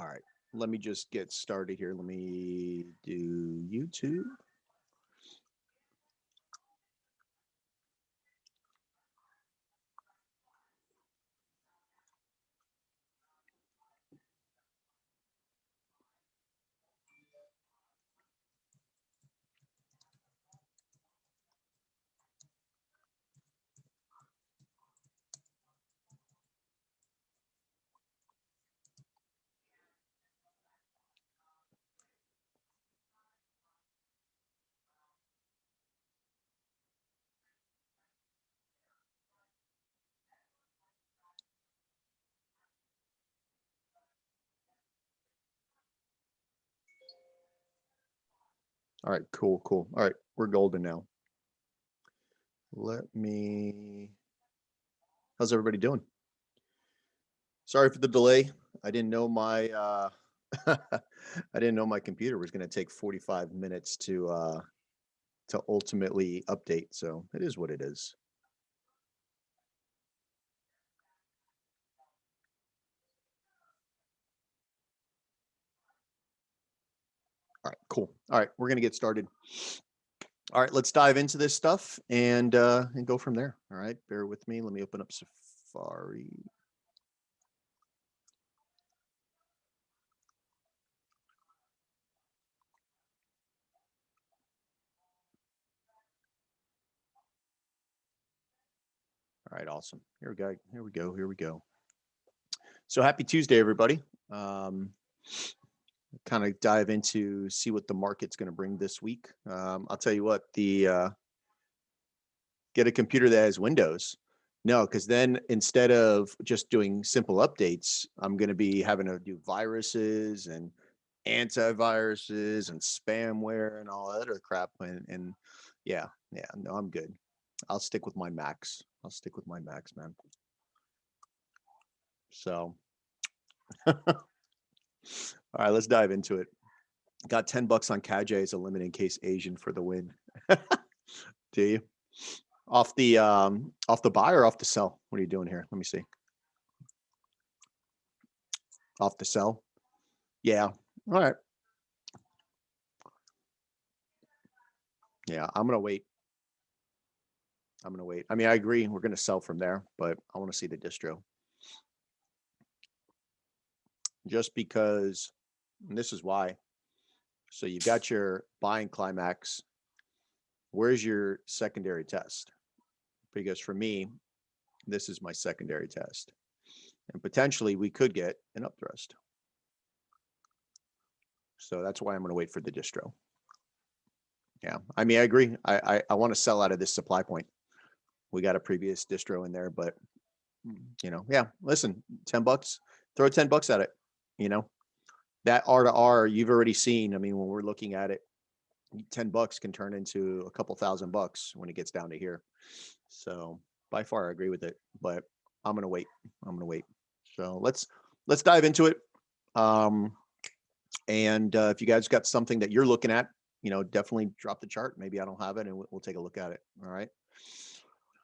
All right, let me just get started here. Let me do YouTube. All right, cool. All right, we're golden now. Let me. How's everybody doing? Sorry for the delay. I didn't know my I didn't know my computer was going to take 45 minutes to ultimately update. So it is what it is. All right, cool. All right, we're going to get started. All right, let's dive into this stuff and go from there. All right, bear with me. Let me open up Safari. All right, awesome. Here we go. Here we go. Here we go. So happy Tuesday, everybody. Kind of dive into see what the market's going to bring this week. I'll tell you what, the get a computer that has Windows. No, because then instead of just doing simple updates, I'm going to be having to do viruses and antiviruses and spamware and all that other crap. And yeah, no, I'm good. I'll stick with my Macs. I'll stick with my Macs, man. So, all right, let's dive into it. Got $10 on Kaj as a limited case Asian for the win. Do you? Off the buy or off the sell? What are you doing here? Let me see. Off the sell. Yeah. All right. Yeah, I'm gonna wait. I'm gonna wait. I mean, I agree. We're gonna sell from there, but I want to see the distro. Just because, and this is why. So you've got your buying climax. Where's your secondary test? Because for me, this is my secondary test. And potentially we could get an up thrust. So that's why I'm going to wait for the distro. Yeah, I mean, I agree. I want to sell out of this supply point. We got a previous distro in there, but yeah, listen, $10, throw $10 at it. That R to R you've already seen. I mean, when we're looking at it, $10 can turn into a couple $1,000 when it gets down to here. So by far I agree with it, but I'm going to wait. So let's dive into it. And if you guys got something that you're looking at, definitely drop the chart. Maybe I don't have it and we'll take a look at it. All right.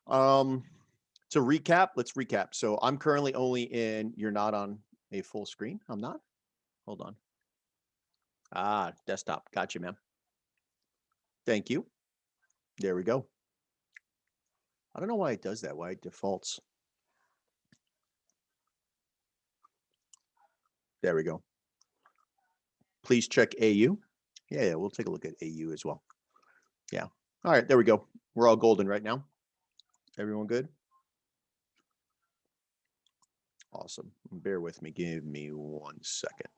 To recap, let's recap. So I'm currently only in, you're not on a full screen. I'm not. Hold on. Desktop. Gotcha, man. Thank you. There we go. I don't know why it does that, why it defaults. There we go. Please check AU. Yeah, we'll take a look at AU as well. Yeah. All right, there we go. We're all golden right now. Everyone good? Awesome. Bear with me. Give me 1 second.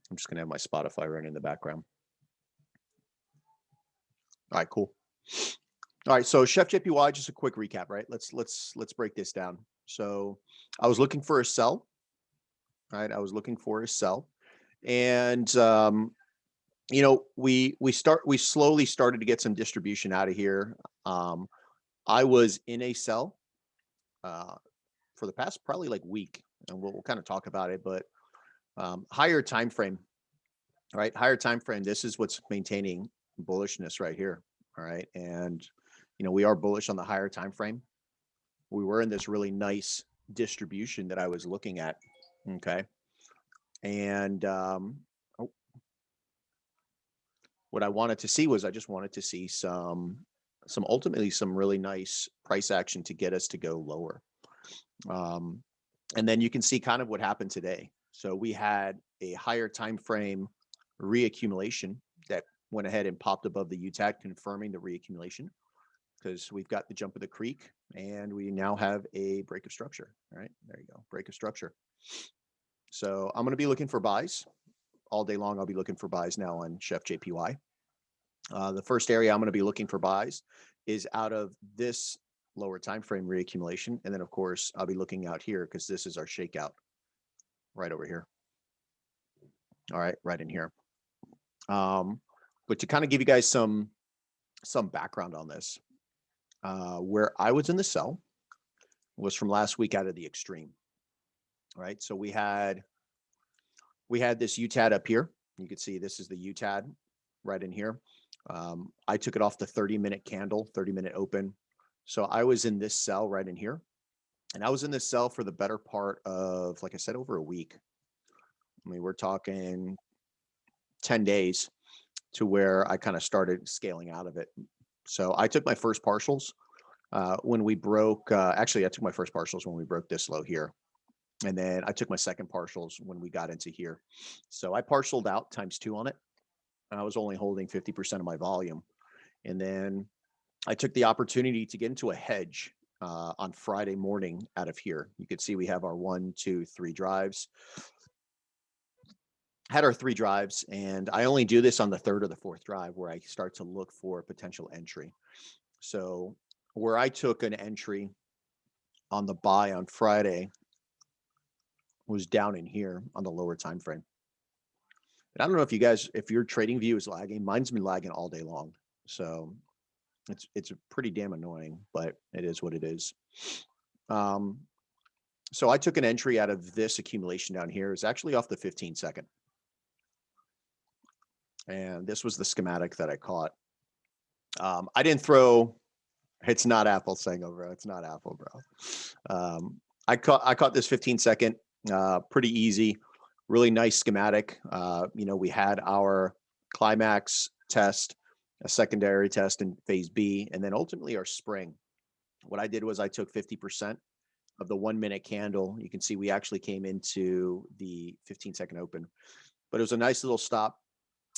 I'm just going to have my Spotify running in the background. All right, cool. All right, so Chef JPY, just a quick recap, right? Let's break this down. So I was looking for a sell, right? I was looking for a sell, and we slowly started to get some distribution out of here. I was in a sell for the past probably like week, and we'll kind of talk about it, but higher time frame, right? Higher time frame. This is what's maintaining bullishness right here. All right, and we are bullish on the higher time frame. we were in this really nice distribution that I was looking at. Okay. And what I wanted to see was I just wanted to see ultimately some really nice price action to get us to go lower. And then you can see kind of what happened today. So we had a higher time frame reaccumulation that went ahead and popped above the UTAT, confirming the reaccumulation, because we've got the jump of the creek and we now have a break of structure. All right, there you go, break of structure. So I'm going to be looking for buys all day long. I'll be looking for buys now on Chef JPY. The first area I'm going to be looking for buys is out of this lower time frame reaccumulation, and then of course I'll be looking out here because this is our shakeout right over here. All right, right in here. But to kind of give you guys some background on this, where I was in the sell was from last week out of the extreme. All right, so we had this UTAD up here. You can see this is the UTAD right in here. I took it off the 30-minute candle, 30-minute open. So I was in this sell right in here. And I was in this sell for the better part of, like I said, over a week. I mean, we're talking 10 days to where I kind of started scaling out of it. So I took my first partials when we broke, actually I took my first partials when we broke this low here. And then I took my second partials when we got into here. So I partialed out ×2 on it. And I was only holding 50% of my volume. And then I took the opportunity to get into a hedge on Friday morning out of here. You could see we have our 1, 2, 3 drives. Had our 3 drives, and I only do this on the 3rd or the 4th drive where I start to look for potential entry. So where I took an entry on the buy on Friday was down in here on the lower time frame. And I don't know if you guys, if your trading view is lagging, mine's been lagging all day long. So it's pretty damn annoying, but it is what it is. So I took an entry out of this accumulation down here. It's actually off the 15-second. And this was the schematic that I caught. I didn't throw, it's not Apple, Sango, bro. It's not Apple, bro. I caught this 15-second, pretty easy, really nice schematic. We had our climax test, a secondary test in phase B, and then ultimately our spring. What I did was I took 50% of the 1-minute candle. You can see we actually came into the 15-second open, but it was a nice little stop.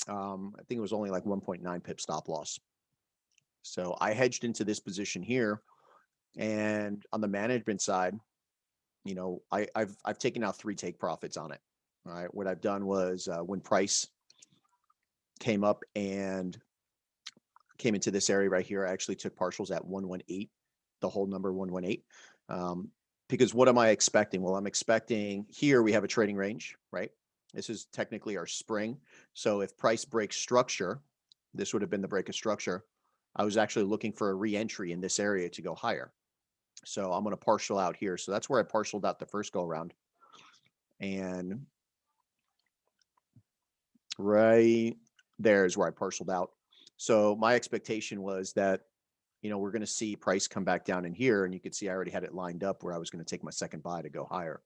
I think it was only like 1.9 pip stop loss. So I hedged into this position here, and on the management side, I've taken out 3 take profits on it. All right, what I've done was when price came up and came into this area right here, I actually took partials at 118, the whole number 118. Because what am I expecting? Well, I'm expecting here we have a trading range, right? This is technically our spring. So if price breaks structure, this would have been the break of structure. I was actually looking for a re-entry in this area to go higher. So I'm going to partial out here. So that's where I partialed out the first go around. And right there is where I partialed out. So my expectation was that, we're going to see price come back down in here. And you can see I already had it lined up where I was going to take my second buy to go higher.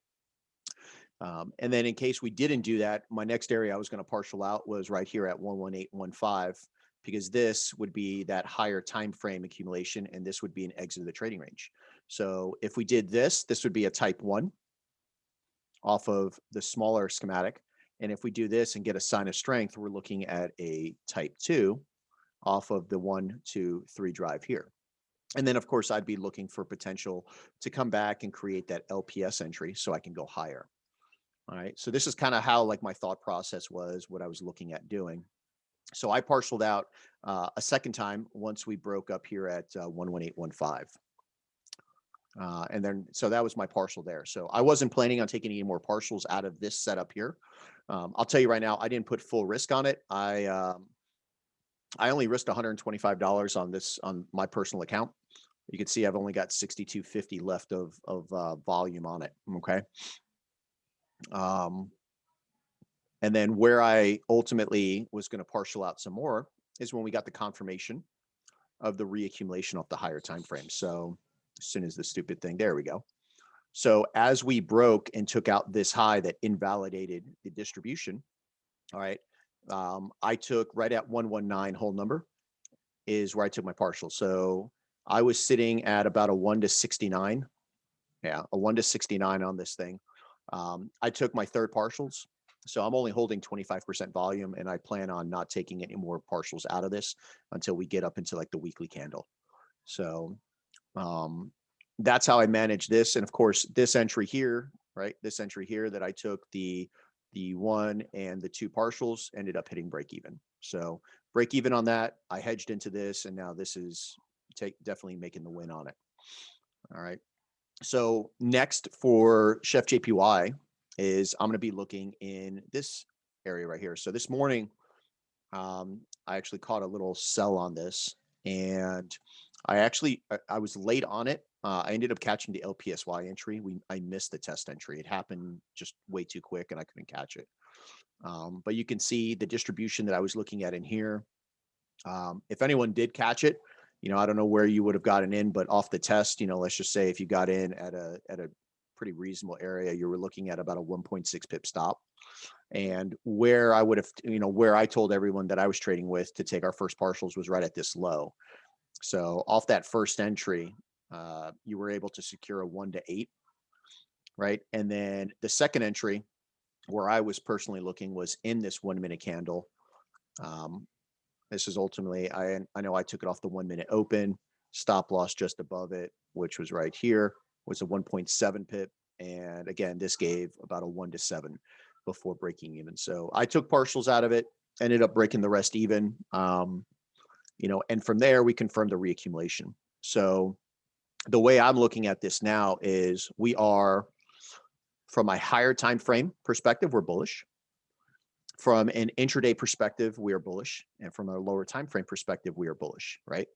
And then in case we didn't do that, my next area I was going to partial out was right here at 118.15, because this would be that higher time frame accumulation, and this would be an exit of the trading range. So if we did this, this would be a type 1 off of the smaller schematic. And if we do this and get a sign of strength, we're looking at a type 2 off of the 1, 2, 3 drive here. And then, of course, I'd be looking for potential to come back and create that LPS entry so I can go higher. All right. So this is kind of how my thought process was, what I was looking at doing. So I partialed out a second time once we broke up here at 118.15. And then, so that was my partial there. So I wasn't planning on taking any more partials out of this setup here. I'll tell you right now, I didn't put full risk on it. I only risked $125 on my personal account. You can see I've only got 62.50 left of volume on it. Okay. And then where I ultimately was going to partial out some more is when we got the confirmation of the reaccumulation off the higher time frame. So As soon as the stupid thing, there we go. So as we broke and took out this high that invalidated the distribution, all right, I took right at 119 whole number is where I took my partial. So I was sitting at about a 1 to 69. Yeah, a 1 to 69 on this thing. I took my third partials. So I'm only holding 25% volume, and I plan on not taking any more partials out of this until we get up into like the weekly candle. So that's how I manage this. And of course, this entry here, right? This entry here that I took the 1 and the 2 partials ended up hitting break even. So break even on that. I hedged into this, and now this is definitely making the win on it. All right. So next for Chef JPY is I'm going to be looking in this area right here. So this morning, I actually caught a little sell on this, and I was late on it. I ended up catching the LPSY entry. I missed the test entry. It happened just way too quick, and I couldn't catch it. But you can see the distribution that I was looking at in here. If anyone did catch it, I don't know where you would have gotten in, but off the test, let's just say if you got in at a pretty reasonable area, you were looking at about a 1.6 pip stop. And where I would have, where I told everyone that I was trading with to take our first partials was right at this low. So off that first entry, you were able to secure a 1 to 8, right? And then the second entry, where I was personally looking, was in this 1 minute candle. This is ultimately, I know I took it off the 1 minute open, stop loss just above it, which was right here, was a 1.7 pip. And again, this gave about a 1 to 7 before breaking even. So I took partials out of it, ended up breaking the rest even. And from there we confirmed the reaccumulation. So the way I'm looking at this now is we are, from a higher time frame perspective, we're bullish. From an intraday perspective, we are bullish. And from a lower time frame perspective, we are bullish, right?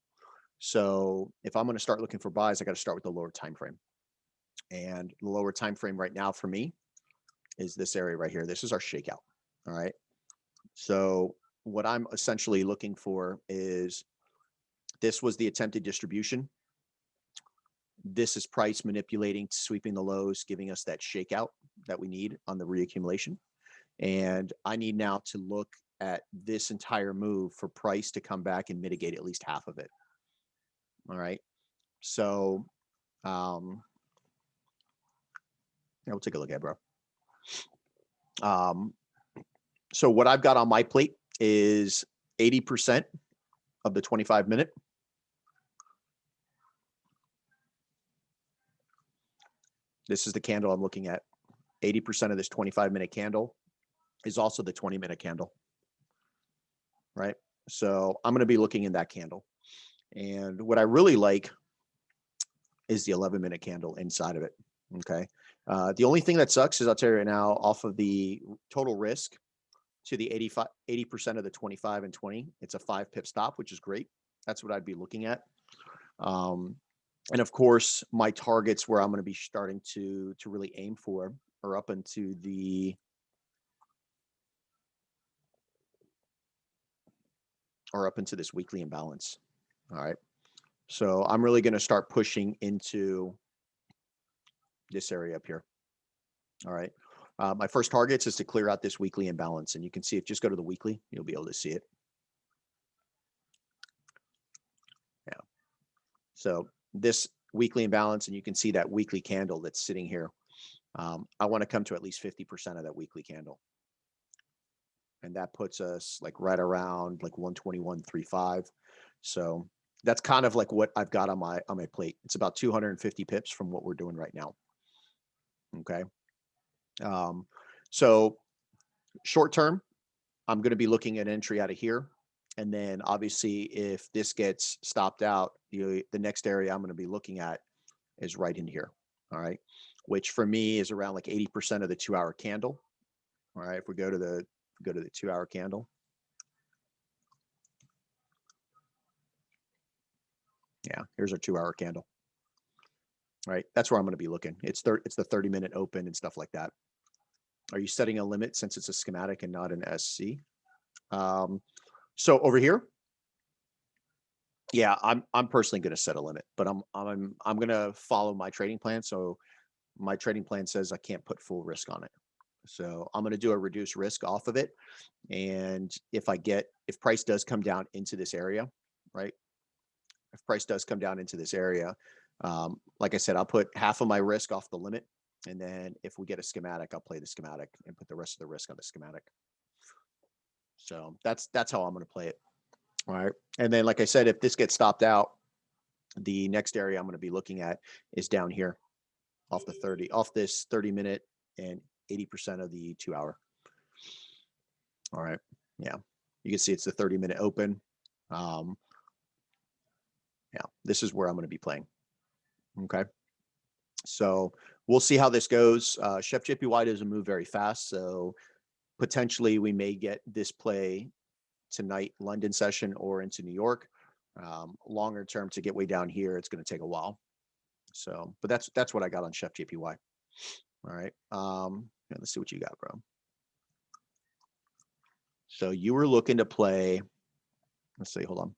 So if I'm going to start looking for buys, I got to start with the lower time frame. And the lower time frame right now for me is this area right here. This is our shakeout. All right. So what I'm essentially looking for is, this was the attempted distribution. This is price manipulating, sweeping the lows, giving us that shakeout that we need on the reaccumulation. And I need now to look at this entire move for price to come back and mitigate at least half of it. All right. So, yeah, we'll take a look at it, bro. So what I've got on my plate is 80% of the 25 minute. This is the candle I'm looking at. 80% of this 25-minute candle is also the 20-minute candle, right? So I'm going to be looking in that candle. And what I really like is the 11-minute candle inside of it, okay? The only thing that sucks is, I'll tell you right now, off of the total risk to the 80% of the 25 and 20, it's a 5 pip stop, which is great. That's what I'd be looking at. And of course, my targets where I'm going to be starting to really aim for are up into the this weekly imbalance. All right. So I'm really going to start pushing into this area up here. All right. My first targets is to clear out this weekly imbalance. And you can see it, just go to the weekly, you'll be able to see it. Yeah. So this weekly imbalance, and you can see that weekly candle that's sitting here. I want to come to at least 50% of that weekly candle. And that puts us like right around like 121.35. So that's kind of like what I've got on my plate. It's about 250 pips from what we're doing right now. Okay. So short term, I'm going to be looking at entry out of here. And then obviously if this gets stopped out, the next area I'm going to be looking at is right in here. All right. Which for me is around like 80% of the 2-hour candle. All right. If we go to the 2-hour candle. Yeah, here's our 2-hour candle. All right. That's where I'm going to be looking. It's the 30-minute open and stuff like that. Are you setting a limit since it's a schematic and not an SC? So over here, Yeah, I'm personally going to set a limit, but I'm going to follow my trading plan. So my trading plan says I can't put full risk on it. So I'm going to do a reduced risk off of it. And if price does come down into this area, right? If price does come down into this area, like I said, I'll put half of my risk off the limit. And then if we get a schematic, I'll play the schematic and put the rest of the risk on the schematic. So that's how I'm going to play it. All right. And then, like I said, if this gets stopped out, the next area I'm going to be looking at is down here off this 30-minute and 80% of the 2-hour. All right. Yeah. You can see it's the 30-minute open. Yeah, this is where I'm going to be playing. Okay. So we'll see how this goes. Chef JPY doesn't move very fast. So potentially we may get this play tonight, London session, or into New York. Longer term, to get way down here, it's going to take a while. So, but that's what I got on Chef JPY. All right. Yeah, let's see what you got, bro. So you were looking to play. Let's see. Hold on.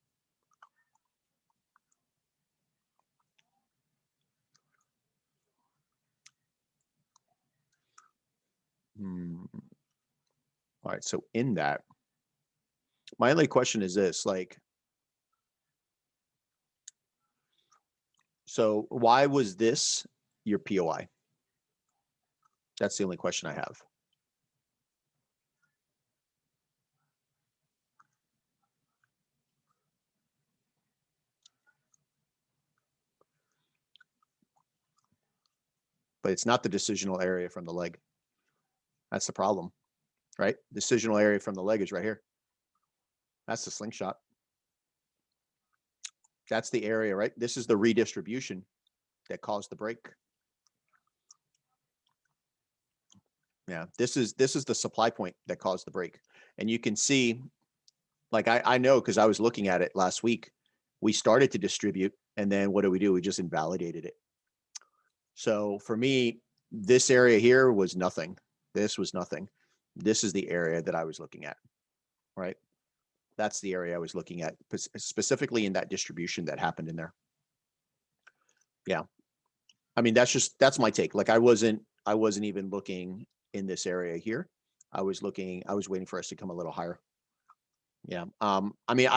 All right. So in that, my only question is this: like, so why was this your POI? That's the only question I have. But it's not the decisional area from the leg. That's the problem, right? Decisional area from the leg is right here. That's the slingshot. That's the area, right? This is the redistribution that caused the break. Yeah, this is the supply point that caused the break. And you can see, like I know because I was looking at it last week. We started to distribute, and then what do? We just invalidated it. So for me, this area here was nothing. This was nothing. This is the area that I was looking at, right? That's the area I was looking at, specifically in that distribution that happened in there. Yeah. I mean, that's my take. Like I wasn't even looking in this area here. I was waiting for us to come a little higher. Yeah. I mean,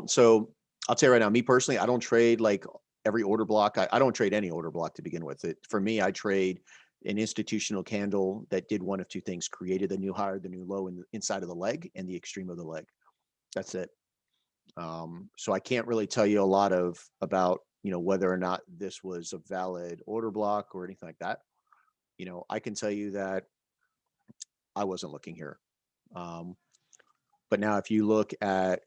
so I'll tell you right now, me personally, I don't trade like every order block. I don't trade any order block to begin with. For me, I trade an institutional candle that did one of two things: created the new high, the new low inside of the leg, and the extreme of the leg. That's it. So I can't really tell you a lot about whether or not this was a valid order block or anything like that. I can tell you that I wasn't looking here. But now if you look at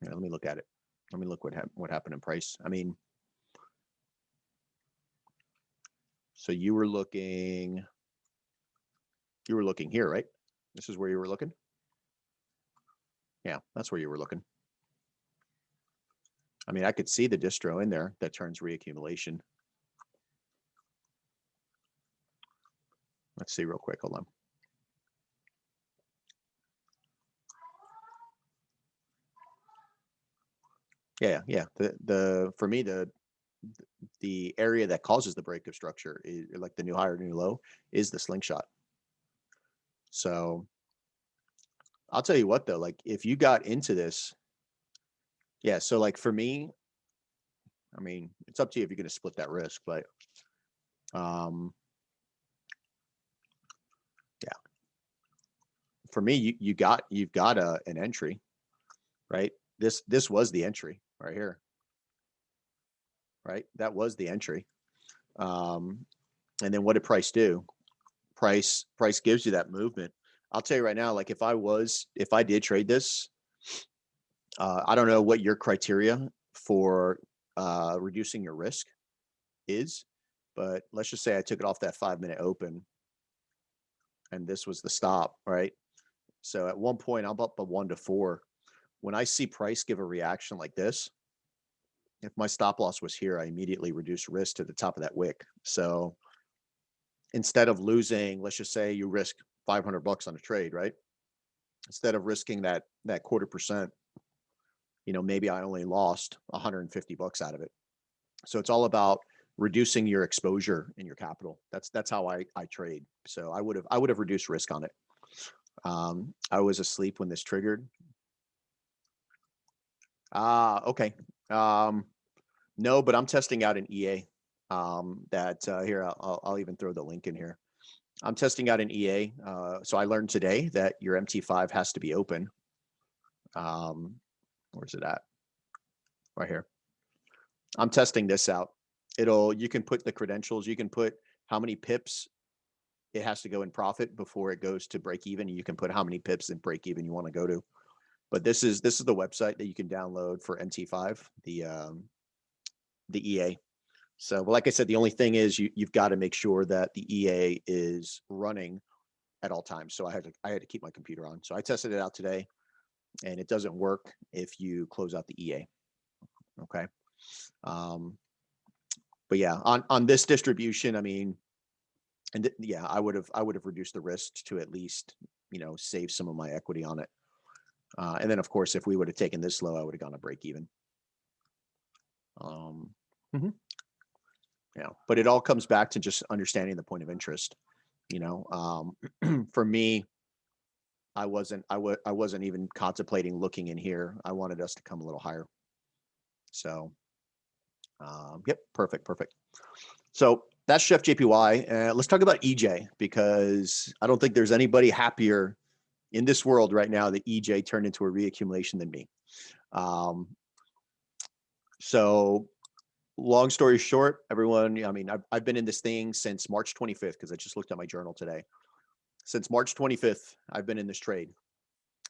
let me look at it. Let me look what happened in price. I mean, so you were looking here, right? This is where you were looking. Yeah, that's where you were looking. I mean, I could see the distro in there that turns reaccumulation. Let's see real quick. Hold on. Yeah. For me, the area that causes the break of structure is like the new high or new low is the slingshot. So I'll tell you what though, like if you got into this, yeah. So like for me, I mean, it's up to you if you're going to split that risk, but yeah, for me, you've got an entry, right? This was the entry right here, right? That was the entry. And then what did price do? Price gives you that movement. I'll tell you right now, like if I did trade this, I don't know what your criteria for reducing your risk is, but let's just say I took it off that 5-minute open and this was the stop, right? So at one point I'm up a 1 to 4. When I see price give a reaction like this, if my stop loss was here, I immediately reduced risk to the top of that wick. So instead of losing, let's just say you risk $500 on a trade, right? Instead of risking that 0.25%, maybe I only lost $150 out of it. So it's all about reducing your exposure in your capital. That's how I trade. So I would have reduced risk on it. I was asleep when this triggered. Okay. No, but I'm testing out an EA. Here I'll even throw the link in here. I'm testing out an EA. So I learned today that your MT5 has to be open. Where's it at? Right here. I'm testing this out. You can put the credentials, you can put how many pips it has to go in profit before it goes to break even. You can put how many pips in break even you want to go to. But this is the website that you can download for MT5, the EA. So, like I said, the only thing is you've got to make sure that the EA is running at all times. So I had to keep my computer on. So I tested it out today, and it doesn't work if you close out the EA. Okay. But yeah, on this distribution, I mean, yeah, I would have reduced the risk to at least, save some of my equity on it. And then of course, if we would have taken this low, I would have gone to break even. Yeah, but it all comes back to just understanding the point of interest. For me, I wasn't even contemplating looking in here. I wanted us to come a little higher. So, yep, perfect. So that's Chef JPY. Let's talk about EJ, because I don't think there's anybody happier in this world right now that EJ turned into a reaccumulation than me. So long story short, everyone, I mean, I've been in this thing since March 25th, because I just looked at my journal today. Since March 25th, I've been in this trade,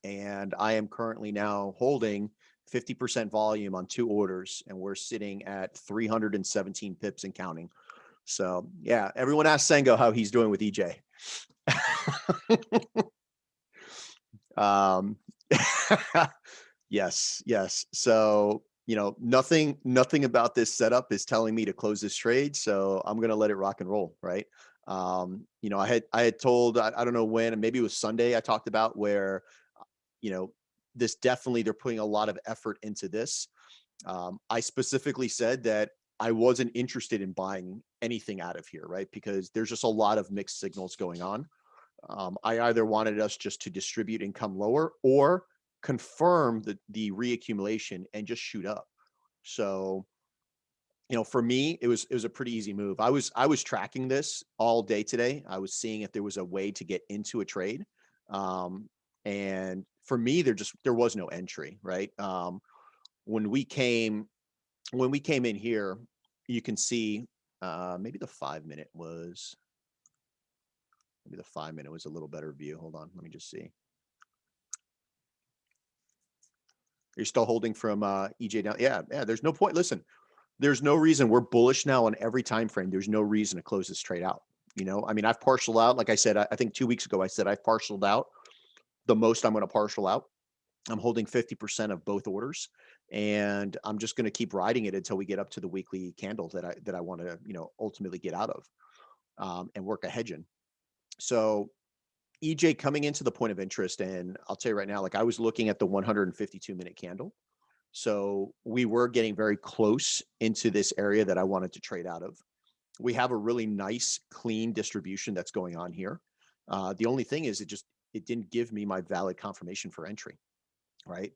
and I am currently now holding 50% volume on 2 orders, and we're sitting at 317 pips and counting. So yeah, everyone asked Sengo how he's doing with EJ. Yes. So, nothing about this setup is telling me to close this trade. So I'm going to let it rock and roll. Right. I had told, I don't know when, and maybe it was Sunday, I talked about where, this definitely, they're putting a lot of effort into this. I specifically said that I wasn't interested in buying anything out of here, right? Because there's just a lot of mixed signals going on. I either wanted us just to distribute and come lower, or confirm the reaccumulation and just shoot up. So, for me, it was a pretty easy move. I was tracking this all day today. I was seeing if there was a way to get into a trade. And for me, there was no entry, right? When we came in here, you can see maybe the 5-minute was a little better view. Hold on, let me just see. You're still holding from EJ down? Yeah. There's no point. Listen, there's no reason. We're bullish now on every time frame. There's no reason to close this trade out. I mean, I've partialed out. Like I said, I think 2 weeks ago, I said I've partialed out the most I'm going to partial out. I'm holding 50% of both orders, and I'm just going to keep riding it until we get up to the weekly candle that I want to, ultimately get out of, and work a hedge in. So EJ coming into the point of interest, and I'll tell you right now, like I was looking at the 152-minute candle. So we were getting very close into this area that I wanted to trade out of. We have a really nice, clean distribution that's going on here. The only thing is it didn't give me my valid confirmation for entry, right?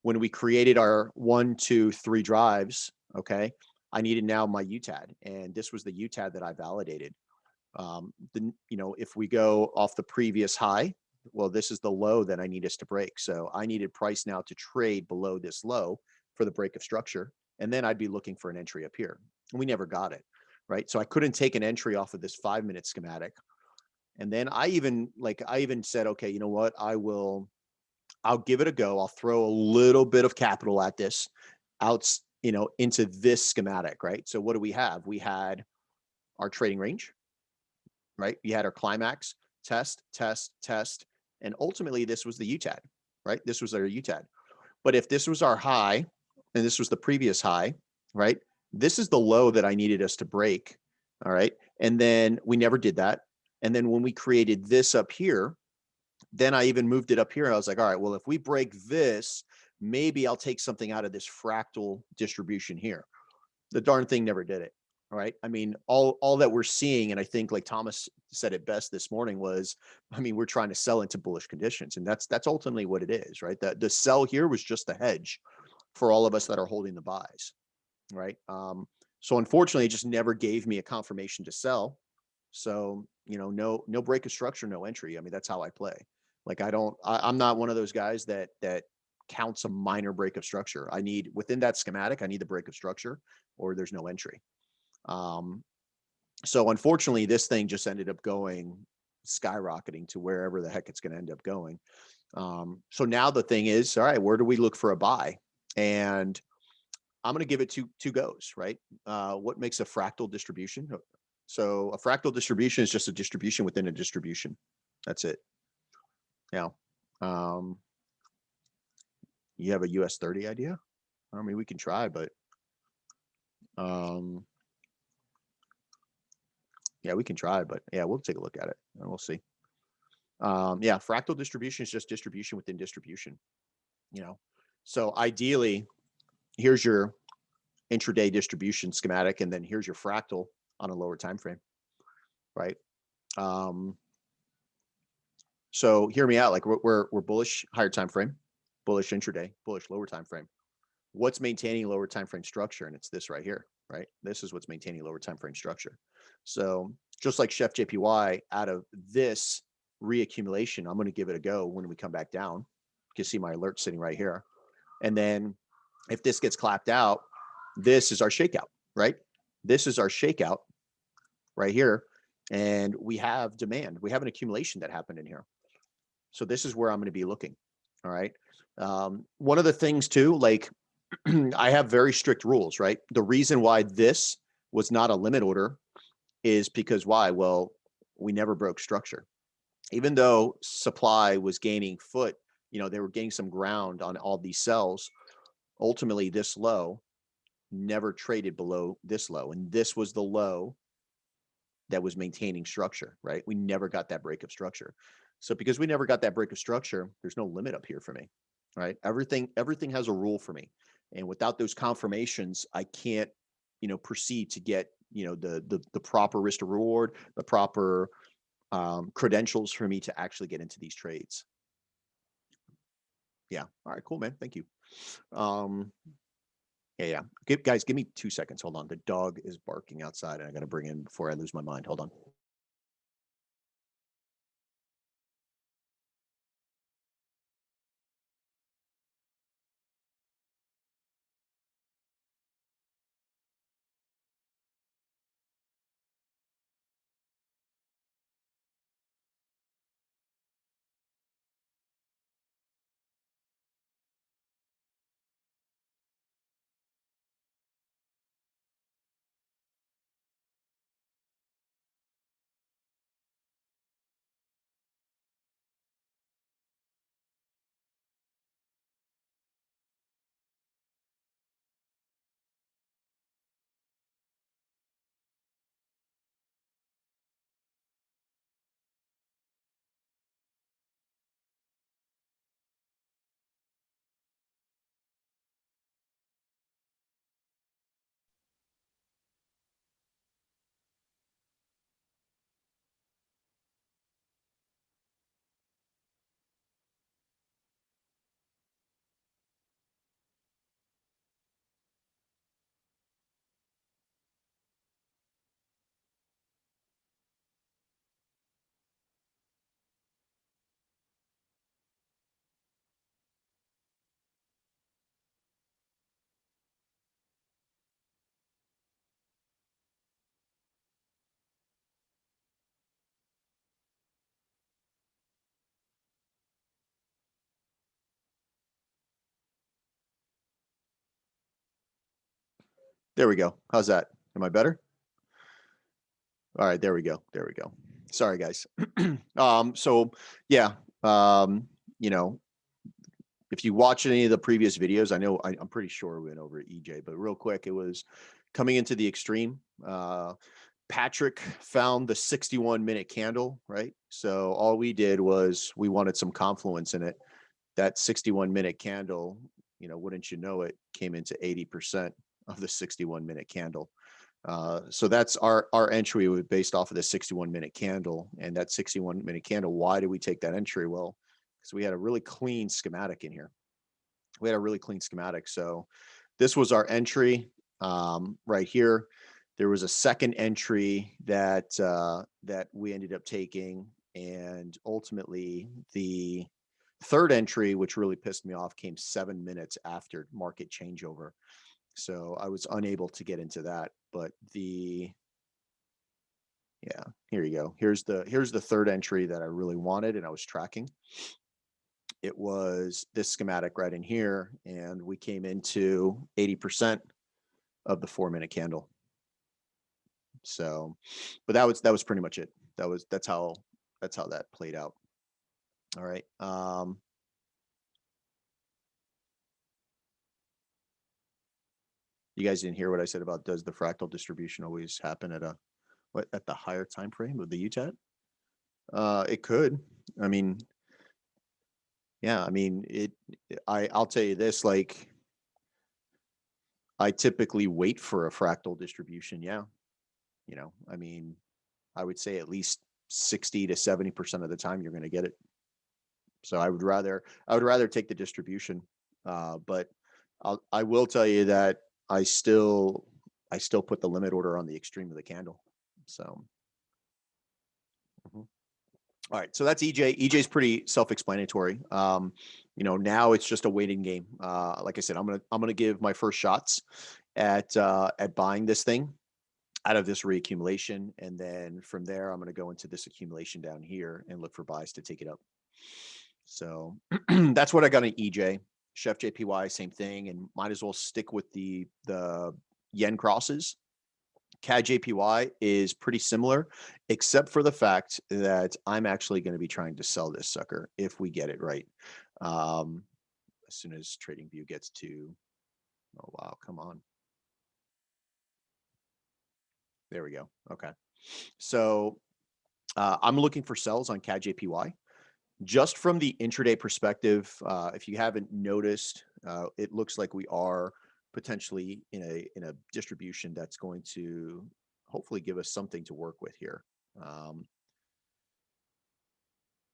When we created our 1, 2, 3 drives, okay, I needed now my UTAD, and this was the UTAD that I validated. If we go off the previous high, well, this is the low that I need us to break. So I needed price now to trade below this low for the break of structure. And then I'd be looking for an entry up here. And we never got it, right? So I couldn't take an entry off of this 5-minute schematic. And then I even said, okay, you know what? I'll give it a go. I'll throw a little bit of capital at this into this schematic, right? So what do we have? We had our trading range, right? We had our climax, test, and ultimately this was the UTAD, right? This was our UTAD. But if this was our high, and this was the previous high, right? This is the low that I needed us to break. All right. And then we never did that. And then when we created this up here, then I even moved it up here. I was like, all right, well, if we break this, maybe I'll take something out of this fractal distribution here. The darn thing never did it. All right. I mean, all that we're seeing, and I think like Thomas said it best this morning was, I mean, we're trying to sell into bullish conditions. And that's ultimately what it is, right? The sell here was just the hedge for all of us that are holding the buys, right? So unfortunately, it just never gave me a confirmation to sell. So, no break of structure, no entry. I mean, that's how I play. Like I'm not one of those guys that counts a minor break of structure. I need within that schematic, I need the break of structure or there's no entry. So unfortunately, this thing just ended up going skyrocketing to wherever the heck it's going to end up going. So now the thing is, all right, where do we look for a buy? And I'm going to give it two goes, right? What makes a fractal distribution? So a fractal distribution is just a distribution within a distribution. That's it. Now, you have a US 30 idea? I mean, we can try, but yeah, we can try, but yeah, we'll take a look at it and we'll see. Yeah, fractal distribution is just distribution within distribution, So ideally, here's your intraday distribution schematic, and then here's your fractal on a lower time frame, right? So hear me out. Like we're bullish higher time frame, bullish intraday, bullish lower time frame. What's maintaining lower time frame structure? And it's this right here, right? This is what's maintaining lower time frame structure. So just like Chef JPY, out of this reaccumulation, I'm going to give it a go when we come back down. You can see my alert sitting right here. And then if this gets clapped out, this is our shakeout, right? This is our shakeout right here. And we have demand. We have an accumulation that happened in here. So this is where I'm going to be looking. All right. One of the things too, like I have very strict rules, right? The reason why this was not a limit order is because why? Well, we never broke structure. Even though supply was gaining foot, they were gaining some ground on all these cells. Ultimately, this low never traded below this low. And this was the low that was maintaining structure, right? We never got that break of structure. So because we never got that break of structure, there's no limit up here for me, right? Everything has a rule for me. And without those confirmations, I can't, proceed to get, the proper risk to reward, the proper credentials for me to actually get into these trades. Yeah. All right, cool, man. Thank you. Yeah. Guys, give me 2 seconds. Hold on. The dog is barking outside and I got to bring in before I lose my mind. Hold on. There we go. How's that? Am I better? All right, there we go. There we go. Sorry, guys. So yeah, you know, if you watch any of the previous videos, I know I'm pretty sure we went over EJ, but real quick, it was coming into the extreme. Patrick found the 61-minute candle, right? So all we did was we wanted some confluence in it. That 61-minute candle, wouldn't you know it, came into 80% of the 61-minute candle. So that's our entry was based off of the 61-minute candle, and that 61-minute candle. Why did we take that entry? Well, because we had a really clean schematic in here. We had a really clean schematic. So this was our entry right here. There was a second entry that that we ended up taking, and ultimately the third entry, which really pissed me off, came 7 minutes after market changeover. So I was unable to get into that. But here you go. Here's the third entry that I really wanted and I was tracking. It was this schematic right in here, and we came into 80% of the 4-minute candle. So, but that was pretty much it. That's how that played out. All right. You guys didn't hear what I said about does the fractal distribution always happen at the higher time frame of the UTAT? It could. I mean, yeah, I mean, I'll tell you this, like, I typically wait for a fractal distribution. Yeah. I mean, I would say at least 60 to 70% of the time you're going to get it. So I would rather take the distribution. But I will tell you that I still put the limit order on the extreme of the candle. So, all right. So that's EJ. EJ's pretty self-explanatory. Now it's just a waiting game. Like I said, I'm gonna give my first shots at buying this thing out of this reaccumulation, and then from there, I'm gonna go into this accumulation down here and look for buys to take it up. So that's what I got in EJ. Chef JPY, same thing, and might as well stick with the yen crosses. CAD JPY is pretty similar, except for the fact that I'm actually going to be trying to sell this sucker if we get it right. As soon as TradingView gets to, oh wow, come on. There we go. Okay. So I'm looking for sells on CAD JPY. Just from the intraday perspective, if you haven't noticed, it looks like we are potentially in a distribution that's going to hopefully give us something to work with here.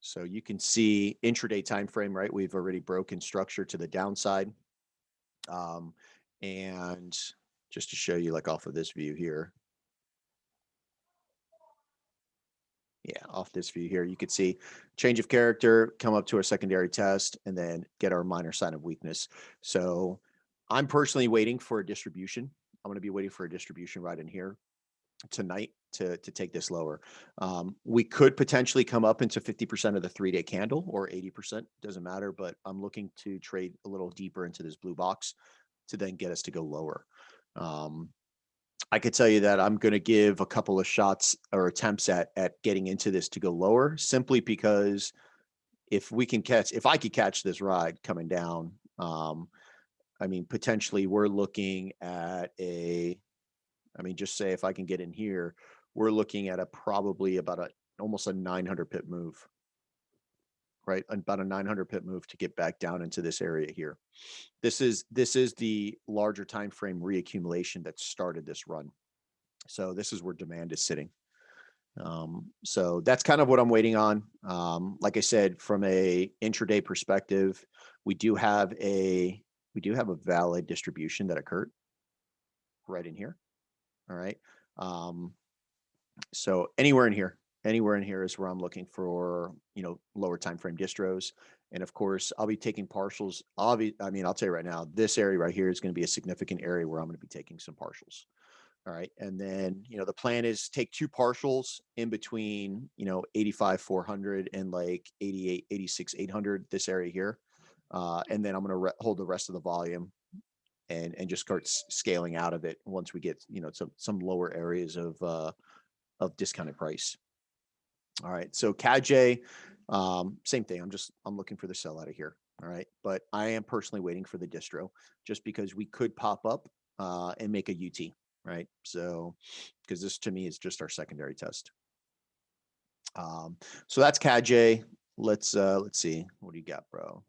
So you can see intraday time frame, right? We've already broken structure to the downside. And just to show you, like, off of this view here. Yeah, off this view here, you could see change of character, come up to our secondary test, and then get our minor sign of weakness. So I'm personally waiting for a distribution. I'm going to be waiting for a distribution right in here tonight to take this lower. We could potentially come up into 50% of the 3-day candle or 80%, doesn't matter, but I'm looking to trade a little deeper into this blue box to then get us to go lower. I could tell you that I'm going to give a couple of shots or attempts at getting into this to go lower, simply because if I could catch this ride coming down, I mean, potentially we're looking at just say if I can get in here, we're looking at probably about almost a 900 pip move, right? About a 900 pip move to get back down into this area here. This is the larger time frame reaccumulation that started this run. So this is where demand is sitting. So that's kind of what I'm waiting on. Like I said, from a intraday perspective, we do have a valid distribution that occurred right in here. All right. So anywhere in here is where I'm looking for, lower time frame distros. And of course, I'll be taking partials. I'll tell you right now, this area right here is going to be a significant area where I'm going to be taking some partials. All right. And then, the plan is take 2 partials in between, 85,400 and like 88, 86, 800, this area here. And then I'm going to hold the rest of the volume and just start scaling out of it once we get, some lower areas of discounted price. All right. So CAD J, same thing. I'm looking for the sell out of here. All right. But I am personally waiting for the distro just because we could pop up and make a UT. Right. So, because this to me is just our secondary test. So that's CAD-J. Let's see. What do you got, bro?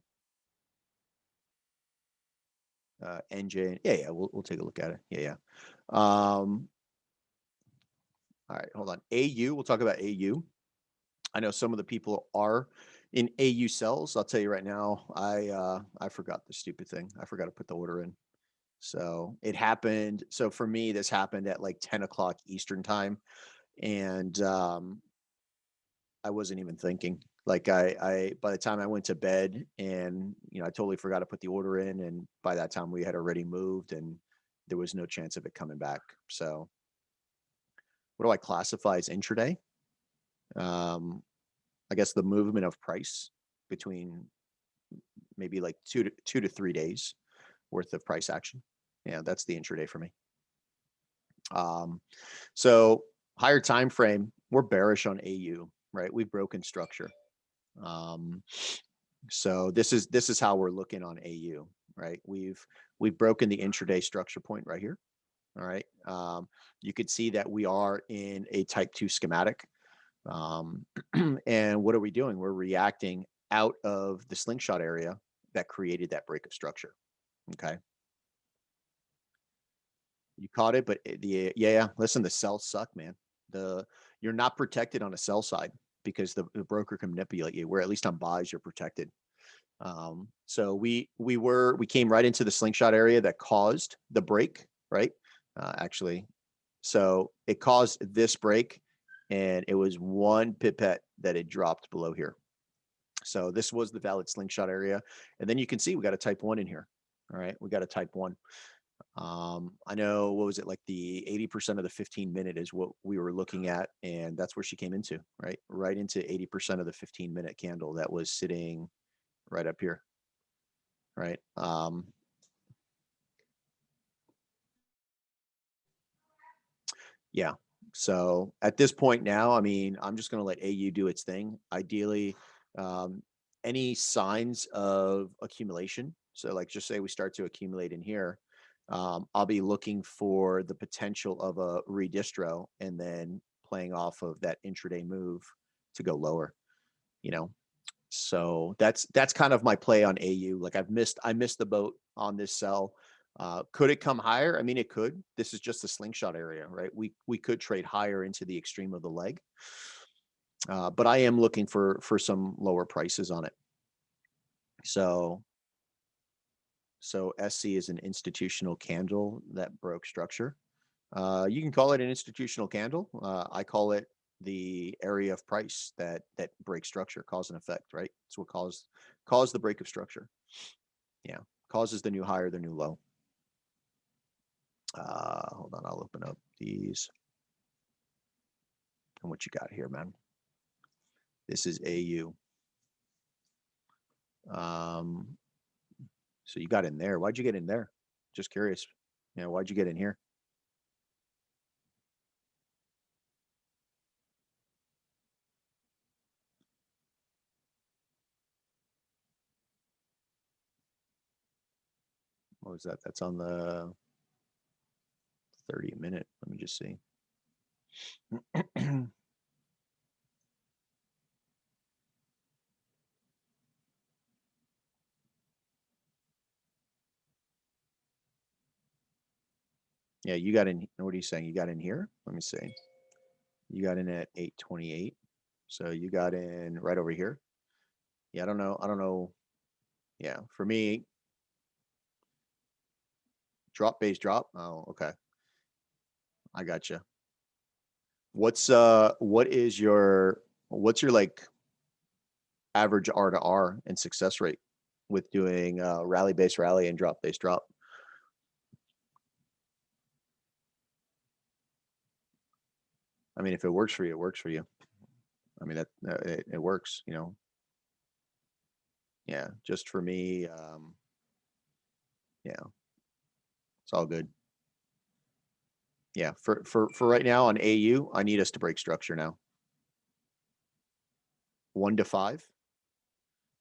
NJ. Yeah, we'll take a look at it. Yeah. All right, hold on. AU, we'll talk about AU. I know some of the people are in AU cells. I'll tell you right now, I forgot the stupid thing. I forgot to put the order in. So it happened. So for me, this happened at like 10 o'clock Eastern time. And I wasn't even thinking. Like I by the time I went to bed and I totally forgot to put the order in, and by that time we had already moved and there was no chance of it coming back. So what do I classify as intraday? Um, I guess the movement of price between maybe like 2 to 3 days worth of price action. Yeah, that's the intraday for me. So higher time frame, we're bearish on AU, right? We've broken structure. So this is how we're looking on AU, right? We've broken the intraday structure point right here. All right. You could see that we are in a type 2 schematic. And what are we doing? We're reacting out of the slingshot area that created that break of structure. Okay. You caught it, but listen, the cells suck, man. You're not protected on a sell side because the broker can manipulate you, where at least on buys you're protected. So we came right into the slingshot area that caused the break, right? Actually, so it caused this break, and it was one pipette that it dropped below here. So this was the valid slingshot area, and then you can see we got a type 1 in here. All right, we got a type 1. I know, what was it, like the 80% of the 15-minute is what we were looking at, and that's where she came into, right into 80% of the 15-minute candle that was sitting right up here, right? Yeah. So at this point now, I mean, I'm just going to let AU do its thing. Ideally, any signs of accumulation. So like, just say we start to accumulate in here. I'll be looking for the potential of a redistro and then playing off of that intraday move to go lower, you know? So that's kind of my play on AU. Like I missed the boat on this sell. Could it come higher? I mean, it could. This is just a slingshot area, right? We could trade higher into the extreme of the leg, but I am looking for some lower prices on it. So SC is an institutional candle that broke structure. You can call it an institutional candle. I call it the area of price that breaks structure, cause and effect, right? It's what caused the break of structure. Yeah, causes the new high or the new low. Hold on, I'll open up these. And what you got here, man? This is AU. So you got in there. Why'd you get in there? Just curious. Why'd you get in here? What was that? That's on the 30-minute. Let me just see. Yeah, you got in. What are you saying? You got in here? Let me see. You got in at 8:28. So you got in right over here. Yeah, I don't know. Yeah, for me, drop base drop. Oh, okay. I got you. What's your like average R to R and success rate with doing rally base rally and drop base drop? I mean, if it works for you, it works for you. I mean, that it works, Yeah, just for me, yeah, it's all good. Yeah, for right now on AU, I need us to break structure now. 1 to 5.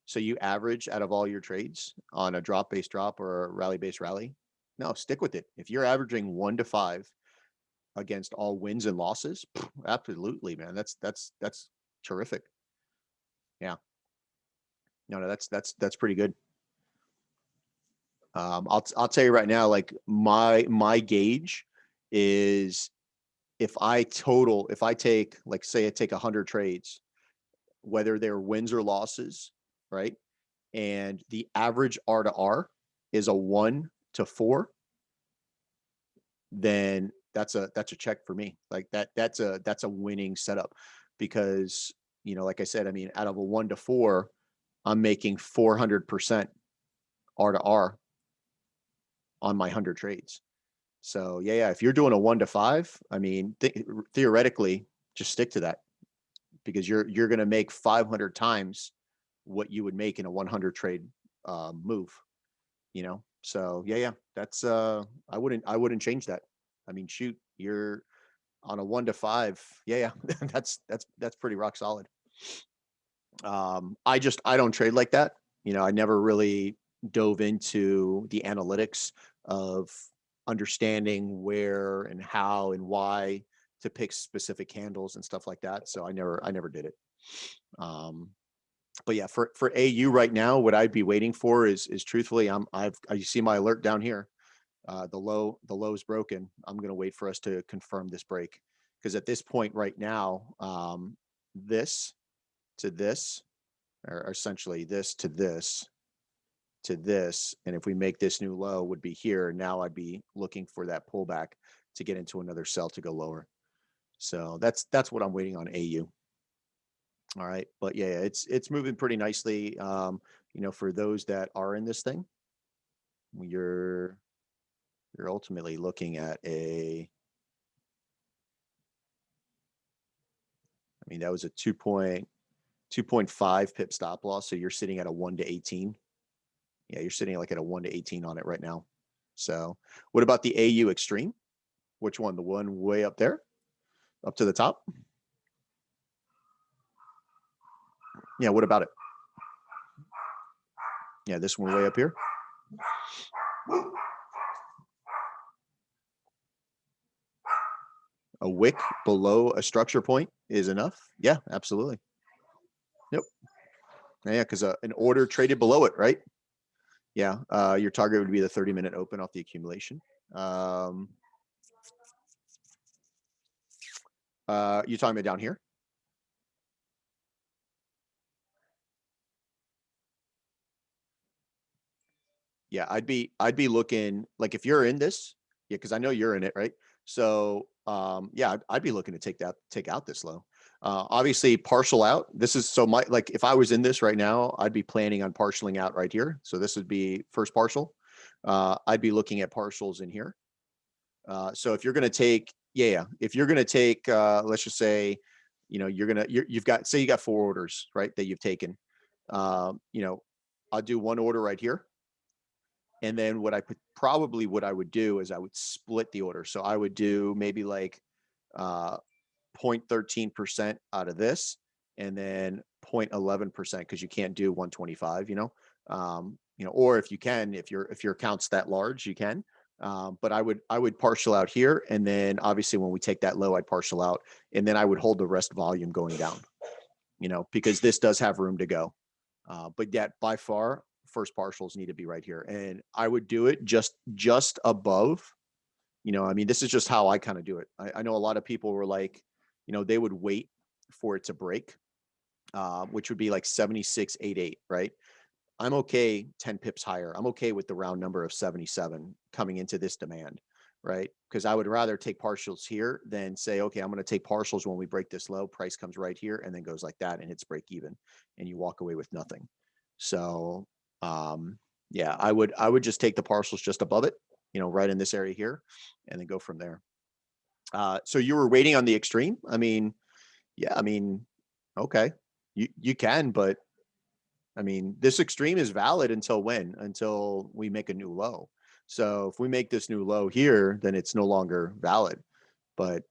So you average out of all your trades on a drop-based drop or a rally-based rally? No, stick with it. If you're averaging 1 to 5 against all wins and losses, absolutely, man. That's terrific. Yeah. No, that's pretty good. I'll tell you right now, like my gauge is if I take, like, say I take 100 trades, whether they're wins or losses, right? And the average R to R is a 1 to 4, then that's a check for me. Like that's a winning setup because, like I said, I mean, out of a 1 to 4, I'm making 400% R to R on my 100 trades. So yeah, if you're doing a 1 to 5, I mean, theoretically, just stick to that because you're going to make 500 times what you would make in a 100 trade move. So yeah, that's I wouldn't change that. I mean, shoot, you're on a 1 to 5. Yeah, that's pretty rock solid. I don't trade like that. I never really dove into the analytics of understanding where and how and why to pick specific candles and stuff like that. So I never did it. But yeah, for AU right now, what I'd be waiting for is truthfully, you see my alert down here. The low's broken. I'm going to wait for us to confirm this break because at this point right now, this to this, or essentially this to this to this, and if we make this new low would be here. Now I'd be looking for that pullback to get into another sell to go lower. So that's what I'm waiting on AU. All right, but yeah, it's moving pretty nicely. For those that are in this thing, you're ultimately looking at I mean, that was a 2.5 pip stop loss. So you're sitting at a 1 to 18. Yeah, you're sitting like at a 1 to 18 on it right now. So what about the AU extreme? Which one? The one way up there, up to the top? Yeah, what about it? Yeah, this one way up here. A wick below a structure point is enough. Yeah, absolutely. Yep. Yeah, because an order traded below it, right? Yeah. Your target would be the 30-minute open off the accumulation. You're talking about down here? Yeah, I'd be looking, like, if you're in this, yeah, because I know you're in it, right? So yeah, I'd be looking to take out this low. Obviously partial out. This is so like if I was in this right now, I'd be planning on partialing out right here. So this would be first partial. I'd be looking at partials in here. So if you're going to take, if you're going to take, let's just say, you've got, say you got 4 orders, right, that you've taken. I'll do one order right here. And then what I would do is I would split the order. So I would do maybe like 0.13% out of this, and then 0.11%, because you can't do 125, or if you can, if your account's that large, you can. But I would partial out here, and then obviously when we take that low, I'd partial out, and then I would hold the rest volume going down, because this does have room to go. But yet by far, first partials need to be right here, and I would do it just above. I mean, this is just how I kind of do it. I know a lot of people were like, they would wait for it to break, which would be like 76.88, right? I'm okay 10 pips higher. I'm okay with the round number of 77 coming into this demand, right? Because I would rather take partials here than say, okay, I'm going to take partials when we break this low, price comes right here and then goes like that and hits break even, and you walk away with nothing. So yeah, I would just take the partials just above it, right in this area here, and then go from there. So you were waiting on the extreme? I mean, yeah, I mean, okay, you can, but I mean, this extreme is valid until when? Until we make a new low. So if we make this new low here, then it's no longer valid. But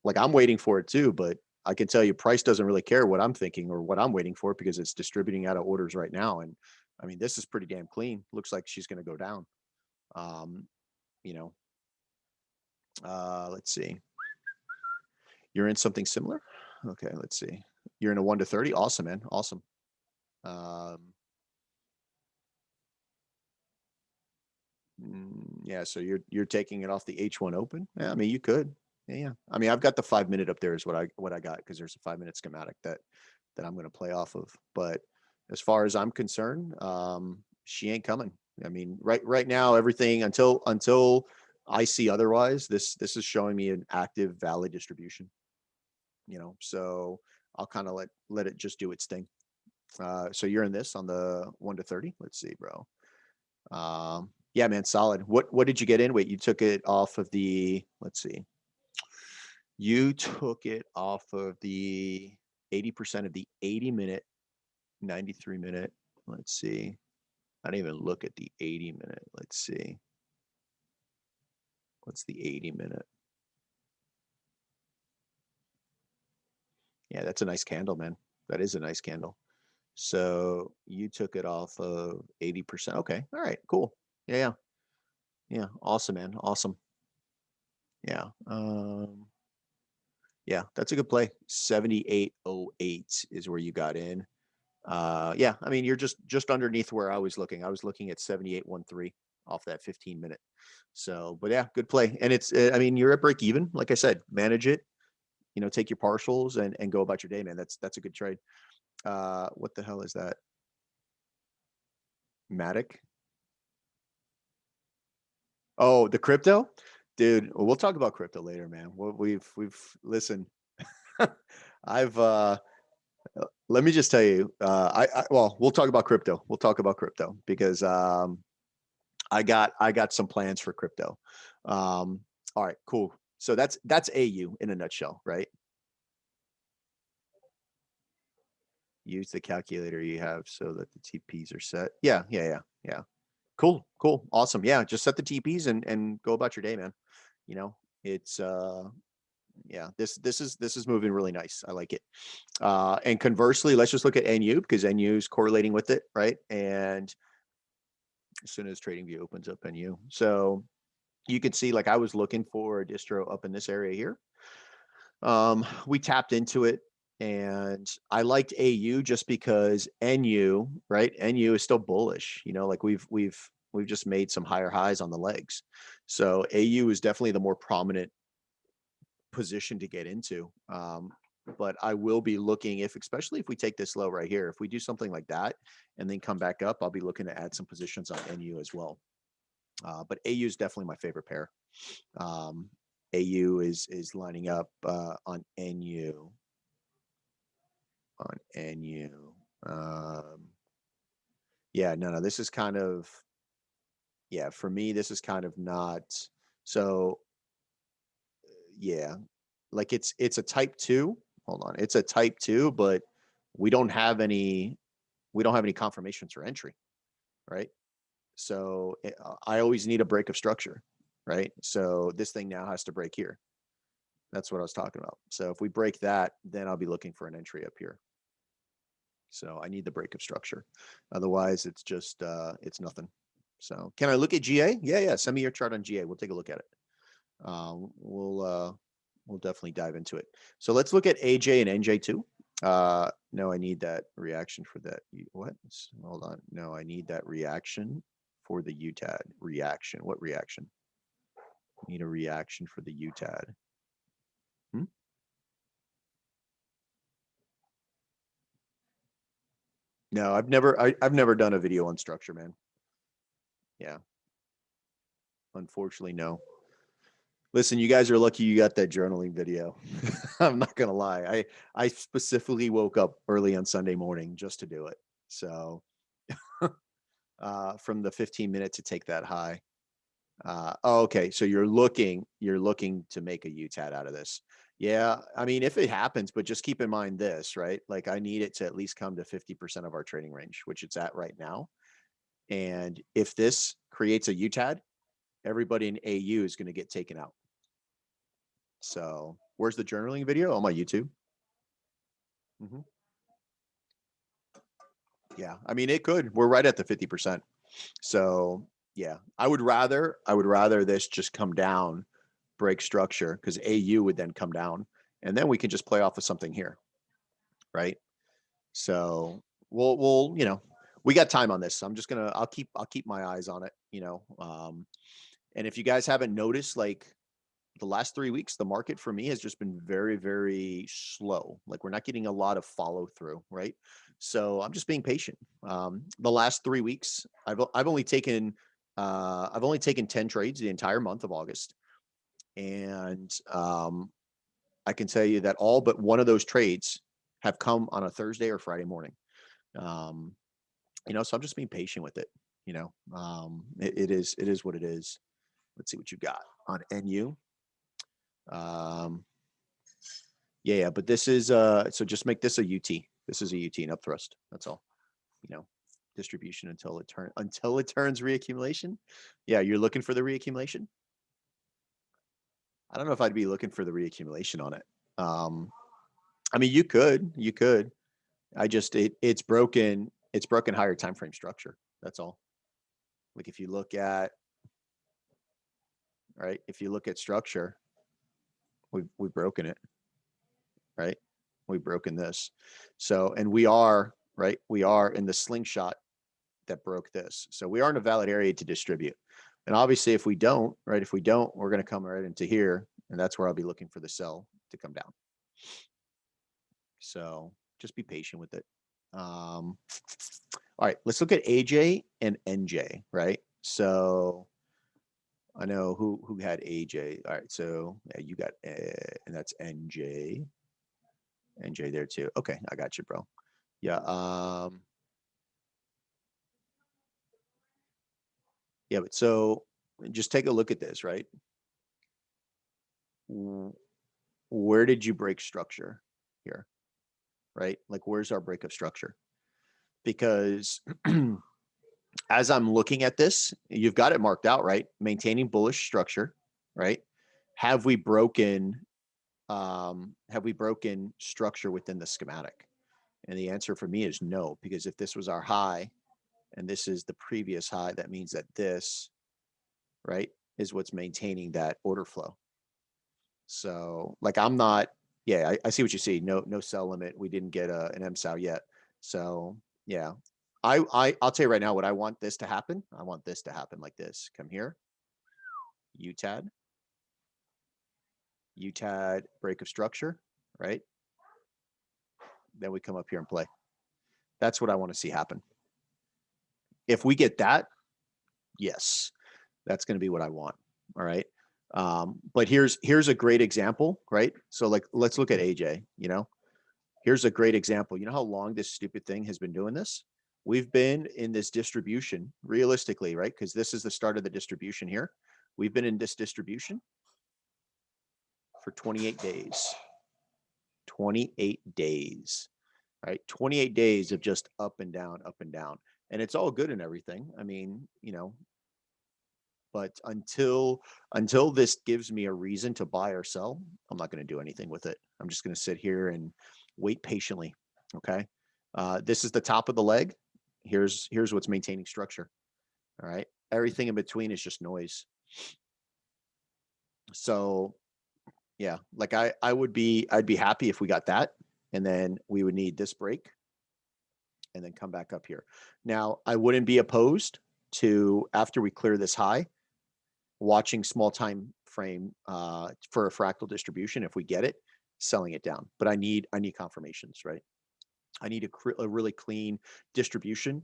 like, I'm waiting for it too, but I can tell you price doesn't really care what I'm thinking or what I'm waiting for because it's distributing out of orders right now. And I mean, this is pretty damn clean. Looks like she's going to go down. Um, you know, let's see. You're in something similar. Okay, let's see. You're in a 1 to 30. Awesome, man. Awesome. Um, yeah, so you're taking it off the H1 open. Yeah, I mean you could. Yeah, yeah. I mean I've got the 5 minute up there is what I got because there's a 5 minute schematic that I'm going to play off of. But as far as I'm concerned, she ain't coming. I mean right now everything until I see otherwise. This is showing me an active valid distribution. So I'll kind of let it just do its thing. So you're in this on the 1 to 30. Let's see, bro. Yeah, man, solid. What did you get in? Wait, you took it off of the, let's see. You took it off of the 80% of the 80-minute, 93-minute. Let's see. I didn't even look at the 80-minute. Let's see. What's the 80-minute? Yeah, that's a nice candle, man. That is a nice candle. So you took it off of 80%. Okay. All right, cool. Yeah, yeah. Yeah. Awesome, man. Awesome. Yeah. Yeah, that's a good play. 78.08 is where you got in. Yeah, I mean you're just underneath where I was looking. I was looking at 78.13 off that 15-minute. So, but yeah, good play. And it's I mean you're at break even. Like I said, manage it. Take your partials and go about your day, man. That's a good trade. What the hell is that? Matic? Oh, the crypto? Dude, we'll talk about crypto later, man. We've listen. I've let me just tell you, well, we'll talk about crypto. We'll talk about crypto because I got some plans for crypto. All right, cool. So that's AU in a nutshell, right? Use the calculator you have so that the TPs are set. Yeah, yeah, yeah, yeah. Cool, cool, awesome. Yeah, just set the TPs and go about your day, man. You know, it's yeah, this is moving really nice. I like it. And conversely, let's just look at NU because NU is correlating with it, right? And as soon as TradingView opens up NU, so you can see like I was looking for a distro up in this area here. We tapped into it and I liked AU just because NU, right? NU is still bullish, like we've just made some higher highs on the legs. So AU is definitely the more prominent position to get into. But I will be looking especially if we take this low right here, if we do something like that and then come back up, I'll be looking to add some positions on NU as well. But AU is definitely my favorite pair. AU is lining up on NU. On NU. Yeah, no, this is kind of, yeah, for me, this is kind of not, so yeah, like it's a type 2. Hold on. It's a type 2, but we don't have any confirmations for entry, right? So I always need a break of structure, right? So this thing now has to break here. That's what I was talking about. So if we break that, then I'll be looking for an entry up here. So I need the break of structure. Otherwise, it's just it's nothing. So can I look at GA? Yeah, yeah. Send me your chart on GA. We'll take a look at it. We'll definitely dive into it. So let's look at AJ and NJ too. No, I need that reaction for that. What? Hold on. No, I need that reaction for the UTAD reaction. What reaction? I need a reaction for the UTAD. No, I've never done a video on structure, man. Yeah. Unfortunately, no. Listen, you guys are lucky you got that journaling video. I'm not gonna lie. I specifically woke up early on Sunday morning just to do it. So from the 15-minute to take that high. Okay. So you're looking to make a UTAD out of this. Yeah. I mean, if it happens, but just keep in mind this, right? Like I need it to at least come to 50% of our trading range, which it's at right now. And if this creates a UTAD, everybody in AU is going to get taken out. So where's the journaling video? On my YouTube. Mhm. Yeah. I mean, it could. We're right at the 50%. So yeah, I would rather this just come down, break structure, because AU would then come down, and then we can just play off of something here, right? So we'll we got time on this. So I'm just gonna I'll keep my eyes on it, and if you guys haven't noticed, like the last 3 weeks, the market for me has just been very, very slow. Like we're not getting a lot of follow through, right? So I'm just being patient. The last 3 weeks, I've only taken 10 trades the entire month of August, and I can tell you that all but one of those trades have come on a Thursday or Friday morning. Um, so I'm just being patient with it. It is what it is. Let's see what you got on NU. Um, yeah, but this is so just make this a UT. This is a UT and up thrust. That's all. Distribution until it turns reaccumulation. Yeah, you're looking for the reaccumulation. I don't know if I'd be looking for the reaccumulation on it. I mean, you could. I just it's broken higher time frame structure. That's all. Like if you look at structure, we've broken it, right? We've broken this. So, and we are in the slingshot that broke this. So we are in a valid area to distribute. And obviously if we don't, we're going to come right into here, and that's where I'll be looking for the sell to come down. So just be patient with it. All right, let's look at AJ and NJ, right? So I know who had AJ. All right, so yeah, you got, and that's NJ there too. Okay, I got you, bro. Yeah. Yeah, but so just take a look at this, right? Where did you break structure here, right? Like, where's our break of structure? Because as I'm looking at this, you've got it marked out, right? Maintaining bullish structure, right? Have we broken structure within the schematic? And the answer for me is no, because if this was our high and this is the previous high, that means that this, right, is what's maintaining that order flow. So like I'm not, yeah, I see what you see. No sell limit. We didn't get an MSAL yet. So yeah, I'll tell you right now what I want this to happen. I want this to happen like this. Come here, UTAD break of structure, right? Then we come up here and play. That's what I want to see happen. If we get that, yes, that's going to be what I want. All right. But here's a great example, right? So like, let's look at AJ, here's a great example. You know how long this stupid thing has been doing this? We've been in this distribution realistically, right? Because this is the start of the distribution here. We've been in this distribution for 28 days. 28 days, right? 28 days of just up and down, up and down. And it's all good and everything. I mean, but until this gives me a reason to buy or sell, I'm not going to do anything with it. I'm just going to sit here and wait patiently. Okay. This is the top of the leg. Here's what's maintaining structure. All right. Everything in between is just noise. So yeah, like I'd be happy if we got that, and then we would need this break and then come back up here. Now I wouldn't be opposed to, after we clear this high, watching small time frame for a fractal distribution. If we get it, selling it down. But I need confirmations, right? I need a really clean distribution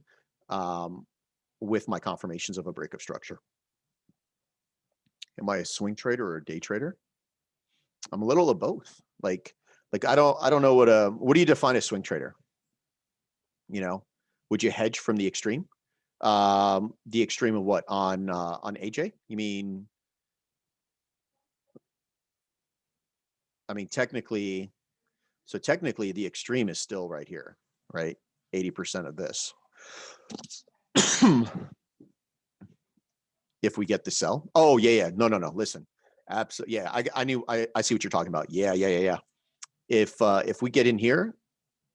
with my confirmations of a break of structure. Am I a swing trader or a day trader? I'm a little of both. Like I don't know what do you define as swing trader? Would you hedge from the extreme? The extreme of what, on AJ? You mean? I mean, technically the extreme is still right here, right? 80% of this. If we get the sell. Oh, yeah. No. Listen. Absolutely. Yeah. I see what you're talking about. Yeah. If we get in here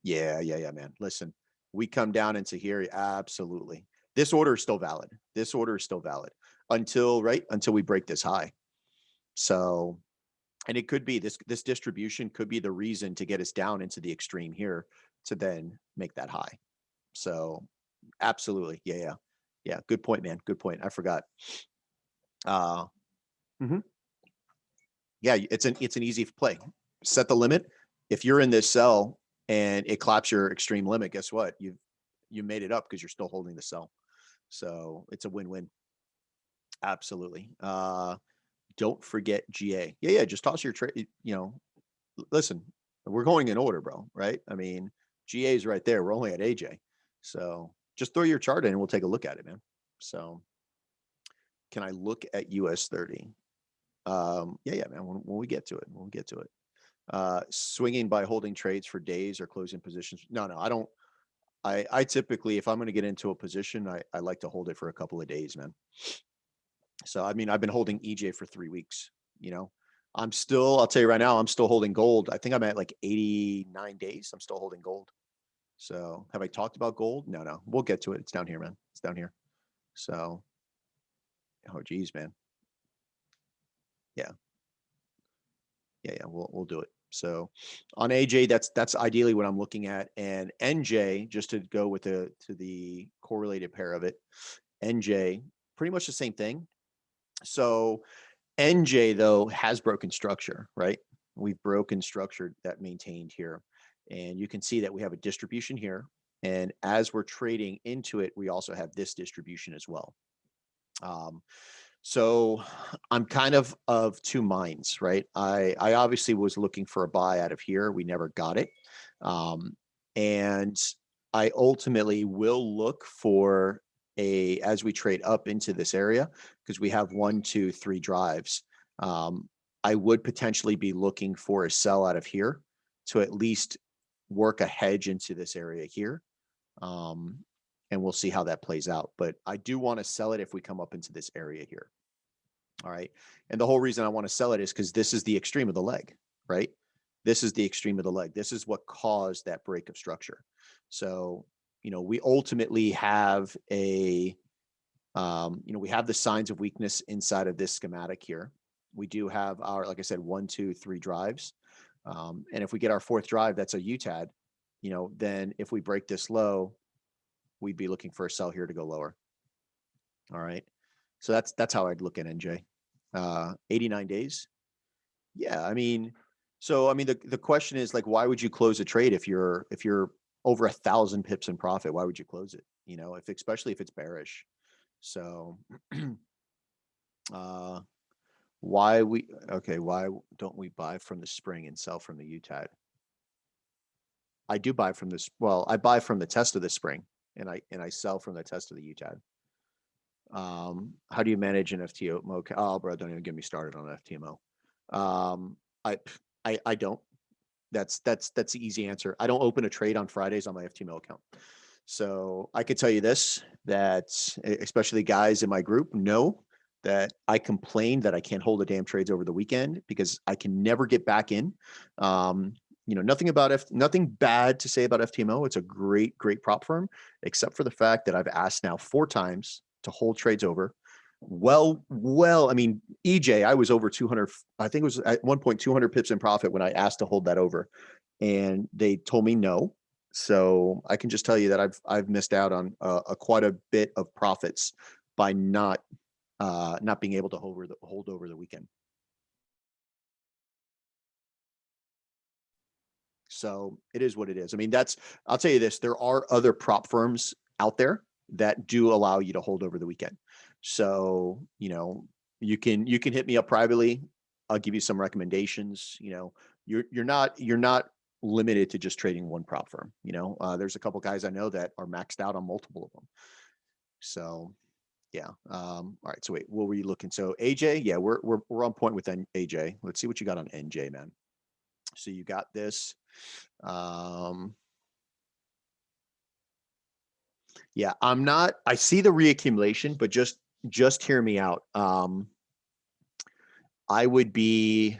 Yeah, man. Listen, we come down into here. Absolutely. This order is still valid. This order is still valid until, right, until we break this high. So, and it could be this distribution could be the reason to get us down into the extreme here to then make that high. So, absolutely. Yeah. Good point, man. Good point. I forgot. Uh, mhm. Yeah, it's an easy play. Set the limit. If you're in this sell and it claps your extreme limit, guess what? You made it up because you're still holding the sell. So it's a win-win. Absolutely. Don't forget GA. Yeah. Just toss your trade. Listen, we're going in order, bro. Right? I mean, GA is right there. We're only at AJ. So just throw your chart in and we'll take a look at it, man. So can I look at US 30? Yeah, man. When we get to it. Swinging by holding trades for days or closing positions. No, I don't. I typically, if I'm going to get into a position, I like to hold it for a couple of days, man. So, I mean, I've been holding EJ for 3 weeks, I'll tell you right now, I'm still holding gold. I think I'm at like 89 days. I'm still holding gold. So have I talked about gold? No, we'll get to it. It's down here, man. It's down here. So, oh geez, man. Yeah. We'll do it. So on AJ, that's ideally what I'm looking at. And NJ, just to go with the correlated pair of it, NJ, pretty much the same thing. So NJ though has broken structure, right? We've broken structure that maintained here. And you can see that we have a distribution here. And as we're trading into it, we also have this distribution as well. So I'm kind of two minds, right? I obviously was looking for a buy out of here. We never got it. And I ultimately will look for as we trade up into this area, because we have 1, 2, 3 drives. I would potentially be looking for a sell out of here to at least work a hedge into this area here. And we'll see how that plays out. But I do want to sell it if we come up into this area here. All right. And the whole reason I want to sell it is because this is the extreme of the leg, right? This is the extreme of the leg. This is what caused that break of structure. So, we ultimately have we have the signs of weakness inside of this schematic here. We do have like I said, 1, 2, 3 drives. And if we get our 4th drive, that's a UTAD, then if we break this low, we'd be looking for a sell here to go lower. All right. So that's how I'd look at NJ. 89 days. Yeah. I mean, the question is like, why would you close a trade if you're over 1,000 pips in profit? Why would you close it? Especially if it's bearish. So, why don't we buy from the spring and sell from the UTAD? I do buy from this. Well, I buy from the test of the spring and I sell from the test of the UTAD. How do you manage an FTMO? Oh, bro, don't even get me started on FTMO. I don't. That's the easy answer. I don't open a trade on Fridays on my FTMO account. So I could tell you this, that especially guys in my group know that I complain that I can't hold the damn trades over the weekend because I can never get back in. Nothing bad to say about FTMO. It's a great prop firm, except for the fact that I've asked now 4 times to hold trades over. Well, I mean, EJ, I was over 200. I think it was at one point 200 pips in profit when I asked to hold that over, and they told me no. So I can just tell you that I've missed out on quite a bit of profits by not being able to hold over the weekend. So it is what it is. I mean, I'll tell you this, there are other prop firms out there that do allow you to hold over the weekend. So, you can hit me up privately. I'll give you some recommendations. You're not limited to just trading one prop firm. There's a couple guys I know that are maxed out on multiple of them. So yeah. All right. So wait, what were you looking? So AJ, yeah, we're on point with AJ. Let's see what you got on NJ, man. So you got this. Yeah, I see the reaccumulation, but just hear me out. I would be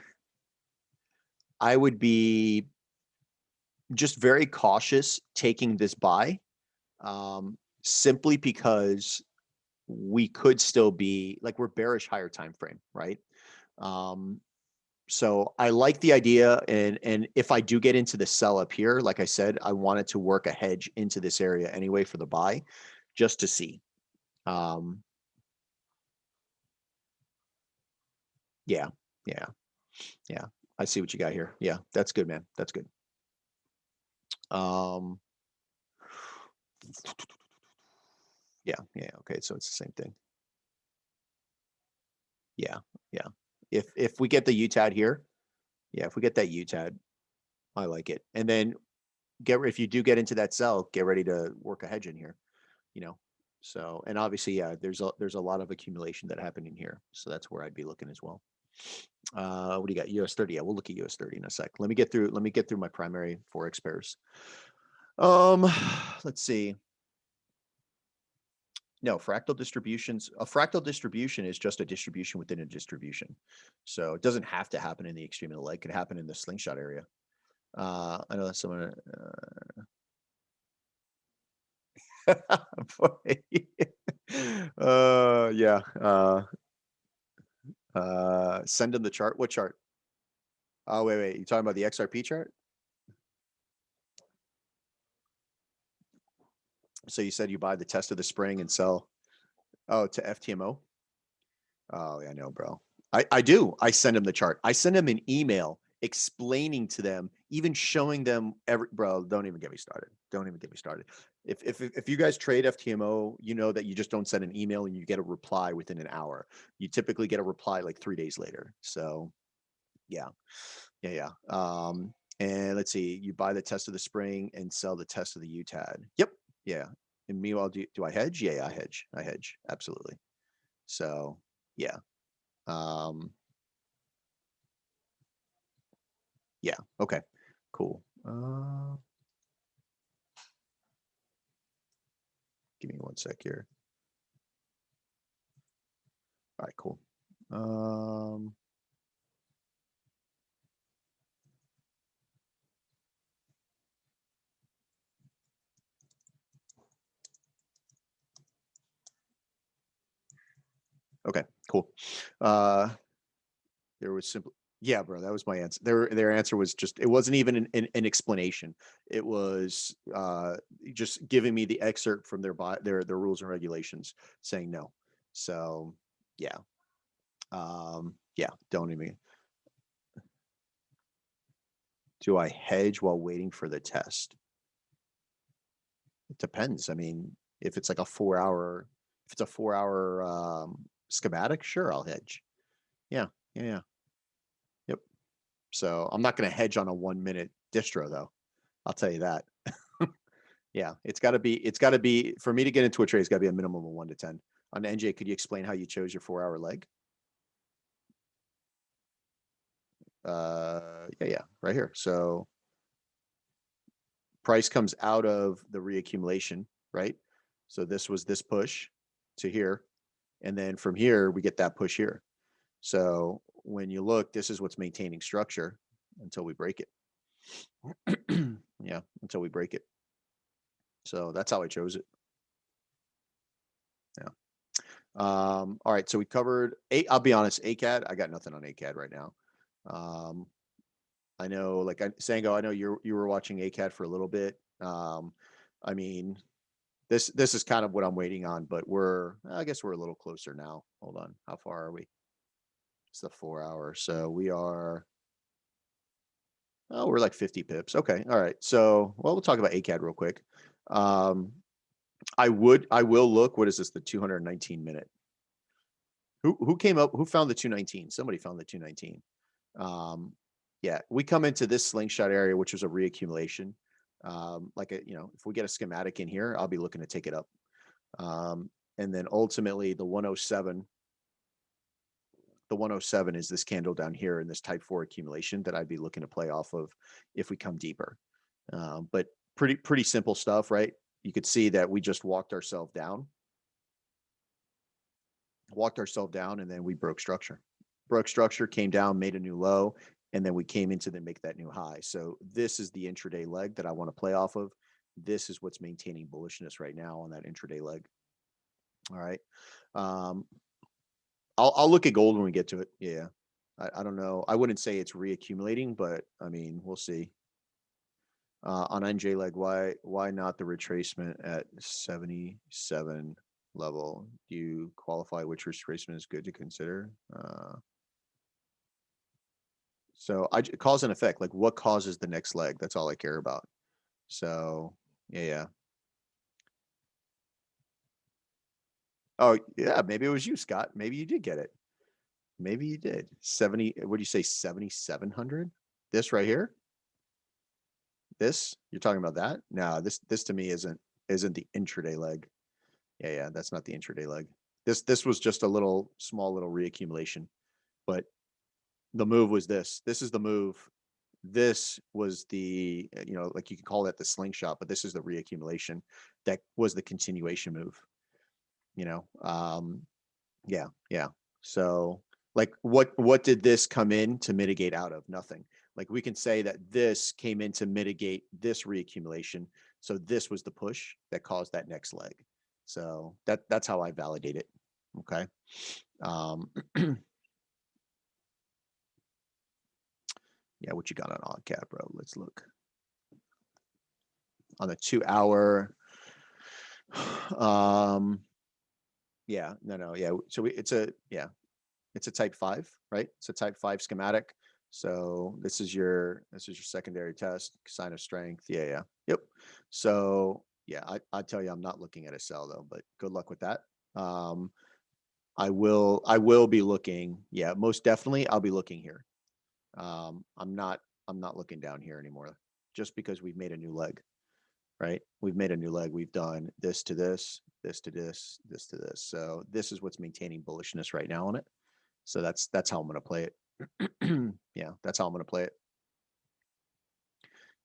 just very cautious taking this buy, simply because we could still be like, we're bearish higher time frame, right? So I like the idea, and if I do get into the sell up here, like I said, I wanted to work a hedge into this area anyway for the buy, just to see. Yeah, yeah, yeah. I see what you got here. Yeah, that's good, man. That's good. Yeah, yeah. Okay, so it's the same thing. Yeah, yeah. If we get the UTAD here, yeah, if we get that UTAD, I like it. And then if you do get into that sell, get ready to work a hedge in here, you know. So, and obviously, yeah, there's a lot of accumulation that happened in here. So that's where I'd be looking as well. What do you got? US 30. Yeah, we'll look at US 30 in a sec. Let me get through my primary Forex pairs. Let's see. No, fractal distributions. A fractal distribution is just a distribution within a distribution. So it doesn't have to happen in the extreme of the leg. It could happen in the slingshot area. I know that's someone. Yeah. Send him the chart. What chart? Oh, wait. You talking about the XRP chart? So you said you buy the test of the spring and sell. Oh, to FTMO. Oh, yeah, I know, bro. I do. I send him the chart. I send him an email explaining to them, even showing them bro, don't even get me started. Don't even get me started. If you guys trade FTMO, you know that you just don't send an email and you get a reply within an hour. You typically get a reply like 3 days later. So yeah. Yeah. And let's see, you buy the test of the spring and sell the test of the UTAD. Yep. Yeah. And meanwhile, do I hedge? Yeah, I hedge. I hedge. Absolutely. So yeah. Yeah. Okay. Cool. Give me 1 sec here. All right. Cool. Okay. Cool. There was simply. Yeah, bro, that was my answer. Their answer was just, it wasn't even an explanation. It was just giving me the excerpt from their rules and regulations saying no. So yeah. Yeah, don't even. Do I hedge while waiting for the test? It depends. I mean, if it's like a 4 hour, if it's a 4 hour schematic, sure, I'll hedge. Yeah, yeah, yeah. Yep. So I'm not going to hedge on a 1 minute distro though. I'll tell you that. Yeah, it's got to be for me to get into a trade. It's got to be a minimum of 1 to 10. On NJ, could you explain how you chose your 4 hour leg? Yeah, right here. So price comes out of the reaccumulation, right? So this was this push to here, and then from here we get that push here. So when you look, this is what's maintaining structure until we break it. Yeah, until we break it. So that's how I chose it. Yeah. All right. So we covered I'll be honest, ACAD. I got nothing on ACAD right now. I know, like Sango, I know you were watching ACAD for a little bit. I mean, this is kind of what I'm waiting on, but I guess we're a little closer now. Hold on. How far are we? It's the 4 hour. So we are. Oh, we're like 50 pips. Okay. All right. So, well, we'll talk about ACAD real quick. I will look. What is this? The 219 minute. Who came up? Who found the 219? Somebody found the 219. Yeah, we come into this slingshot area, which was a reaccumulation. If we get a schematic in here, I'll be looking to take it up. And then ultimately the 107. The 107 is this candle down here in this type 4 accumulation that I'd be looking to play off of if we come deeper. But pretty simple stuff, right? You could see that we just walked ourselves down, and then we broke structure. Came down, made a new low, and then we came into the make that new high. So this is the intraday leg that I want to play off of. This is what's maintaining bullishness right now on that intraday leg. All right. Um, I'll look at gold when we get to it. Yeah. I don't know. I wouldn't say it's reaccumulating, but I mean, we'll see. On NJ leg, why not the retracement at 77 level? Do you qualify which retracement is good to consider? So cause and effect, like what causes the next leg? That's all I care about. So yeah. Oh yeah, maybe it was you, Scott. Maybe you did get it. Maybe you did. 70, what do you say, 7,700? This right here? This? You're talking about that? No, this to me isn't the intraday leg. Yeah, that's not the intraday leg. This was just a small little reaccumulation. But the move was this. This is the move. This was the, like you could call that the slingshot, but this is the reaccumulation. That was the continuation move. Yeah. So like what did this come in to mitigate out of? Nothing. Like we can say that this came in to mitigate this reaccumulation. So this was the push that caused that next leg. So that's how I validate it. Okay. Yeah, what you got on odd cap, bro? Let's look. On the 2 hour. Yeah, no. Yeah. So it's a type 5, right? It's a type 5 schematic. So this is your secondary test, sign of strength. Yeah. Yep. So yeah, I tell you, I'm not looking at a sell though, but good luck with that. I will be looking. Yeah, most definitely I'll be looking here. I'm not looking down here anymore, just because we've made a new leg, right? We've made a new leg. We've done this to this, this to this, this to this. So this is what's maintaining bullishness right now on it. So that's how I'm going to play it. Yeah, that's how I'm going to play it.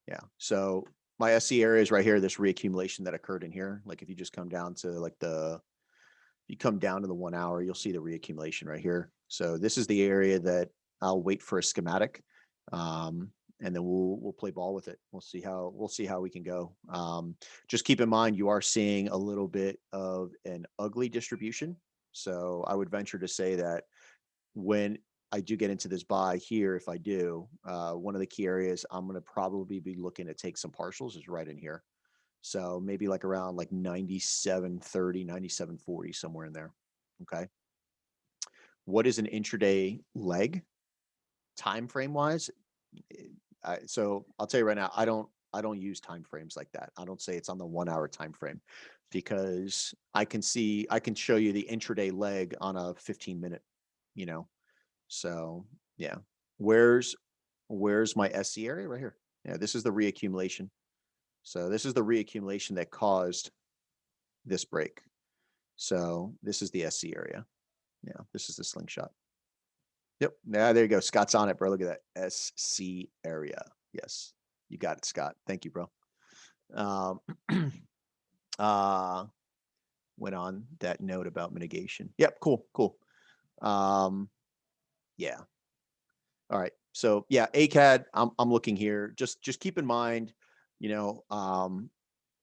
Yeah. So my SC area is right here, this reaccumulation that occurred in here. Like if you just come down to you come down to the 1 hour, you'll see the reaccumulation right here. So this is the area that I'll wait for a schematic. And then we'll play ball with it. We'll see how we can go. Just keep in mind, you are seeing a little bit of an ugly distribution. So I would venture to say that when I do get into this buy here, if I do, one of the key areas I'm going to probably be looking to take some partials is right in here. So maybe like around like 97.30, 97.40, somewhere in there. Okay. What is an intraday leg time frame wise? So I'll tell you right now, I don't use time frames like that. I don't say it's on the 1 hour time frame, because I can show you the intraday leg on a 15-minute, So yeah, where's my SC area? Right here. Yeah, this is the reaccumulation. So this is the reaccumulation that caused this break. So this is the SC area. Yeah, this is the slingshot. Yep. Yeah, there you go. Scott's on it, bro. Look at that SC area. Yes, you got it, Scott. Thank you, bro. Went on that note about mitigation. Yep. Cool. Yeah. All right. So yeah, ACAD, I'm looking here. Just keep in mind,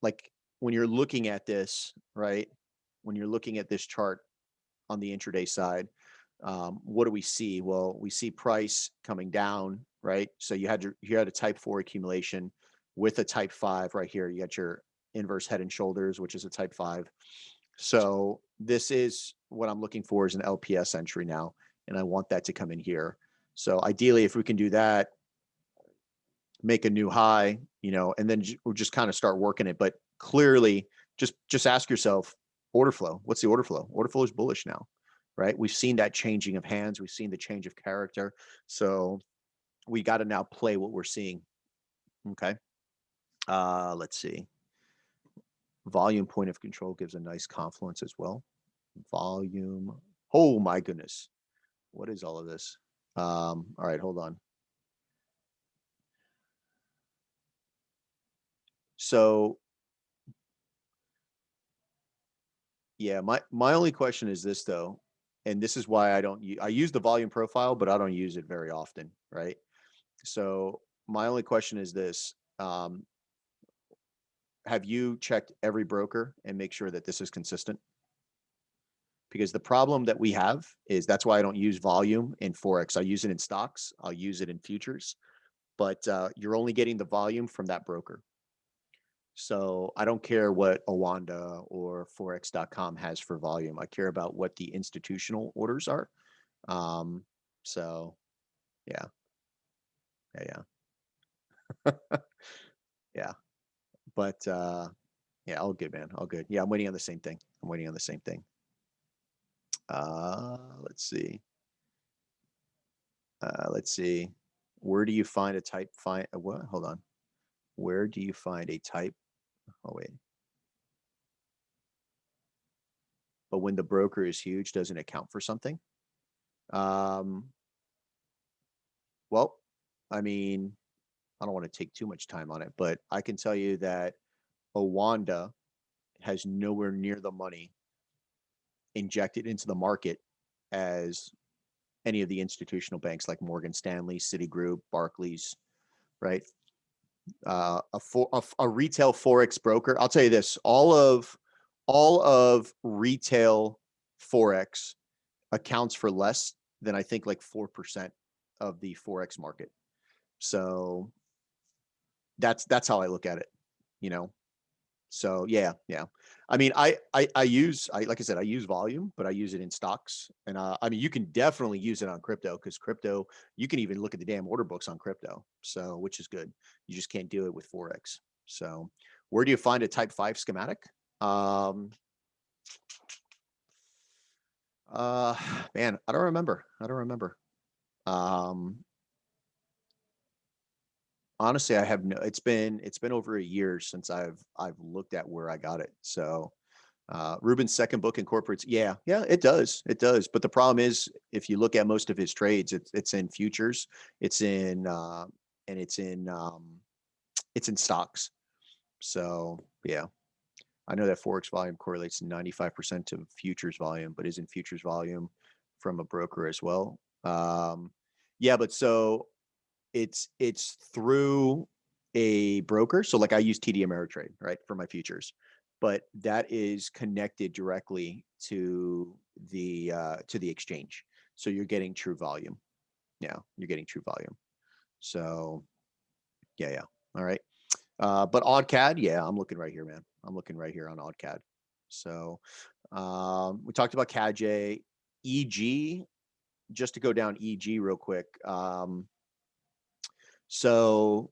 like when you're looking at this, right? When you're looking at this chart on the intraday side, what do we see? Well, we see price coming down, right? So you had a type 4 accumulation with a type 5 right here. You got your inverse head and shoulders, which is a type 5. So this is what I'm looking for, is an LPS entry now, and I want that to come in here. So ideally, if we can do that, make a new high, and then we'll just kind of start working it. But clearly, just ask yourself, order flow. What's the order flow? Order flow is bullish now, right? We've seen that changing of hands. We've seen the change of character. So we got to now play what we're seeing. Okay. Let's see. Volume point of control gives a nice confluence as well. Volume. Oh my goodness. What is all of this? All right, hold on. So yeah, my only question is this though, and this is why I use the volume profile, but I don't use it very often, right? So my only question is this. Have you checked every broker and make sure that this is consistent? Because the problem that we have is that's why I don't use volume in Forex. I use it in stocks. I'll use it in futures, but you're only getting the volume from that broker. So I don't care what Owanda or Forex.com has for volume. I care about what the institutional orders are. Um, so yeah, yeah, yeah, yeah. But yeah, all good, man. All good. Yeah, I'm waiting on the same thing. I'm waiting on the same thing. Let's see. Let's see. Where do you find a type? Find what? Hold on. Where do you find a type? Oh wait. But when the broker is huge, doesn't it count for something? Um, well, I mean, I don't want to take too much time on it, but I can tell you that Owanda has nowhere near the money injected into the market as any of the institutional banks like Morgan Stanley, Citigroup, Barclays, right? A retail Forex broker. I'll tell you this, all of retail Forex accounts for less than I think like 4% of the Forex market. So that's how I look at it, you know. So yeah, yeah. I mean, I like I said, I use volume, but I use it in stocks, and I mean, you can definitely use it on crypto because crypto, you can even look at the damn order books on crypto, so which is good. You just can't do it with Forex. So, where do you find a Type 5 schematic? Um, uh, man, I don't remember. I don't remember. Um, honestly, I have no. It's been over a year since I've looked at where I got it. So Ruben's second book incorporates, yeah, yeah, it does. But the problem is, if you look at most of his trades, it's in futures, it's in and it's in stocks. So yeah, I know that Forex volume correlates 95% to futures volume, but isn't futures volume from a broker as well? Yeah, but so it's through a broker. So like I use TD Ameritrade, right, for my futures, but that is connected directly to the exchange. So you're getting true volume. Yeah, you're getting true volume. So yeah, yeah. All right. But OddCAD, yeah, I'm looking right here, man. I'm looking right here on OddCAD. So we talked about CAD EG, just to go down EG real quick. So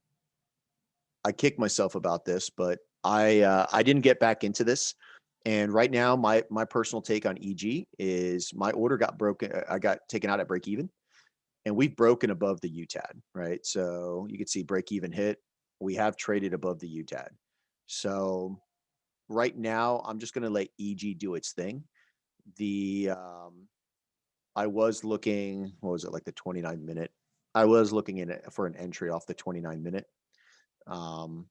I kick myself about this, but I didn't get back into this. And right now, my personal take on EG is my order got broken. I got taken out at break even, and we've broken above the UTAD, right? So you can see break even hit. We have traded above the UTAD. So right now, I'm just going to let EG do its thing. The I was looking, what was it, like the 29-minute? I was looking in it for an entry off the 29-minute. Um,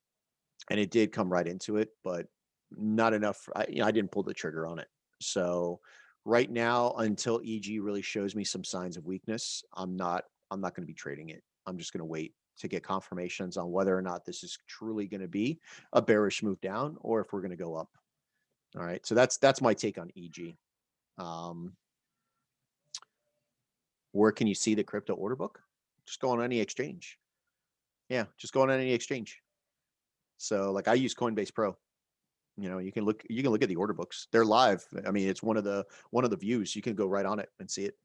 and it did come right into it, but not enough. I didn't pull the trigger on it. So right now, until EG really shows me some signs of weakness, I'm not going to be trading it. I'm just going to wait to get confirmations on whether or not this is truly going to be a bearish move down or if we're going to go up. All right. So that's my take on EG. Um, where can you see the crypto order book? Just go on any exchange. Yeah, just go on any exchange. So like I use Coinbase Pro. You can look at the order books. They're live. I mean, it's one of the views. You can go right on it and see it.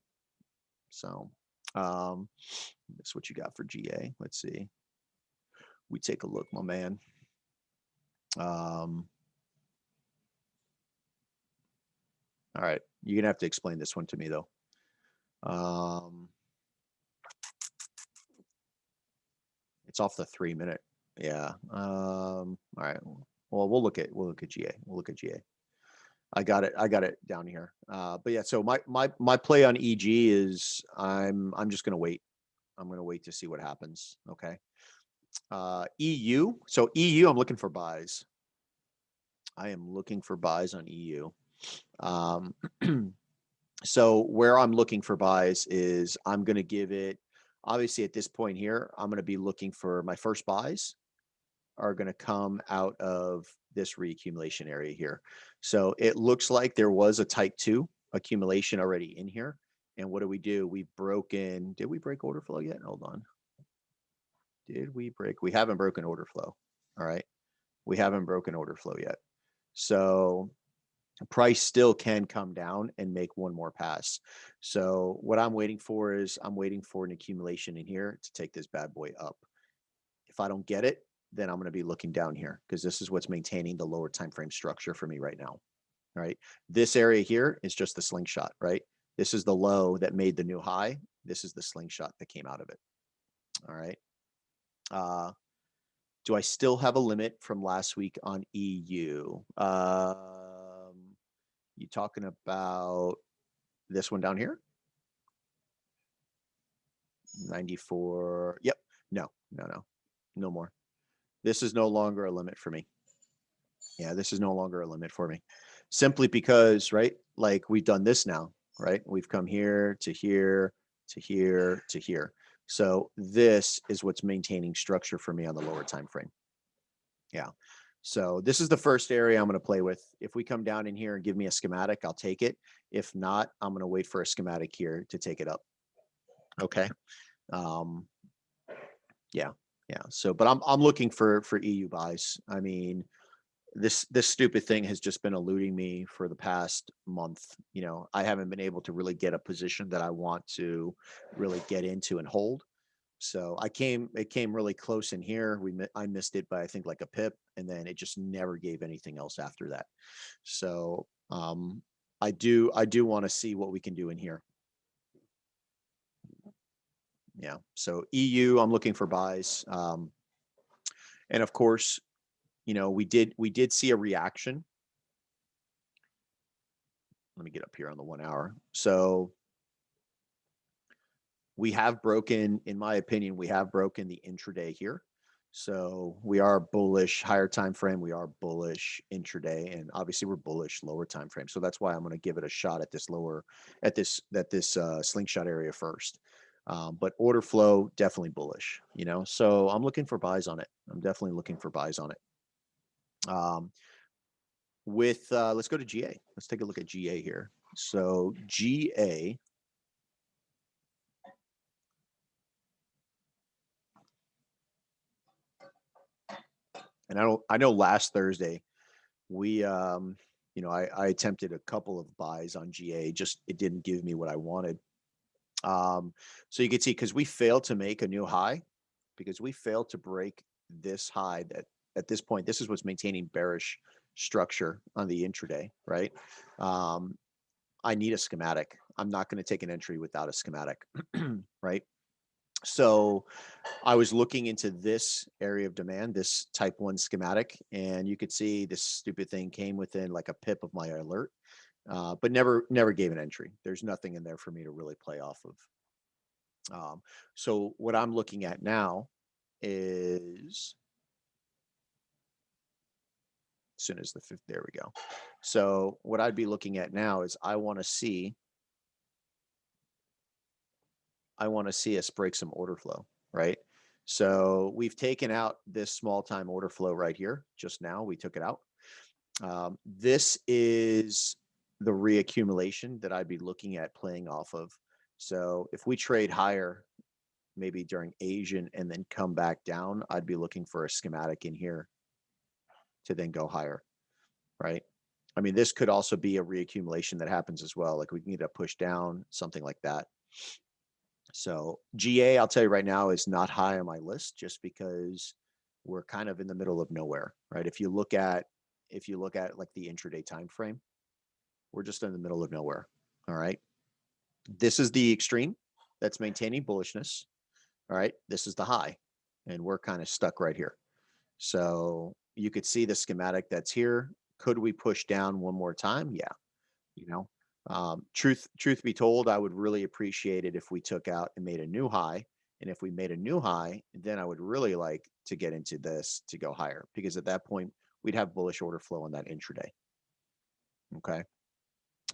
So that's what you got for GA. Let's see. We take a look, my man. All right. You're gonna have to explain this one to me though. It's off the 3 minute. Yeah. All right. Well, we'll look at GA. We'll look at GA. I got it. I got it down here. But yeah, so my play on EG is I'm just gonna wait. I'm gonna wait to see what happens. Okay. EU. So EU, I'm looking for buys. I am looking for buys on EU. Um, so where I'm looking for buys is I'm gonna give it. Obviously, at this point here, I'm going to be looking for my first buys are going to come out of this reaccumulation area here. So it looks like there was a type 2 accumulation already in here. And what do? We've broken, did we break order flow yet? Hold on. Did we break? We haven't broken order flow. All right. We haven't broken order flow yet. So price still can come down and make one more pass. So what I'm waiting for is I'm waiting for an accumulation in here to take this bad boy up. If I don't get it, then I'm going to be looking down here because this is what's maintaining the lower time frame structure for me right now. All right. This area here is just the slingshot, right? This is the low that made the new high. This is the slingshot that came out of it. All right. Do I still have a limit from last week on EU? You talking about this one down here? 94. Yep. No. No more. This is no longer a limit for me. Yeah, this is no longer a limit for me. Simply because, right, like we've done this now, right? We've come here to here to here to here. So this is what's maintaining structure for me on the lower time frame. Yeah. So this is the first area I'm going to play with. If we come down in here and give me a schematic, I'll take it. If not, I'm going to wait for a schematic here to take it up. Okay. Yeah. So, but I'm looking for EU buys. I mean, this stupid thing has just been eluding me for the past month. I haven't been able to really get a position that I want to really get into and hold. So it came really close in here. I missed it by I think like a pip, and then it just never gave anything else after that. So I do want to see what we can do in here. Yeah. So EU, I'm looking for buys. And of course, we did see a reaction. Let me get up here on the 1 hour. So we have broken, in my opinion, we have broken the intraday here. So we are bullish higher time frame. We are bullish intraday, and obviously we're bullish lower time frame. So that's why I'm going to give it a shot at this slingshot area first. But order flow definitely bullish. So I'm looking for buys on it. I'm definitely looking for buys on it. Let's go to GA. Let's take a look at GA here. So GA. And I know last Thursday we I attempted a couple of buys on GA, just it didn't give me what I wanted. So you can see because we failed to make a new high, because we failed to break this high that at this point, this is what's maintaining bearish structure on the intraday, right? I need a schematic. I'm not going to take an entry without a schematic, right? So I was looking into this area of demand, this type 1 schematic, and you could see this stupid thing came within like a pip of my alert, but never gave an entry. There's nothing in there for me to really play off of. So what I'm looking at now is, as soon as the fifth, there we go. So what I'd be looking at now is I want to see us break some order flow, right? So we've taken out this small time order flow right here. Just now we took it out. This is the reaccumulation that I'd be looking at playing off of. So if we trade higher, maybe during Asian and then come back down, I'd be looking for a schematic in here to then go higher, right? I mean, this could also be a reaccumulation that happens as well. Like we can get a push down, something like that. So GA, I'll tell you right now, is not high on my list just because we're kind of in the middle of nowhere, right? If you look at like the intraday time frame, we're just in the middle of nowhere. All right. This is the extreme that's maintaining bullishness. All right. This is the high, and we're kind of stuck right here. So you could see the schematic that's here. Could we push down one more time? Yeah. Truth be told, I would really appreciate it if we took out and made a new high. And if we made a new high, then I would really like to get into this to go higher, because at that point we'd have bullish order flow on that intraday. Okay.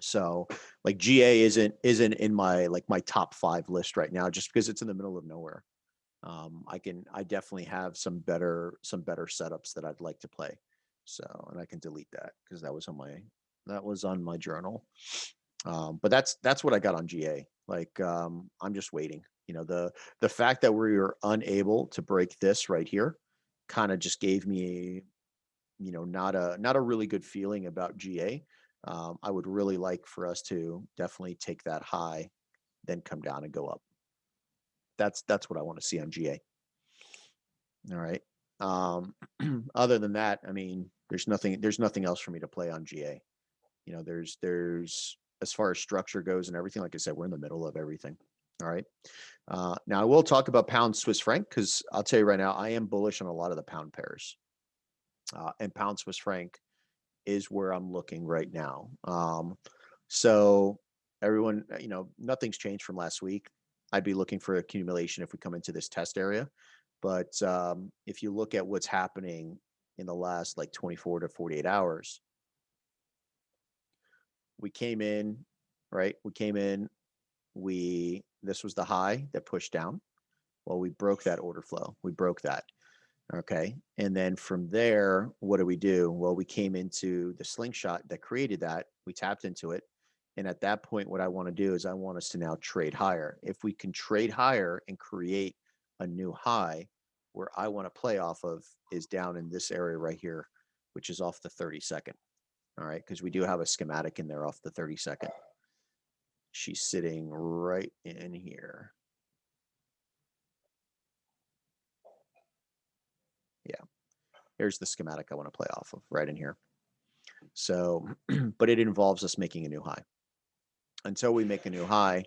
So like GA isn't in my like my top 5 list right now, just because it's in the middle of nowhere. I definitely have some better setups that I'd like to play. So, and I can delete that because that was on my journal. But that's what I got on GA. Like, I'm just waiting. You know, the fact that we were unable to break this right here kind of just gave me, you know, not a really good feeling about GA. I would really like for us to definitely take that high, then come down and go up. That's what I want to see on GA. All right. Um, other than that, I mean, there's nothing else for me to play on GA. You know, there's as far as structure goes and everything, like I said, we're in the middle of everything. All right. Now I will talk about pound Swiss franc because I'll tell you right now, I am bullish on a lot of the pound pairs. And pound Swiss franc is where I'm looking right now. So everyone, you know, nothing's changed from last week. I'd be looking for accumulation if we come into this test area. But if you look at what's happening in the last like 24 to 48 hours, we came in, right? We came in, this was the high that pushed down. Well, we broke that order flow. We broke that. Okay. And then from there, what do we do? Well, we came into the slingshot that created that. We tapped into it. And at that point, what I want to do is I want us to now trade higher. If we can trade higher and create a new high, where I want to play off of is down in this area right here, which is off the 30-second. All right. Because we do have a schematic in there off the 30-second. She's sitting right in here. Yeah. Here's the schematic I want to play off of right in here. So, but it involves us making a new high. Until we make a new high,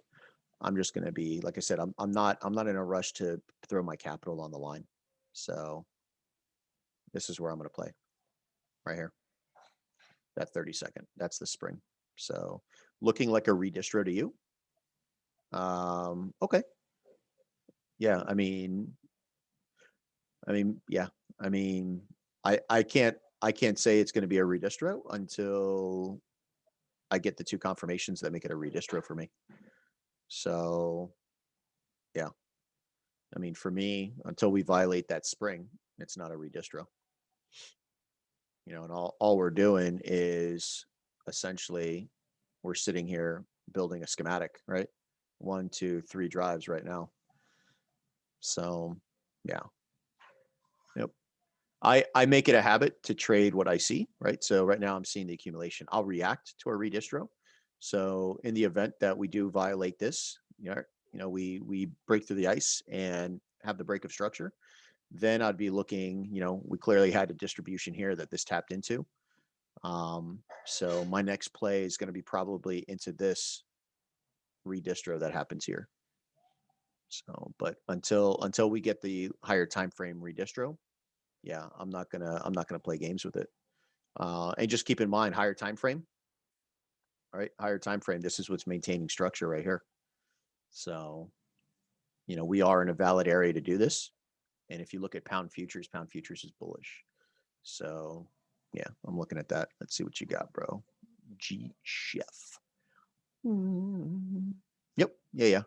I'm just going to be, like I said, I'm not in a rush to throw my capital on the line. So this is where I'm going to play right here. That 30-second, that's the spring. So looking like a redistro to you. Okay. Yeah. Yeah. I mean, I can't say it's going to be a redistro until I get the 2 confirmations that make it a redistro for me. So yeah, I mean, for me, until we violate that spring, it's not a redistro. You know, and all we're doing is essentially we're sitting here building a schematic, right? 1, 2, 3 drives right now. So yeah. Yep. I make it a habit to trade what I see, right? So right now I'm seeing the accumulation. I'll react to a redistro. So in the event that we do violate this, we break through the ice and have the break of structure, then I'd be looking, we clearly had a distribution here that this tapped into. So my next play is going to be probably into this redistro that happens here. So, but until we get the higher time frame redistro, yeah, I'm not gonna play games with it. And just keep in mind, higher time frame, all right? Higher time frame. This is what's maintaining structure right here. So, we are in a valid area to do this. And if you look at pound futures is bullish. So, yeah, I'm looking at that. Let's see what you got, bro. G Chef. Yep. Yeah.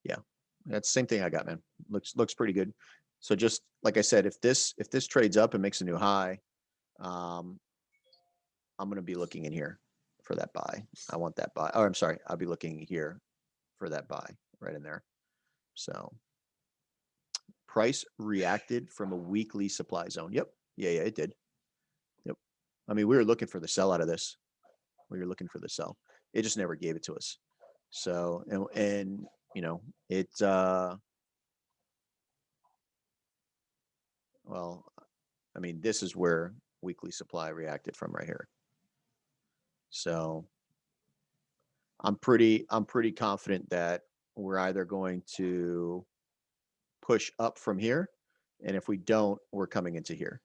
Yeah. That's the same thing I got, man. Looks pretty good. So just like I said, if this trades up and makes a new high, I'm going to be looking in here for that buy. I want that buy. Oh, I'm sorry. I'll be looking here for that buy right in there. So price reacted from a weekly supply zone. Yep. Yeah, it did. Yep. I mean, we were looking for the sell out of this. We were looking for the sell. It just never gave it to us. So, and it, well, I mean, this is where weekly supply reacted from right here. So I'm pretty confident that we're either going to push up from here, and if we don't, we're coming into here.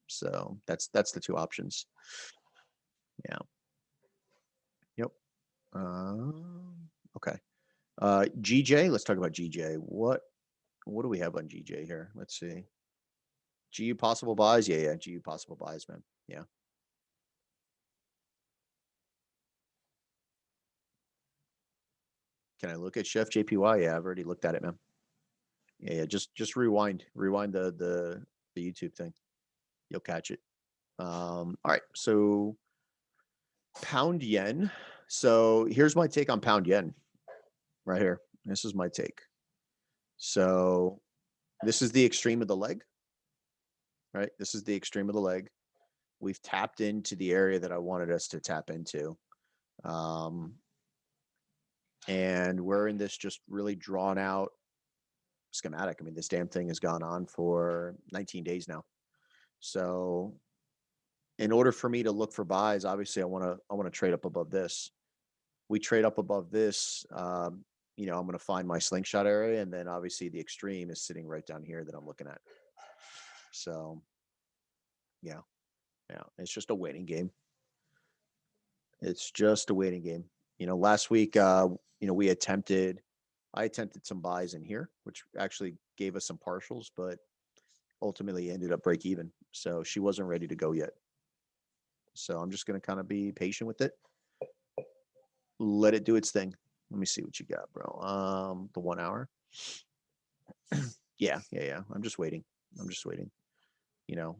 So that's the 2 options. Yeah. Yep. Okay. GJ, let's talk about GJ. What do we have on GJ here? Let's see. GU possible buys? Yeah. GU possible buys, man. Yeah. Can I look at Chef JPY? Yeah, I've already looked at it, man. Yeah, just rewind the YouTube thing. You'll catch it. All right, so pound yen. So here's my take on pound yen right here. This is my take. So this is the extreme of the leg, right? This is the extreme of the leg. We've tapped into the area that I wanted us to tap into. And we're in this just really drawn out schematic. I mean, this damn thing has gone on for 19 days now. So in order for me to look for buys, obviously I want to trade up above this. We trade up above this, I'm going to find my slingshot area, and then obviously the extreme is sitting right down here that I'm looking at. So yeah, it's just a waiting game. It's just a waiting game. Last week, I attempted some buys in here, which actually gave us some partials, but ultimately ended up break even. So she wasn't ready to go yet. So I'm just going to kind of be patient with it. Let it do its thing. Let me see what you got, bro. The 1 hour. Yeah. I'm just waiting. Yeah.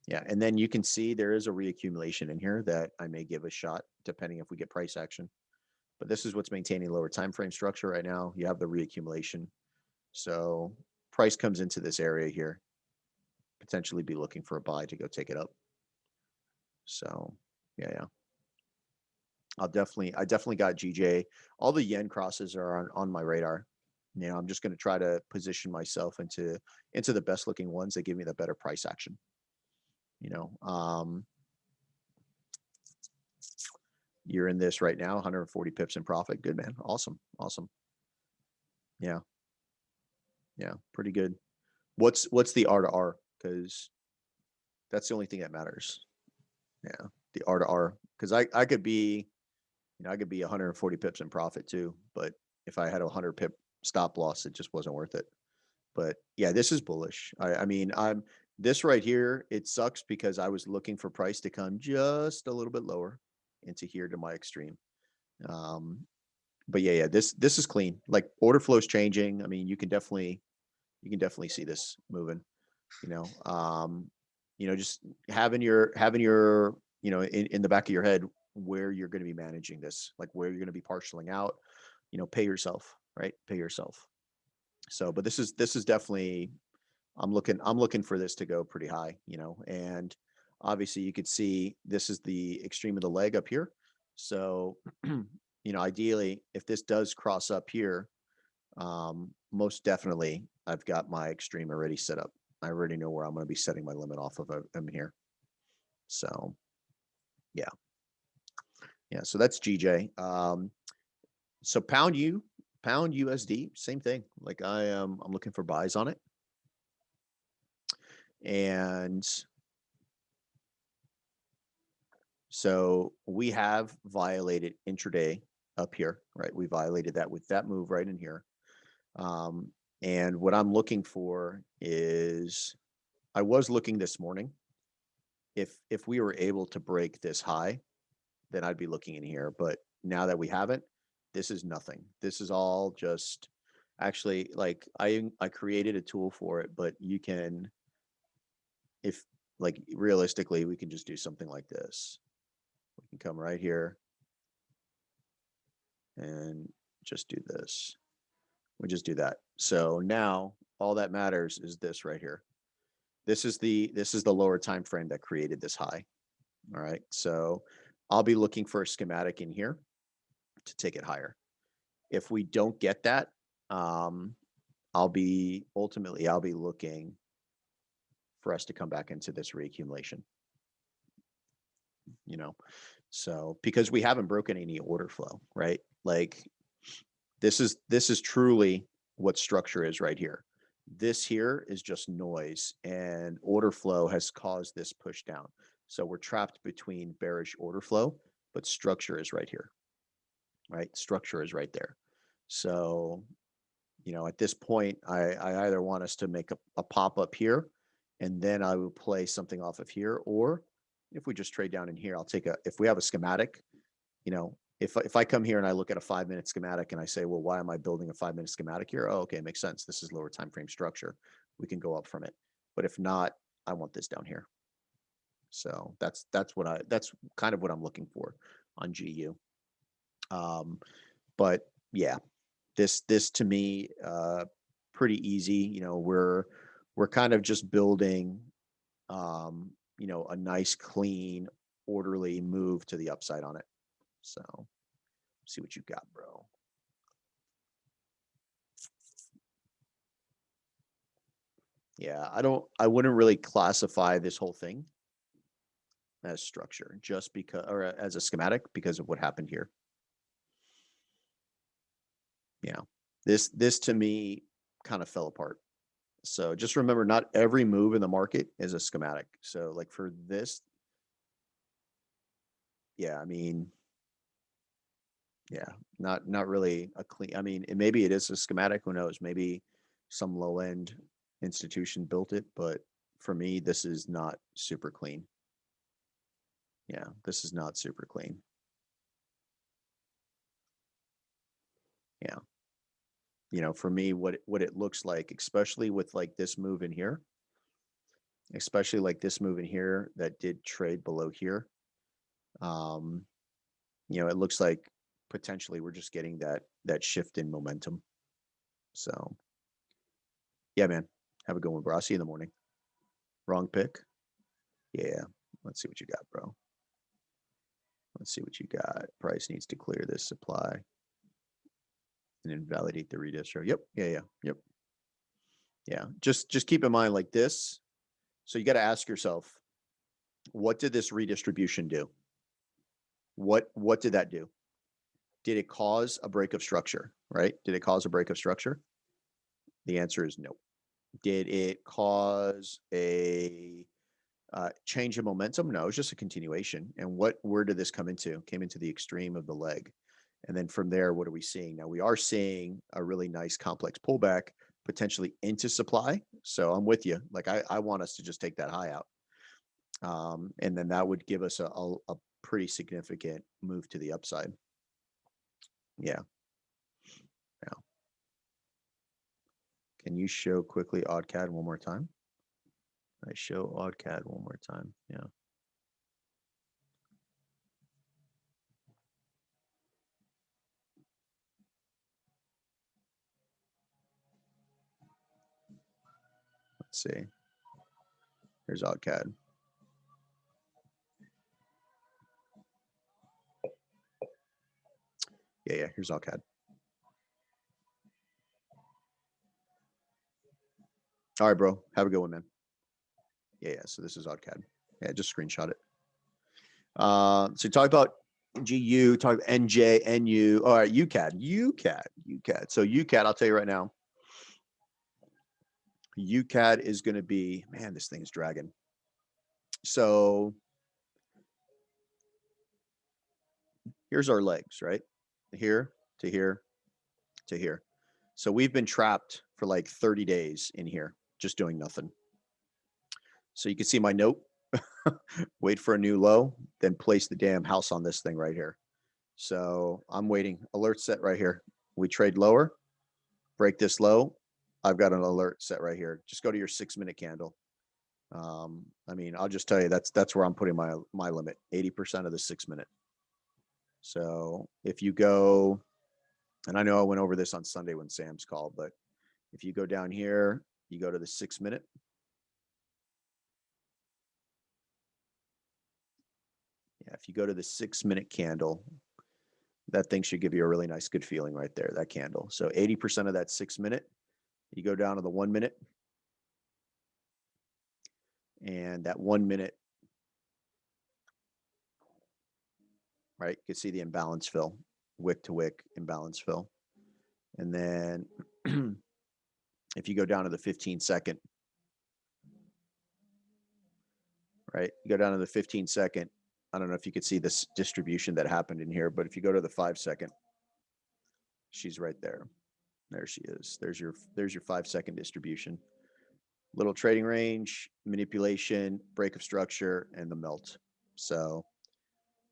Yeah. And then you can see there is a reaccumulation in here that I may give a shot depending if we get price action. But this is what's maintaining lower time frame structure right now. You have the reaccumulation. So price comes into this area here, potentially be looking for a buy to go take it up. So yeah. I definitely got GJ. All the yen crosses are on my radar. I'm just going to try to position myself into the best looking ones that give me the better price action. You're in this right now, 140 pips in profit. Good, man. Awesome. Yeah, pretty good. What's the R to R? Because that's the only thing that matters. Yeah, the R to R. Because I could be, I could be 140 pips in profit too, but if I had a 100 pip stop loss, it just wasn't worth it. But yeah, this is bullish. I mean, this right here, it sucks because I was looking for price to come just a little bit lower into here to my extreme. But yeah, this is clean. Like order flow is changing. I mean, you can definitely see this moving. Just having your in the back of your head where you're going to be managing this, like where you're going to be partialing out. Pay yourself, right? Pay yourself. So, but this is definitely, I'm looking for this to go pretty high, and obviously you could see this is the extreme of the leg up here. So, ideally, if this does cross up here, most definitely I've got my extreme already set up. I already know where I'm going to be setting my limit off of them here. So, yeah. So that's GJ. So pound USD, same thing. Like I'm looking for buys on it. And so we have violated intraday up here, right? We violated that with that move right in here. And what I'm looking for is, I was looking this morning, if we were able to break this high, then I'd be looking in here. But now that we haven't, this is nothing. This is all just, actually, like I created a tool for it, but you can, if like realistically, we can just do something like this. We can come right here and just do this. We just do that. So now all that matters is this right here. This is the lower time frame that created this high. All right. So I'll be looking for a schematic in here to take it higher. If we don't get that, I'll be looking for us to come back into this reaccumulation. So because we haven't broken any order flow, right? Like this is truly what structure is right here. This here is just noise, and order flow has caused this push down. So we're trapped between bearish order flow, but structure is right here, right? Structure is right there. So, at this point, I either want us to make a pop up here, and then I will play something off of here, or if we just trade down in here, if we have a schematic, you know, if I come here and I look at a 5-minute schematic and I say, well, why am I building a 5-minute schematic here? Oh, okay, it makes sense. This is lower time frame structure. We can go up from it. But if not, I want this down here. So that's kind of what I'm looking for on GU. But yeah, this to me, pretty easy. You know, we're kind of just building, you know, a nice, clean, orderly move to the upside on it. So see what you got, bro. Yeah, I wouldn't really classify this whole thing as structure just because, or as a schematic because of what happened here. Yeah, this to me kind of fell apart. So just remember, not every move in the market is a schematic. So like for this, yeah, I mean, yeah, not really a clean. I mean, maybe it is a schematic. Who knows? Maybe some low end institution built it, but for me, this is not super clean. Yeah, this is not super clean. Yeah, you know, for me, what it looks like, especially with like this move in here, especially like this move in here that did trade below here. Um, you know, it looks like potentially we're just getting that shift in momentum. So yeah, man. Have a good one, bro. I'll see you in the morning. Wrong pick. Yeah. Let's see what you got, bro. Let's see what you got. Price needs to clear this supply and invalidate the redistro. Yep. Yeah. Yep. Yeah. Just keep in mind like this. So you got to ask yourself, what did this redistribution do? What did that do? Did it cause a break of structure? Right? Did it cause a break of structure? The answer is no. Did it cause a change in momentum? No, it's just a continuation. And where did this come into? Came into the extreme of the leg. And then from there, what are we seeing? Now we are seeing a really nice complex pullback potentially into supply. So I'm with you. Like I want us to just take that high out. And then that would give us a pretty significant move to the upside. Yeah. Yeah. Can you show quickly OddCAD one more time? I show OddCAD one more time. Yeah. Let's see. Here's OddCAD. Yeah, here's OddCAD. All right, bro. Have a good one, man. Yeah. So this is OddCAD. Yeah, just screenshot it. So talk about GU, talk about NJ, NU. All right, UCAD. So UCAD, I'll tell you right now, UCAD is going to be, man, this thing is dragging. So here's our legs, right? Here to here to here. So we've been trapped for like 30 days in here, just doing nothing. So you can see my note, wait for a new low, then place the damn house on this thing right here. So I'm waiting, alert set right here. We trade lower, break this low. I've got an alert set right here. Just go to your 6-minute candle. I mean, I'll just tell you that's where I'm putting my limit, 80% of the 6-minute. So if you go, and I know I went over this on Sunday when Sam's called, but if you go down here, you go to the 6-minute. Yeah, if you go to the 6-minute candle, that thing should give you a really nice, good feeling right there, that candle. So 80% of that 6-minute, you go down to the 1-minute, and that 1-minute, right? You can see the imbalance fill, wick to wick imbalance fill. And then if you go down to the 15-second, right? You go down to the 15-second. I don't know if you could see this distribution that happened in here, but if you go to the 5-second, she's right there. There she is. There's your 5-second distribution. Little trading range, manipulation, break of structure, and the melt. So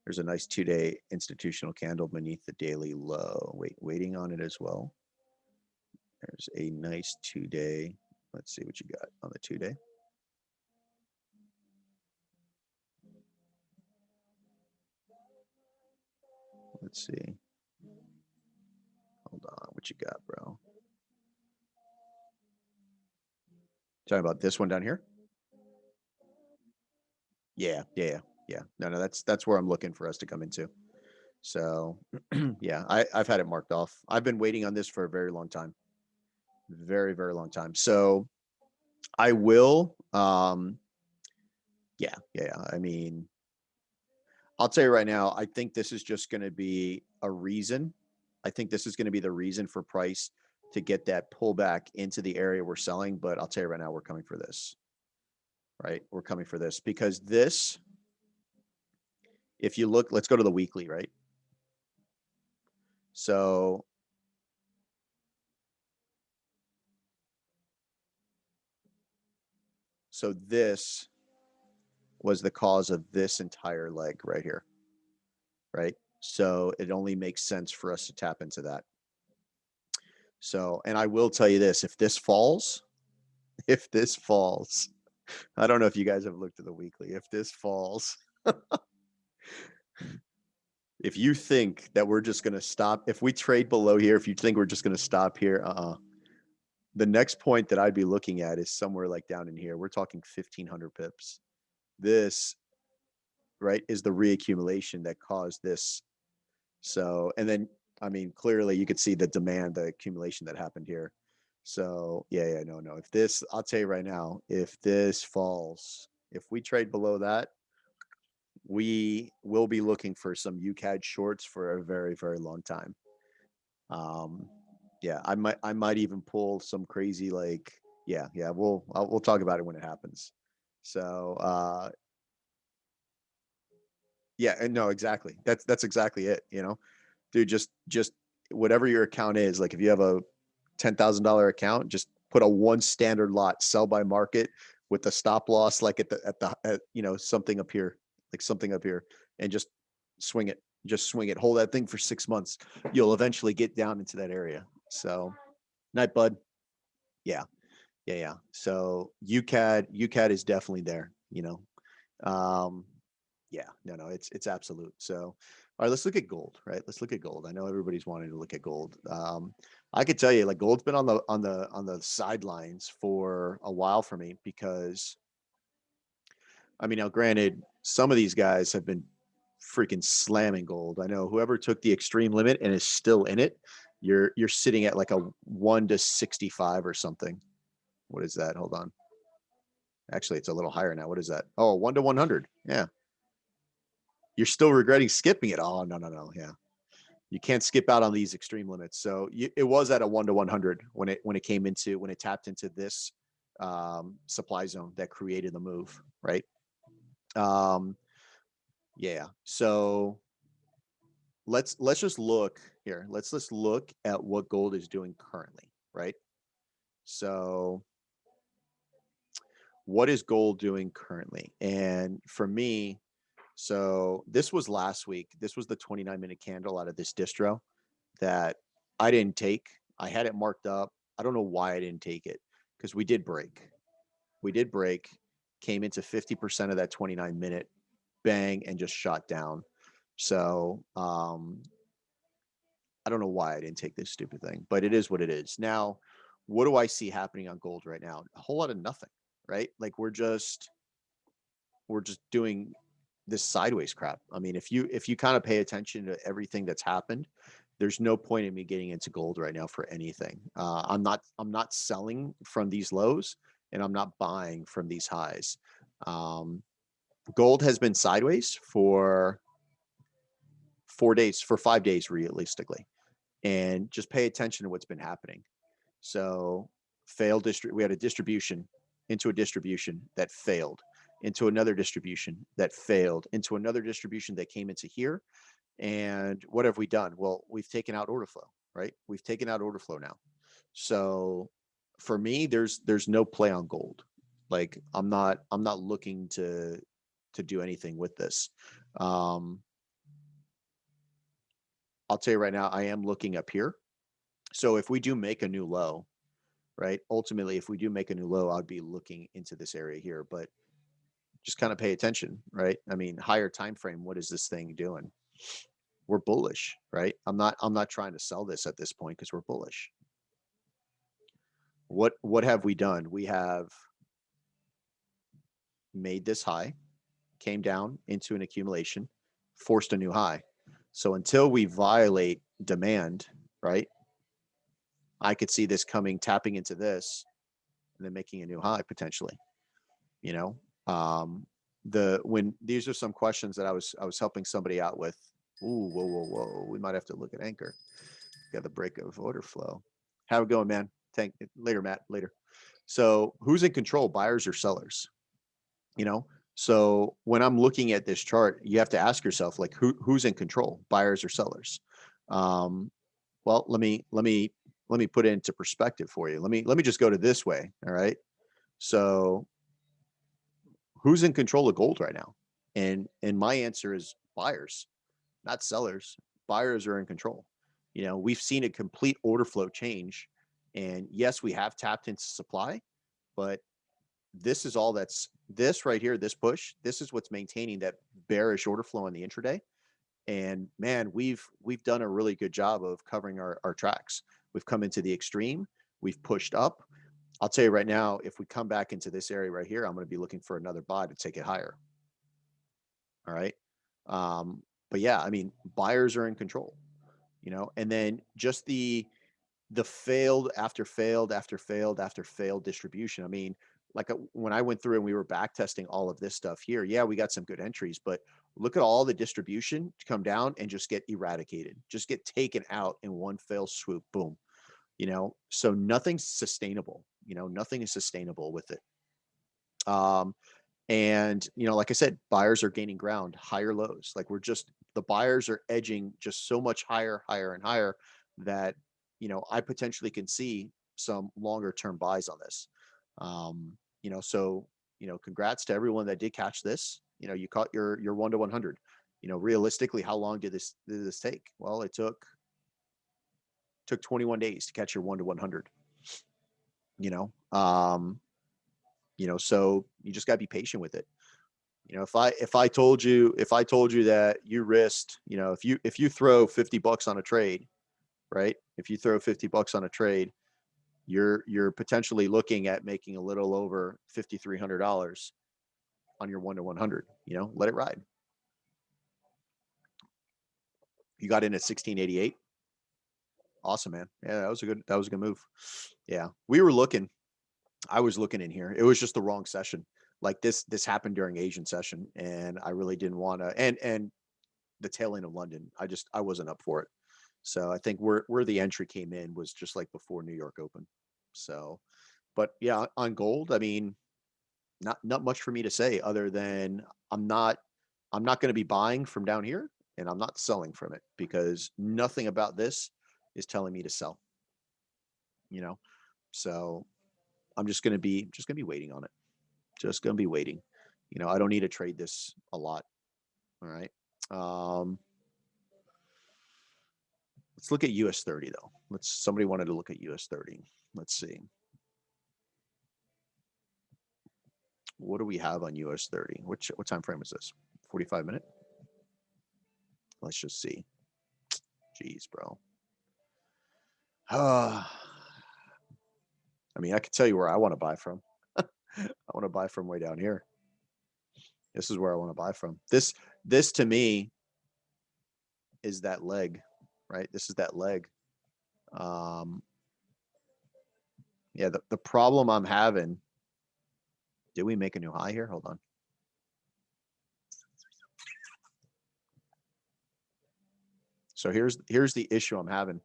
There's a nice 2-day institutional candle beneath the daily low. Waiting on it as well. There's a nice 2-day. Let's see what you got on the 2-day. Let's see. Hold on. What you got, bro? Talking about this one down here? Yeah. No, that's where I'm looking for us to come into. So yeah, I've had it marked off. I've been waiting on this for a very long time. Very, very long time. So I will, yeah. I mean, I'll tell you right now, I think this is just going to be a reason. I think this is going to be the reason for price to get that pullback into the area we're selling. But I'll tell you right now, we're coming for this, right? We're coming for this because this, if you look, let's go to the weekly, right? So this was the cause of this entire leg right here, right? So it only makes sense for us to tap into that. So, and I will tell you this, if this falls, I don't know if you guys have looked at the weekly. If this falls, if you think that we're just going to stop, if we trade below here, if you think we're just going to stop here, the next point that I'd be looking at is somewhere like down in here. We're talking 1,500 pips. This, right, is the reaccumulation that caused this. So, and then, I mean, clearly you could see the demand, the accumulation that happened here. So no. If this, I'll tell you right now, if this falls, if we trade below that, we will be looking for some UCAD shorts for a very, very long time. Yeah, I might even pull some crazy like, we'll talk about it when it happens. So, yeah, and no, exactly. That's exactly it. Dude, just whatever your account is, like if you have a $10,000 account, just put a one standard lot, sell by market with the stop loss, like something up here, and just swing it. Just swing it. Hold that thing for 6 months. You'll eventually get down into that area. So, night, bud. Yeah, yeah. So UCAD is definitely there. Um, yeah, no, it's absolute. So, all right, let's look at gold, right? Let's look at gold. I know everybody's wanting to look at gold. I could tell you, like, gold's been on the sidelines for a while for me because, I mean, now granted, some of these guys have been freaking slamming gold. I know whoever took the extreme limit and is still in it, you're sitting at like a 1 to 65 or something. What is that? Hold on. Actually, it's a little higher now. What is that? Oh, 1 to 100. Yeah. You're still regretting skipping it. Oh, no. Yeah. You can't skip out on these extreme limits. So it was at a 1 to 100 when it tapped into this supply zone that created the move, right? Yeah. So let's just look here. Let's just look at what gold is doing currently, right? So what is gold doing currently? And for me, so this was last week. This was the 29-minute candle out of this distro that I didn't take. I had it marked up. I don't know why I didn't take it because we did break. We did break, came into 50% of that 29-minute, bang, and just shot down. So I don't know why I didn't take this stupid thing, but it is what it is. Now, what do I see happening on gold right now? A whole lot of nothing, right? Like we're just doing this sideways crap. I mean, if you kind of pay attention to everything that's happened, there's no point in me getting into gold right now for anything. I'm not selling from these lows, and I'm not buying from these highs. Gold has been sideways for 4 days, for 5 days, realistically, and just pay attention to what's been happening. So, we had a distribution into a distribution that failed, into another distribution that failed, into another distribution that came into here. And what have we done? Well, we've taken out order flow, right? We've taken out order flow now. So for me, there's no play on gold. Like I'm not looking to do anything with this. I'll tell you right now, I am looking up here. So if we do make a new low, right? Ultimately, if we do make a new low, I'd be looking into this area here, but just kind of pay attention, right? I mean, higher time frame, what is this thing doing? We're bullish, right? I'm not trying to sell this at this point because we're bullish. What have we done? We have made this high, came down into an accumulation, forced a new high. So until we violate demand, right? I could see this coming, tapping into this, and then making a new high potentially. You know, when these are some questions that I was helping somebody out with. Ooh, whoa. We might have to look at anchor. Got the break of order flow. How it going, man? Thank later, Matt. Later. So who's in control, buyers or sellers? You know, so when I'm looking at this chart, you have to ask yourself, like, who's in control, buyers or sellers? Um, well, let me put it into perspective for you. Let me just go to this way. All right. So who's in control of gold right now? And my answer is buyers, not sellers. Buyers are in control. You know, we've seen a complete order flow change. And yes, we have tapped into supply, but this is all that's this right here, this push, this is what's maintaining that bearish order flow on the intraday. And man, we've done a really good job of covering our tracks. We've come into the extreme, we've pushed up. I'll tell you right now, if we come back into this area right here, I'm going to be looking for another buy to take it higher. All right. But yeah, I mean, buyers are in control, you know, and then just the failed after failed after failed after failed distribution. I mean, like when I went through and we were back testing all of this stuff here, yeah, we got some good entries, but look at all the distribution to come down and just get eradicated, just get taken out in one fell swoop. Boom. You know, so nothing's sustainable, you know, nothing is sustainable with it. Um, and, you know, like I said, buyers are gaining ground, higher lows. Like the buyers are edging just so much higher, higher and higher that, you know, I potentially can see some longer term buys on this. You know, so, you know, congrats to everyone that did catch this. You know, you caught your 1 to 100. You know, realistically, how long did this take? Well, it took 21 days to catch your 1 to 100. You know, so you just got to be patient with it. You know, if I told you that you risked, you know, if you throw $50 on a trade, right? If you throw $50 on a trade, you're potentially looking at making a little over $5,300 on your 1 to 100. You know, let it ride. You got in at 1688. Awesome, man. Yeah, that was a good move. Yeah, we were looking. I was looking in here. It was just the wrong session. Like this happened during Asian session, and I really didn't want to. And the tail end of London, I wasn't up for it. So I think where the entry came in was just like before New York Open. So, but yeah, on gold, I mean, not much for me to say other than I'm not going to be buying from down here, and I'm not selling from it because nothing about this is telling me to sell. You know, so I'm just gonna be waiting on it. Just gonna be waiting. You know, I don't need to trade this a lot. All right. Um, let's look at US 30 though. Somebody wanted to look at US 30. Let's see. What do we have on US 30? What time frame is this? 45 minute? Let's just see. Jeez, bro. I mean, I could tell you where I want to buy from. I want to buy from way down here. This is where I want to buy from. This to me is that leg, right? This is that leg. Um, yeah, the problem I'm having, did we make a new high here? Hold on. So here's the issue I'm having.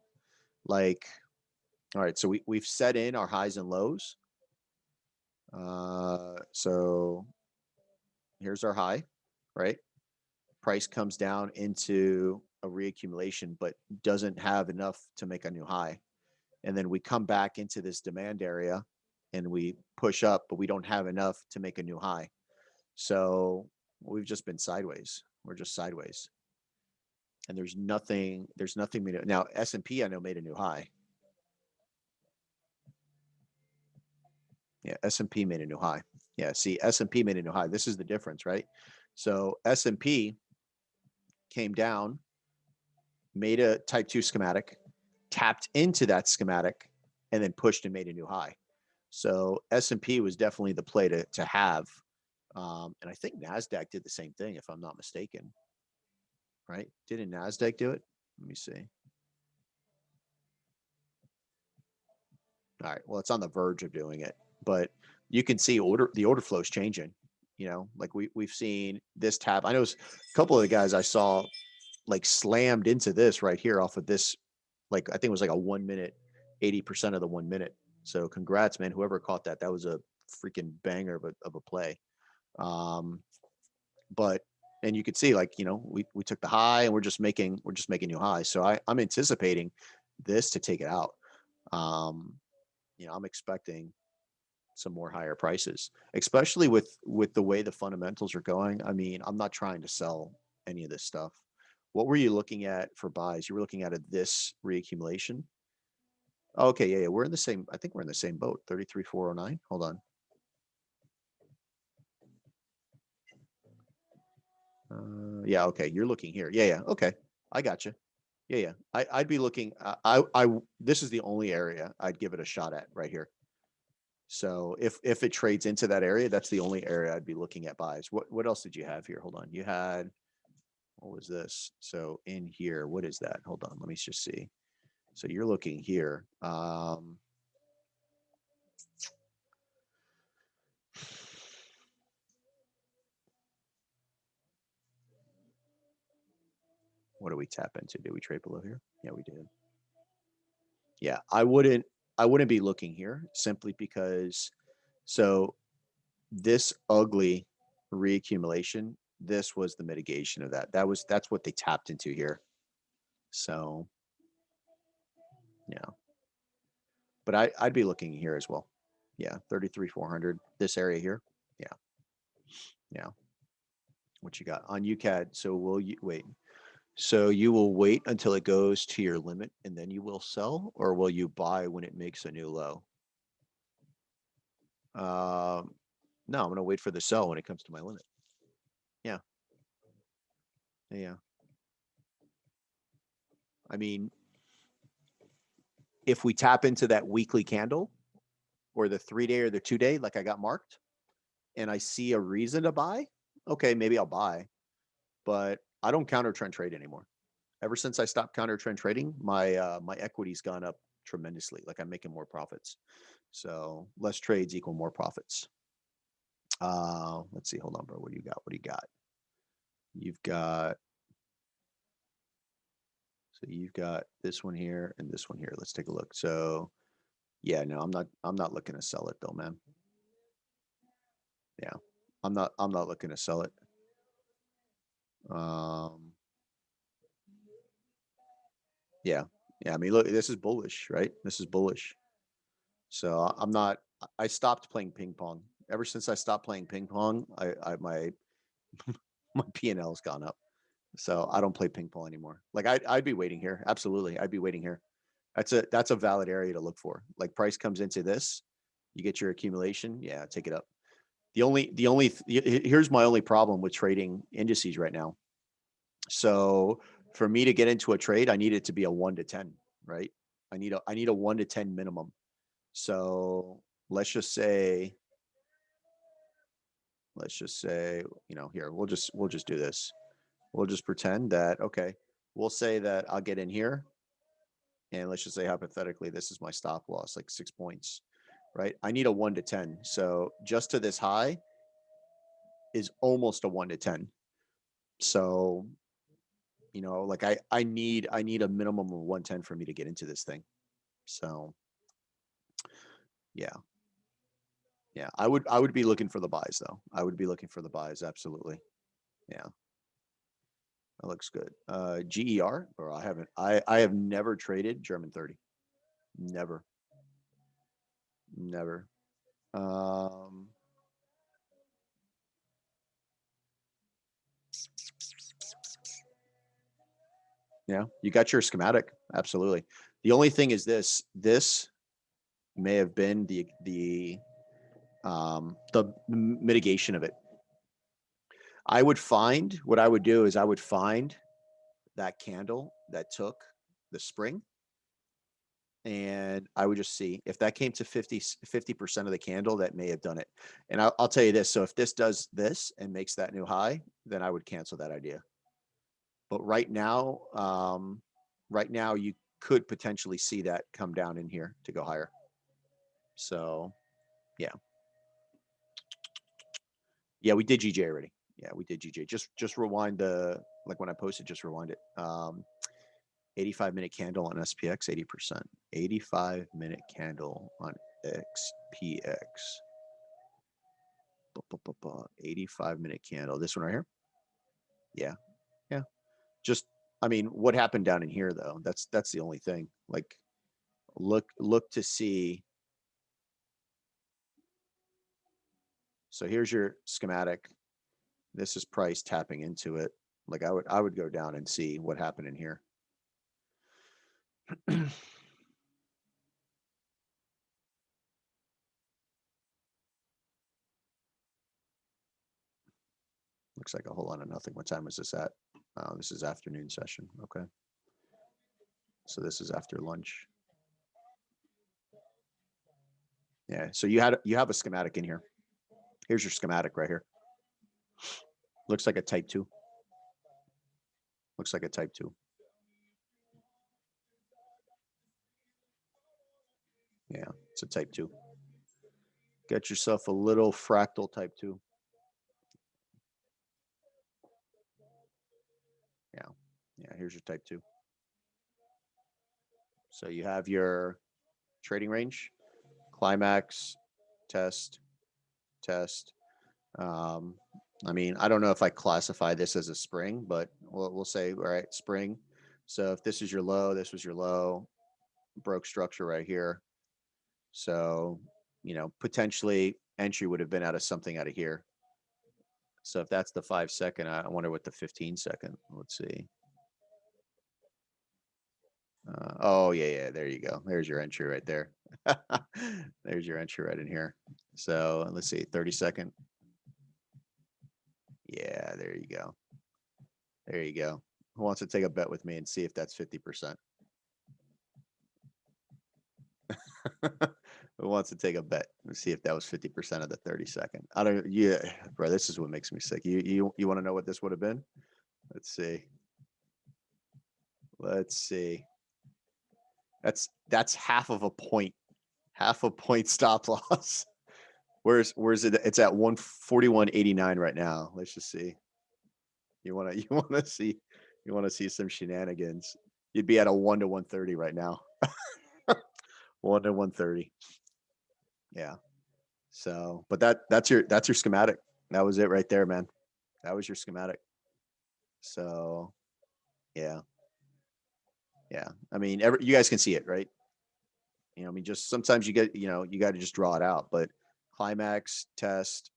Like, all right, so we've set in our highs and lows. So here's our high, right? Price comes down into a reaccumulation, but doesn't have enough to make a new high. And then we come back into this demand area and we push up, but we don't have enough to make a new high. So we've just been sideways. We're just sideways. and there's nothing made now. S&P I know made a new high. Yeah, S&P made a new high. Yeah, see, S&P made a new high. This is the difference, right? So S&P came down, made a type 2 schematic, tapped into that schematic, and then pushed and made a new high. So S&P was definitely the play to have. And I think NASDAQ did the same thing, if I'm not mistaken. Right? Didn't NASDAQ do it? Let me see. All right. Well, it's on the verge of doing it, but you can see the order flow is changing. You know, like we've seen this tap. I know a couple of the guys I saw like slammed into this right here off of this. Like I think it was like a 1 minute, 80% of the 1 minute. So congrats, man. Whoever caught that, that was a freaking banger of a play. But and you could see like, you know, we took the high and we're just making new highs. So I'm anticipating this to take it out. You know, I'm expecting some more higher prices, especially with the way the fundamentals are going. I mean, I'm not trying to sell any of this stuff. What were you looking at for buys? You were looking at this reaccumulation. Okay, yeah, we're in the same. I think we're in the same boat. 33,409. Hold on. Yeah, okay. You're looking here. Yeah. Okay, I got you. Yeah. I'd be looking. This is the only area I'd give it a shot at right here. So if it trades into that area, that's the only area I'd be looking at buys. What else did you have here? Hold on. You had, what was this? So in here, what is that? Hold on. Let me just see. So you're looking here. What do we tap into? Did we trade below here? Yeah, we did. Yeah, I wouldn't be looking here simply because so this ugly reaccumulation, this was the mitigation of that. That's what they tapped into here. So yeah. But I'd be looking here as well. Yeah, 33,400. This area here. Yeah, yeah. What you got on UCAD? So will you wait? So you will wait until it goes to your limit and then you will sell, or will you buy when it makes a new low? No, I'm going to wait for the sell when it comes to my limit. Yeah, yeah. I mean, if we tap into that weekly candle or the 3-day or the 2-day, like I got marked, and I see a reason to buy, okay, maybe I'll buy, but I don't counter trend trade anymore. Ever since I stopped counter trend trading, my equity's gone up tremendously. Like I'm making more profits. So less trades equal more profits. Let's see. Hold on, bro. What do you got? What do you got? You've got you've got this one here and this one here. Let's take a look. So yeah, no, I'm not looking to sell it though, man. Yeah. I'm not looking to sell it. Yeah. Yeah. I mean, look, this is bullish, right? This is bullish. So I'm not. I stopped playing ping pong. Ever since I stopped playing ping pong, my my P&L has gone up. So I don't play ping pong anymore. Like I'd be waiting here. Absolutely, I'd be waiting here. That's a valid area to look for. Like price comes into this, you get your accumulation. Yeah, take it up. Here's my only problem with trading indices right now. So for me to get into a trade, I need it to be a 1 to 10, right? I need a 1 to 10 minimum. So let's just say, you know, here, we'll just do this. We'll just pretend that, okay, we'll say that I'll get in here. And let's just say hypothetically, this is my stop loss, like 6 points, right? I need a 1 to 10. So just to this high is almost a 1 to 10. So, you know, like I need a minimum of 110 for me to get into this thing. So yeah. Yeah. I would be looking for the buys though. I would be looking for the buys. Absolutely. Yeah. That looks good. GER, or I have never traded German 30. Never. Never. Um, Yeah, you got your schematic. Absolutely. The only thing is this may have been the mitigation of it. I would find what I would do is I would find that candle that took the spring, and I would just see if that came to 50% of the candle, that may have done it. And I'll tell you this. So if this does this and makes that new high, then I would cancel that idea. But right now you could potentially see that come down in here to go higher. So yeah. Yeah, we did GJ already. Yeah, we did GJ. Just rewind the, like when I posted, just rewind it. 85-minute candle on SPX, 80%. 85-minute candle on XPX. 85-minute candle. This one right here. Yeah, yeah. Just, I mean, what happened down in here though? That's the only thing. Like, look to see. So here's your schematic. This is price tapping into it. Like I would go down and see what happened in here. Looks like a whole lot of nothing. What time is this at? This is afternoon session. Okay. So this is after lunch. Yeah. So you have a schematic in here. Here's your schematic right here. Looks like a type 2. Looks like a type 2. Yeah, it's a type 2. Get yourself a little fractal type 2. Yeah. Yeah, here's your type 2. So you have your trading range, climax, test, test. I mean, I don't know if I classify this as a spring, but we'll say, all right, spring. So if this is your low, this was your low, broke structure right here. So, potentially entry would have been out of something out of here. So if that's the 5-second, I wonder what the 15-second, let's see. Oh yeah, there you go. There's your entry right there. There's your entry right in here. So let's see, 30-second. Yeah, there you go. There you go. Who wants to take a bet with me and see if that's 50%? Who wants to take a bet and see if that was 50% of the 30-second? I don't. Yeah, bro, this is what makes me sick. You want to know what this would have been? Let's see. Let's see. That's half of a point. Half a point stop loss. Where's it? It's at 141.89 right now. Let's just see. You want to see some shenanigans? You'd be at a 1 to 130 right now. 1 to 130. Yeah. So, but that's your schematic. That was it right there, man. That was your schematic. So, yeah. Yeah. I mean, you guys can see it, right? I mean, just sometimes you get, you got to just draw it out, but climax, test,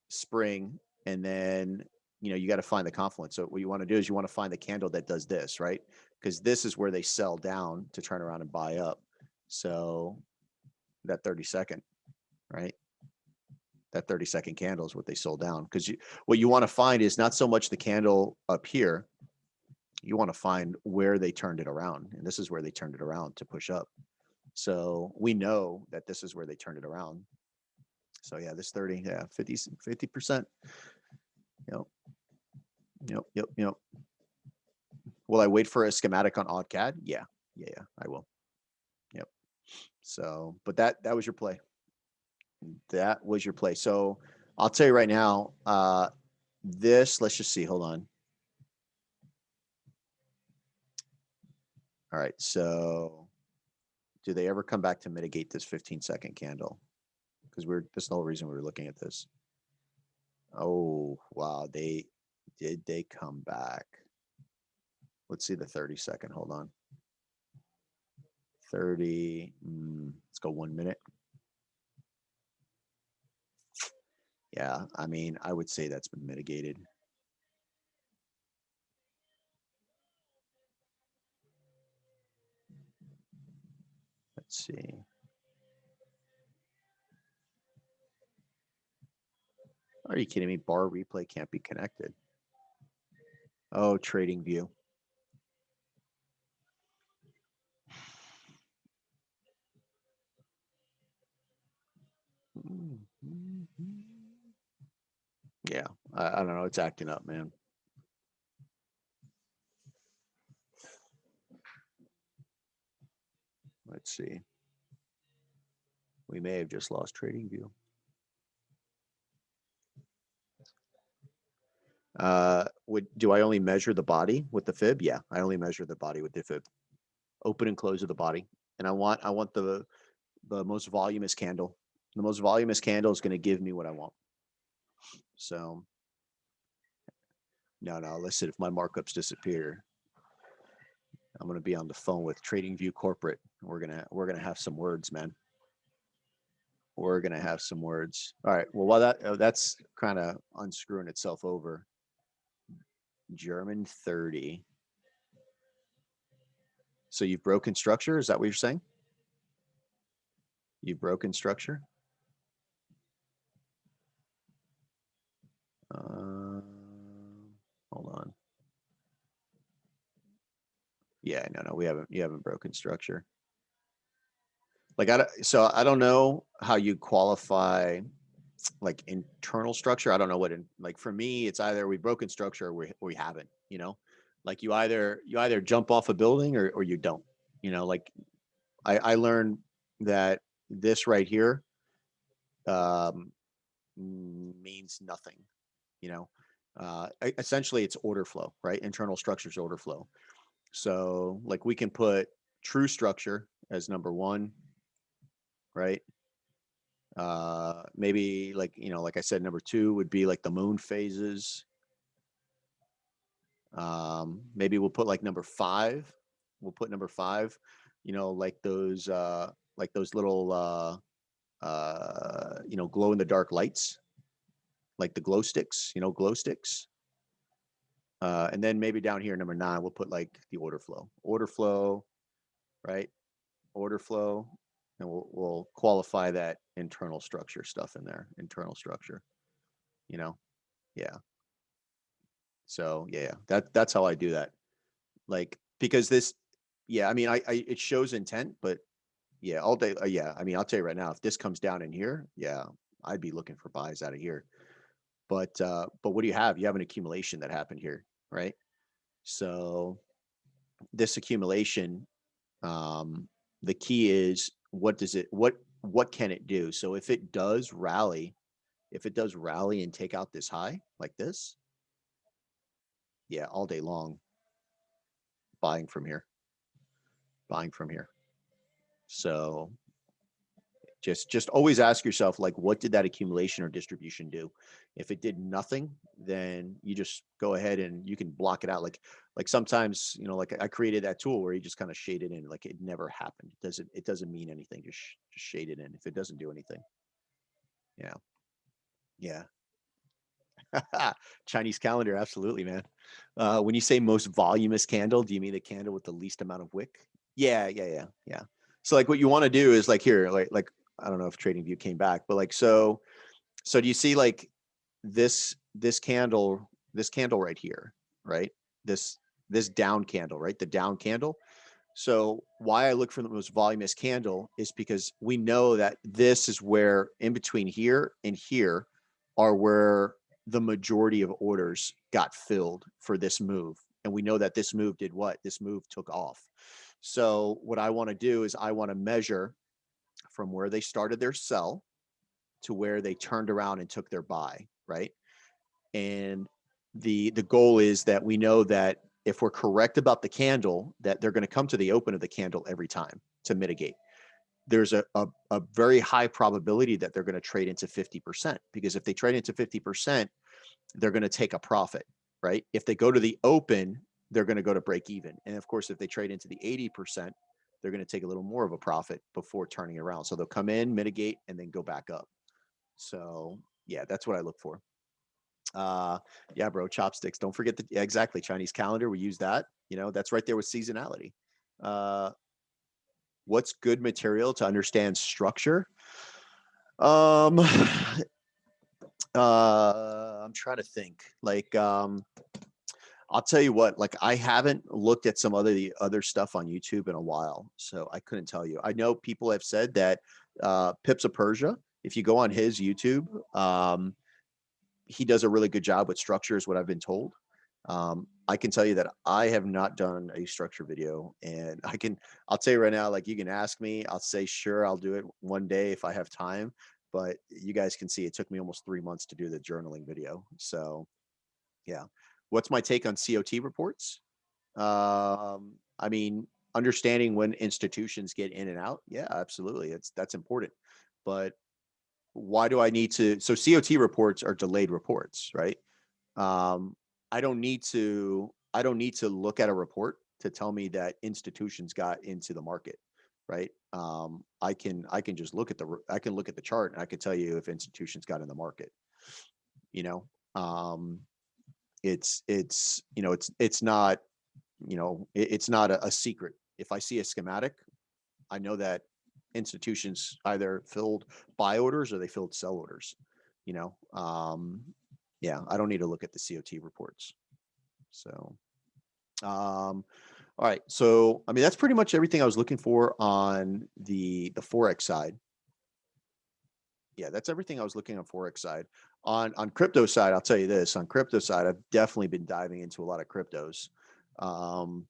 spring, and then, you got to find the confluence. So what you want to do is you want to find the candle that does this, right? Because this is where they sell down to turn around and buy up. So that 30-second, right? That 30-second candle is what they sold down. Because what you want to find is not so much the candle up here. You want to find where they turned it around. And this is where they turned it around to push up. So we know that this is where they turned it around. So yeah, this 30, yeah, 50%. Yep. Will I wait for a schematic on AutoCAD? Yeah, I will. Yep. So, but that was your play. That was your play. So I'll tell you right now, let's just see, hold on. All right. So do they ever come back to mitigate this 15-second candle? Because that's the whole reason we were looking at this. Oh, wow. Did they come back? Let's see the 30-second. Hold on. 30. Let's go 1 minute. Yeah, I mean, I would say that's been mitigated. Let's see. Are you kidding me? Bar replay can't be connected. Oh, trading view. Yeah, I don't know. It's acting up, man. Let's see. We may have just lost trading view. Do I only measure the body with the fib? Yeah, I only measure the body with the fib. Open and close of the body. And I want the most voluminous candle. The most voluminous candle is going to give me what I want. So no, listen, if my markups disappear, I'm going to be on the phone with TradingView Corporate. We're going to have some words, man. We're going to have some words. All right. Well, while that's kind of unscrewing itself over. German 30. So you've broken structure? Is that what you're saying? You've broken structure? Hold on. Yeah, no, you haven't broken structure. Like so I don't know how you qualify like internal structure. I don't know like for me, it's either we've broken structure or we haven't, you know, like you either jump off a building or you don't, you know, like I learned that this right here means nothing, you know. Essentially it's order flow, right? Internal structure's order flow. So like we can put true structure as number one, right? Maybe like, you know, like I said, number two would be like the moon phases. Maybe we'll put like number five. We'll put number five, you know, like those little, you know, glow in the dark lights, like the glow sticks, you know, glow sticks. And then maybe down here, number nine, we'll put like the order flow, right? Order flow. And we'll qualify that internal structure stuff in there, internal structure, you know? Yeah. So yeah, that's how I do that. Like, because this, yeah, I mean, it shows intent, but yeah, all day. Yeah. I mean, I'll tell you right now, if this comes down in here, yeah, I'd be looking for buys out of here. But what do you have? You have an accumulation that happened here, right? So this accumulation, the key is what can it do? So if it does rally and take out this high like this, yeah, all day long, buying from here. So just always ask yourself, like, what did that accumulation or distribution do? If it did nothing, then you just go ahead and you can block it out. Like sometimes, you know, like I created that tool where you just kind of shade it in, like it never happened. It doesn't mean anything. Just shade it in if it doesn't do anything. Yeah. Yeah. Chinese calendar, absolutely, man. When you say most voluminous candle, do you mean the candle with the least amount of wick? Yeah. So like what you want to do is like here, like I don't know if TradingView came back, but like so do you see like this candle right here, right? This down candle, right? The down candle. So why I look for the most voluminous candle is because we know that this is where in between here and here are where the majority of orders got filled for this move. And we know that this move did what? This move took off. So what I want to do is I want to measure from where they started their sell to where they turned around and took their buy, right? And the goal is that we know that if we're correct about the candle, that they're going to come to the open of the candle every time to mitigate. There's a very high probability that they're going to trade into 50%, because if they trade into 50%, they're going to take a profit, right? If they go to the open, they're going to go to break even. And of course, if they trade into the 80%, they're going to take a little more of a profit before turning around. So they'll come in, mitigate, and then go back up. So yeah, that's what I look for. Yeah, bro, chopsticks. Don't forget the exactly Chinese calendar. We use that. You know, that's right there with seasonality. Uh, What's good material to understand structure? Um, I'm trying to think. Like, I'll tell you what. Like, I haven't looked at some the other stuff on YouTube in a while, so I couldn't tell you. I know people have said that Pips of Persia. If you go on his YouTube, he does a really good job with structure, is what I've been told. I can tell you that I have not done a structure video, and I'll tell you right now, like, you can ask me, I'll say, sure, I'll do it one day if I have time. But you guys can see it took me almost 3 months to do the journaling video. So yeah. What's my take on COT reports? I mean, understanding when institutions get in and out. Yeah, absolutely. That's important. But why do I need to? So COT reports are delayed reports, right? Um, I don't need to look at a report to tell me that institutions got into the market, right? I can just look at I can look at the chart and I can tell you if institutions got in the market. You know, um, it's not, it's not a secret. If I see a schematic, I know that institutions either filled buy orders or they filled sell orders. You know, yeah, I don't need to look at the COT reports. So, all right. So, I mean, that's pretty much everything I was looking for on the forex side. Yeah, that's everything I was looking on forex side. On crypto side, I'll tell you this. On crypto side, I've definitely been diving into a lot of cryptos. Um,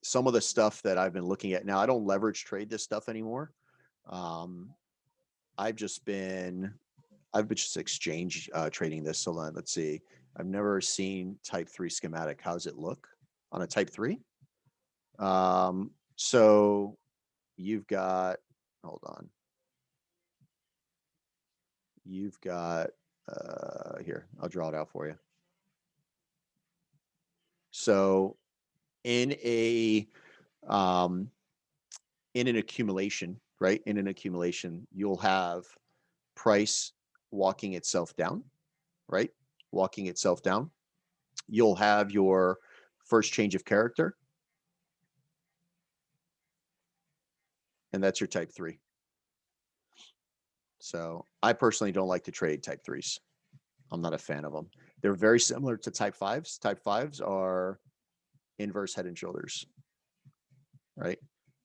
some of the stuff that I've been looking at now, I don't leverage trade this stuff anymore. Um, I've just been just exchange trading this. So let's see. I've never seen type 3 schematic. How does it look on a type 3? So you've got, hold on. You've got, here, I'll draw it out for you. So in um, in an accumulation, right? In an accumulation, you'll have price walking itself down, right? Walking itself down. You'll have your first change of character, and that's your type 3. So I personally don't like to trade type 3s. I'm not a fan of them. They're very similar to type 5s. Type 5s are inverse head and shoulders, right?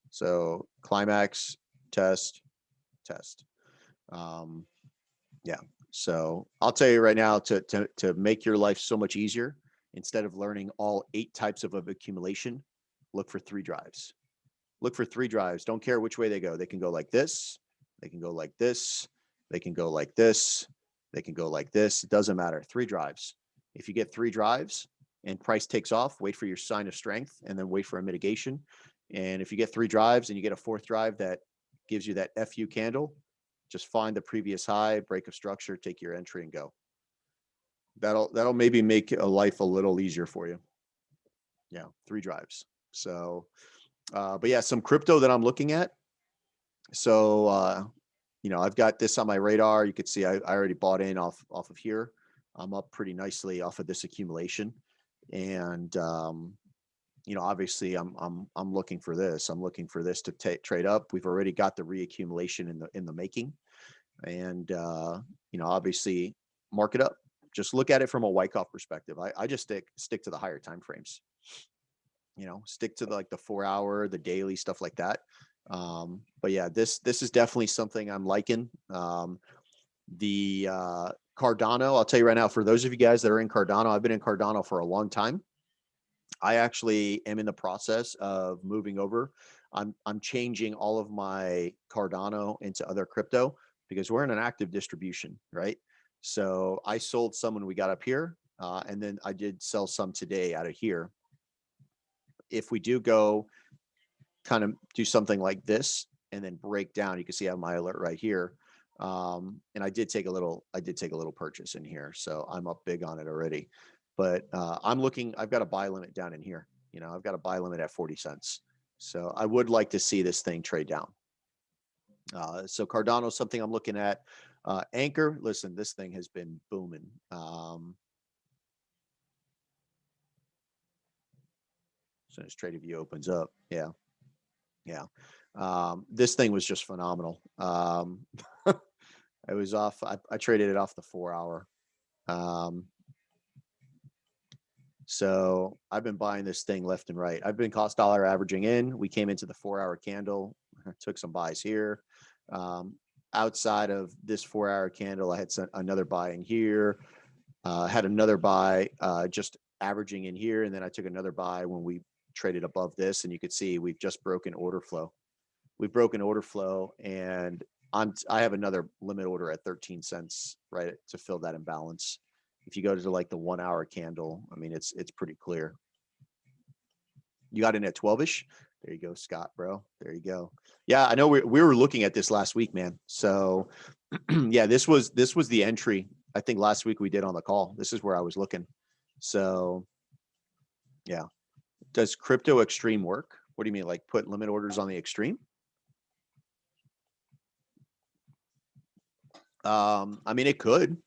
So climax, test, test. Um, yeah. So I'll tell you right now, to make your life so much easier, instead of learning all 8 types of accumulation, look for 3 drives. Look for 3 drives. Don't care which way they go. They can go like this. They can go like this. They can go like this. They can go like this. It doesn't matter. 3 drives. If you get 3 drives and price takes off, wait for your sign of strength and then wait for a mitigation. And if you get 3 drives and you get a 4th drive that gives you that FU candle, just find the previous high, break of structure, take your entry and go. That'll maybe make a life a little easier for you. Yeah, 3 drives. So, but yeah, some crypto that I'm looking at. So, I've got this on my radar. You could see I already bought in off of here. I'm up pretty nicely off of this accumulation, and obviously I'm looking for this. I'm looking for this to trade up. We've already got the reaccumulation in the making, and obviously mark it up. Just look at it from a Wyckoff perspective. I just stick to the higher time frames. Stick to the 4 hour, the daily stuff like that. But yeah, this is definitely something I'm liking. The Cardano, I'll tell you right now, for those of you guys that are in Cardano, I've been in Cardano for a long time. I actually am in the process of moving over. I'm changing all of my Cardano into other crypto because we're in an active distribution, right? So I sold some when we got up here, and then I did sell some today out of here. If we do go kind of do something like this and then break down, you can see I have my alert right here. And I did take a little purchase in here. So I'm up big on it already, but I've got a buy limit down in here. I've got a buy limit at 40 cents. So I would like to see this thing trade down. So Cardano is something I'm looking at. Anchor, listen, this thing has been booming. So as Trade View opens up. Yeah. This thing was just phenomenal. It was off. I traded it off the 4 hour. So I've been buying this thing left and right. I've been cost dollar averaging in. We came into the 4 hour candle, took some buys here. Outside of this 4 hour candle, I had another buy in here, had another buy just averaging in here. And then I took another buy when we traded above this. And you could see we've just broken order flow. We've broken order flow, and I have another limit order at 13 cents, right, to fill that imbalance. If you go to like the 1 hour candle, I mean, it's pretty clear. You got in at 12ish. There you go, Scott, bro. There you go. Yeah, I know we were looking at this last week, man. So yeah, this was the entry. I think last week we did on the call. This is where I was looking. So yeah. Does crypto extreme work? What do you mean? Like put limit orders on the extreme? I mean, it could.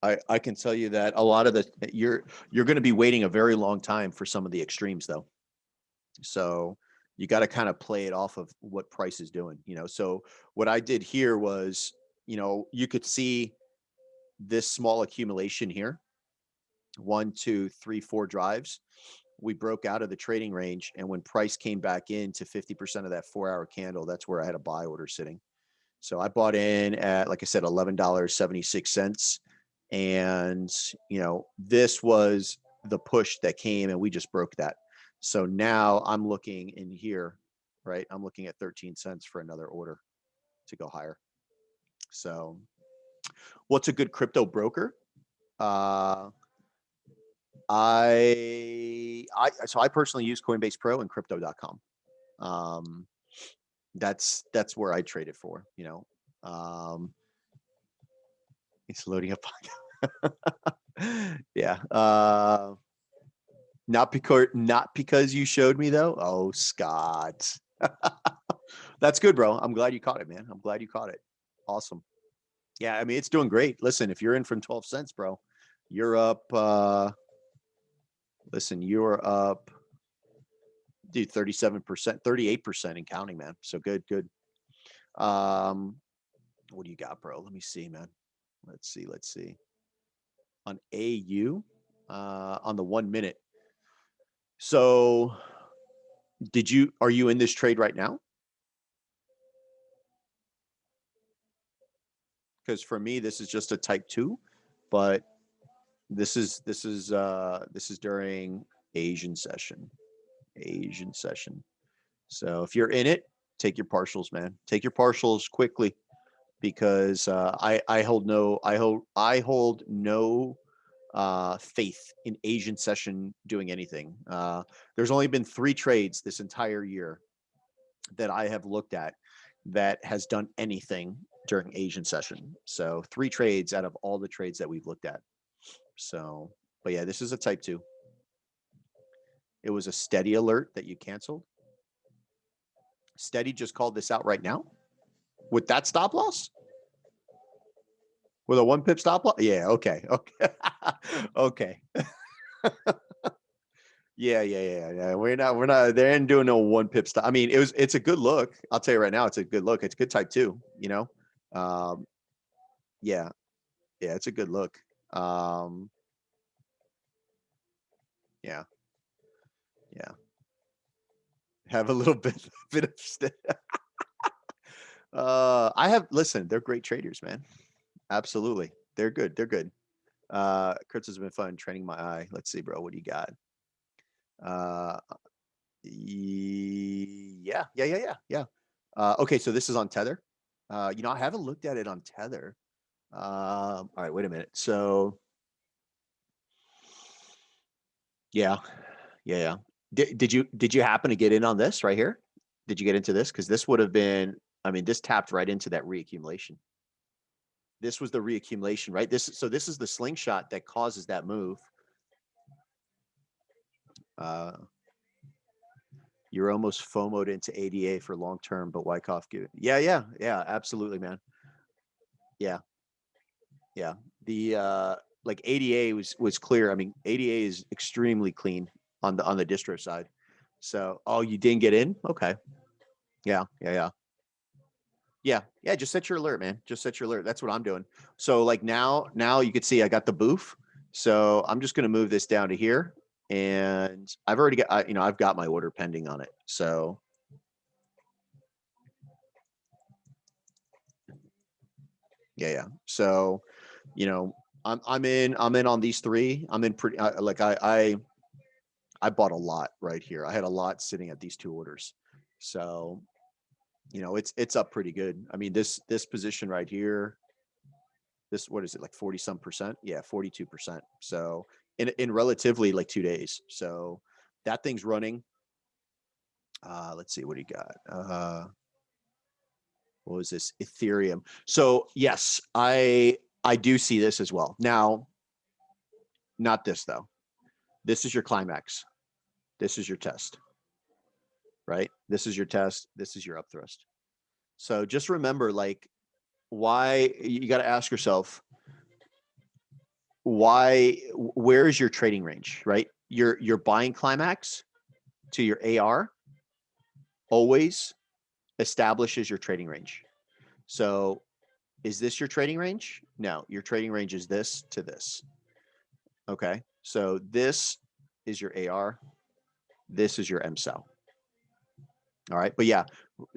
I can tell you that a lot of you're going to be waiting a very long time for some of the extremes, though. So you got to kind of play it off of what price is doing, you know. So what I did here was, you know, you could see this small accumulation here, 1, 2, 3, 4 drives. We broke out of the trading range, and when price came back into 50% of that 4 hour candle, that's where I had a buy order sitting. So I bought in at, like I said, $11.76. And, you know, this was the push that came, and we just broke that. So now I'm looking in here, right? I'm looking at 13 cents for another order to go higher. So what's a good crypto broker? So I personally use Coinbase Pro and crypto.com. That's where I trade it for, you know. It's loading up. Yeah. Not because you showed me though. Oh, Scott. That's good, bro. I'm glad you caught it, man. I'm glad you caught it. Awesome. Yeah, I mean, it's doing great. Listen, if you're in from 12 cents, bro, you're up. Listen, you're up, dude, 37%, 38% and counting, man. So good. What do you got, bro? Let me see, man. Let's see. On AU, on the 1 minute. So are you in this trade right now? Because for me, this is just a type 2, but this is during Asian session. So if you're in it, take your partials, man. Take your partials quickly, because I hold no faith in Asian session doing anything. There's only been 3 trades this entire year that I have looked at that has done anything during Asian session. So 3 trades out of all the trades that we've looked at. So, but yeah, this is a type 2. It was a steady alert that you canceled. Steady just called this out right now with that stop loss. With a 1 pip stop loss? Yeah, okay. Okay. Yeah. We're not, they ain't doing no 1 pip stop. I mean, it's a good look. I'll tell you right now, it's a good look. It's a good type 2, you know? Yeah, it's a good look. Yeah. Have a little bit of listen, they're great traders, man. Absolutely. They're good. Kurtz has been fun training my eye. Let's see, bro. What do you got? Yeah. Okay, so this is on Tether. You know, I haven't looked at it on Tether. All right, wait a minute. So yeah. Did you happen to get in on this right here? Did you get into this? Because this would have been, I mean, this tapped right into that reaccumulation. This was the reaccumulation, right? This is the slingshot that causes that move. You're almost FOMO'd into ADA for long term, but Wyckoff give it. Yeah, absolutely, man. Yeah. The like ADA was clear. I mean, ADA is extremely clean on the distro side. So, oh, you didn't get in? Okay. Yeah. Yeah. Yeah. Yeah. Yeah. Just set your alert, man. Just set your alert. That's what I'm doing. So like now you can see I got the boof. So I'm just going to move this down to here, and I've already got, I've got my order pending on it. So yeah. So, I'm in on these three. I'm in pretty, like I bought a lot right here. I had a lot sitting at these two orders. So, it's up pretty good. I mean, this position right here, this, what is it, like 40 some percent? Yeah, 42%. So in relatively like 2 days. So that thing's running. Let's see, what do you got? What was this? Ethereum. So yes, I do see this as well. Now, not this though. This is your climax. This is your test, right? This is your test. This is your up thrust. So just remember, like, why you got to ask yourself, where is your trading range, right? Your buying climax to your AR always establishes your trading range. So is this your trading range? No, your trading range is this to this. Okay. So this is your AR. This is your MSAL. All right. But yeah,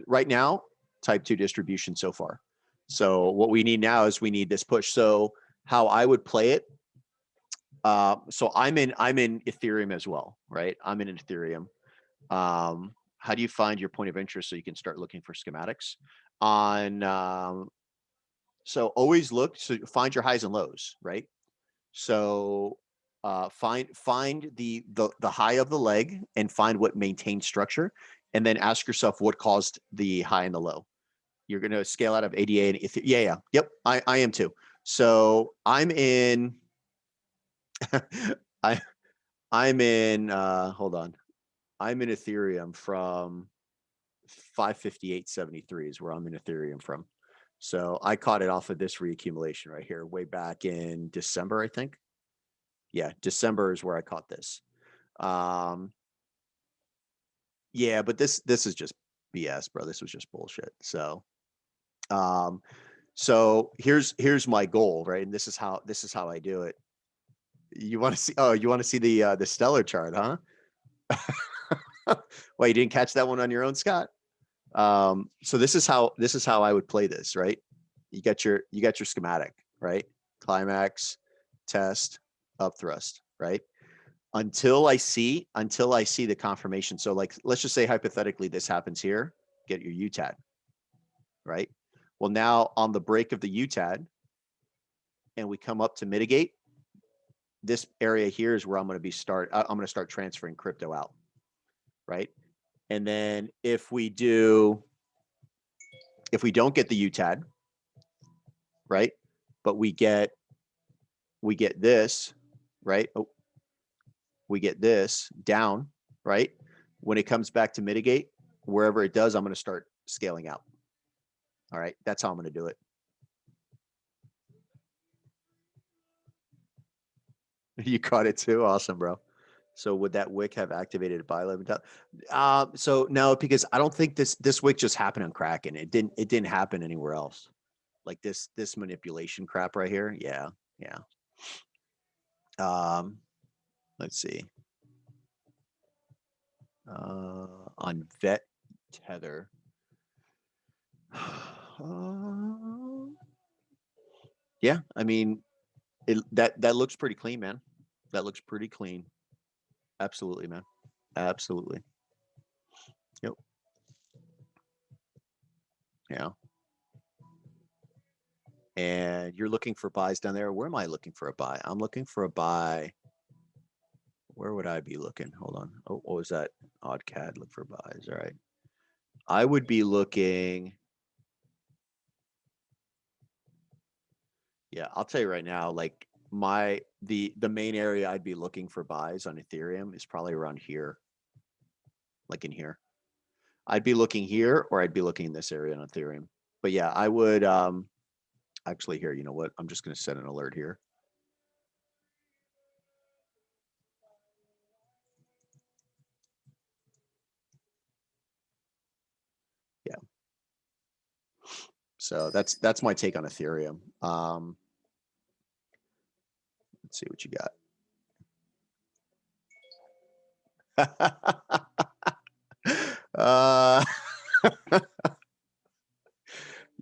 right now, type 2 distribution so far. So what we need now is we need this push. So how I would play it. So I'm in Ethereum as well, right? I'm in Ethereum. How do you find your point of interest so you can start looking for schematics on? So always look. So find your highs and lows, right? So find the high of the leg and find what maintains structure, and then ask yourself what caused the high and the low. You're going to scale out of ADA and yeah. Yep, I am too. So I'm in. I I'm in. Hold on. I'm in Ethereum from 558.73 is where I'm in Ethereum from. So I caught it off of this reaccumulation right here, way back in December, I think. Yeah, December is where I caught this. Um, yeah, but this is just BS, bro. This was just bullshit. Um, so here's my goal, right? And this is how I do it. You want to see? Oh, you want to see the stellar chart, huh? Well, you didn't catch that one on your own, Scott. So this is how I would play this, right? You got your schematic, right? Climax, test, up thrust, right? Until I see the confirmation. So like, let's just say hypothetically this happens here, get your UTAD, right? Well, now on the break of the UTAD and we come up to mitigate, this area here is where I'm going to start transferring crypto out, right? And then if we don't get the UTAD, right? But we get this, right? Oh, we get this down, right? When it comes back to mitigate, wherever it does, I'm going to start scaling out. All right. That's how I'm going to do it. You caught it too. Awesome, bro. So would that wick have activated by 11? So no, because I don't think this wick just happened on Kraken. It didn't happen anywhere else. Like this manipulation crap right here. Yeah. Yeah. Let's see. On vet tether. Yeah, I mean, that looks pretty clean, man. That looks pretty clean. Absolutely, man. Absolutely. Yep. Yeah. And you're looking for buys down there. Where am I looking for a buy? I'm looking for a buy. Where would I be looking? Hold on. Oh, what was that? Odd cat. Look for buys. All right. I would be looking. Yeah, I'll tell you right now, like the main area I'd be looking for buys on Ethereum is probably around here, like in here. I'd be looking here or I'd be looking in this area on Ethereum. But yeah, I would actually here, you know what? I'm just going to set an alert here. Yeah. So that's my take on Ethereum. Let's see what you got.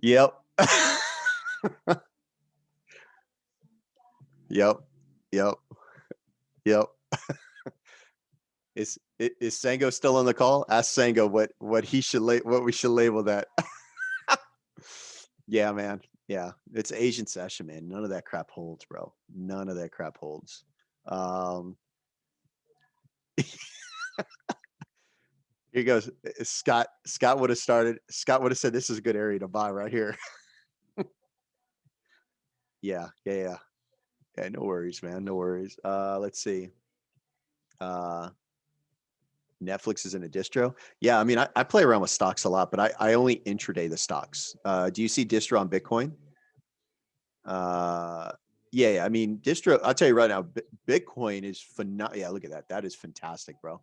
Yep. Yep. Yep. Yep. Is Sango still on the call? Ask Sango what he should what we should label that. Yeah, man. Yeah, it's Asian session, man. None of that crap holds, bro. None of that crap holds. Here goes. Scott would have started. Scott would have said, "This is a good area to buy right here." Yeah. Yeah. No worries, man. No worries. Let's see. Netflix is in a distro. Yeah, I mean, I play around with stocks a lot, but I only intraday the stocks. Do you see distro on Bitcoin? Yeah. I mean, distro. I'll tell you right now, Bitcoin is phenomenal. Yeah, look at that. That is fantastic, bro.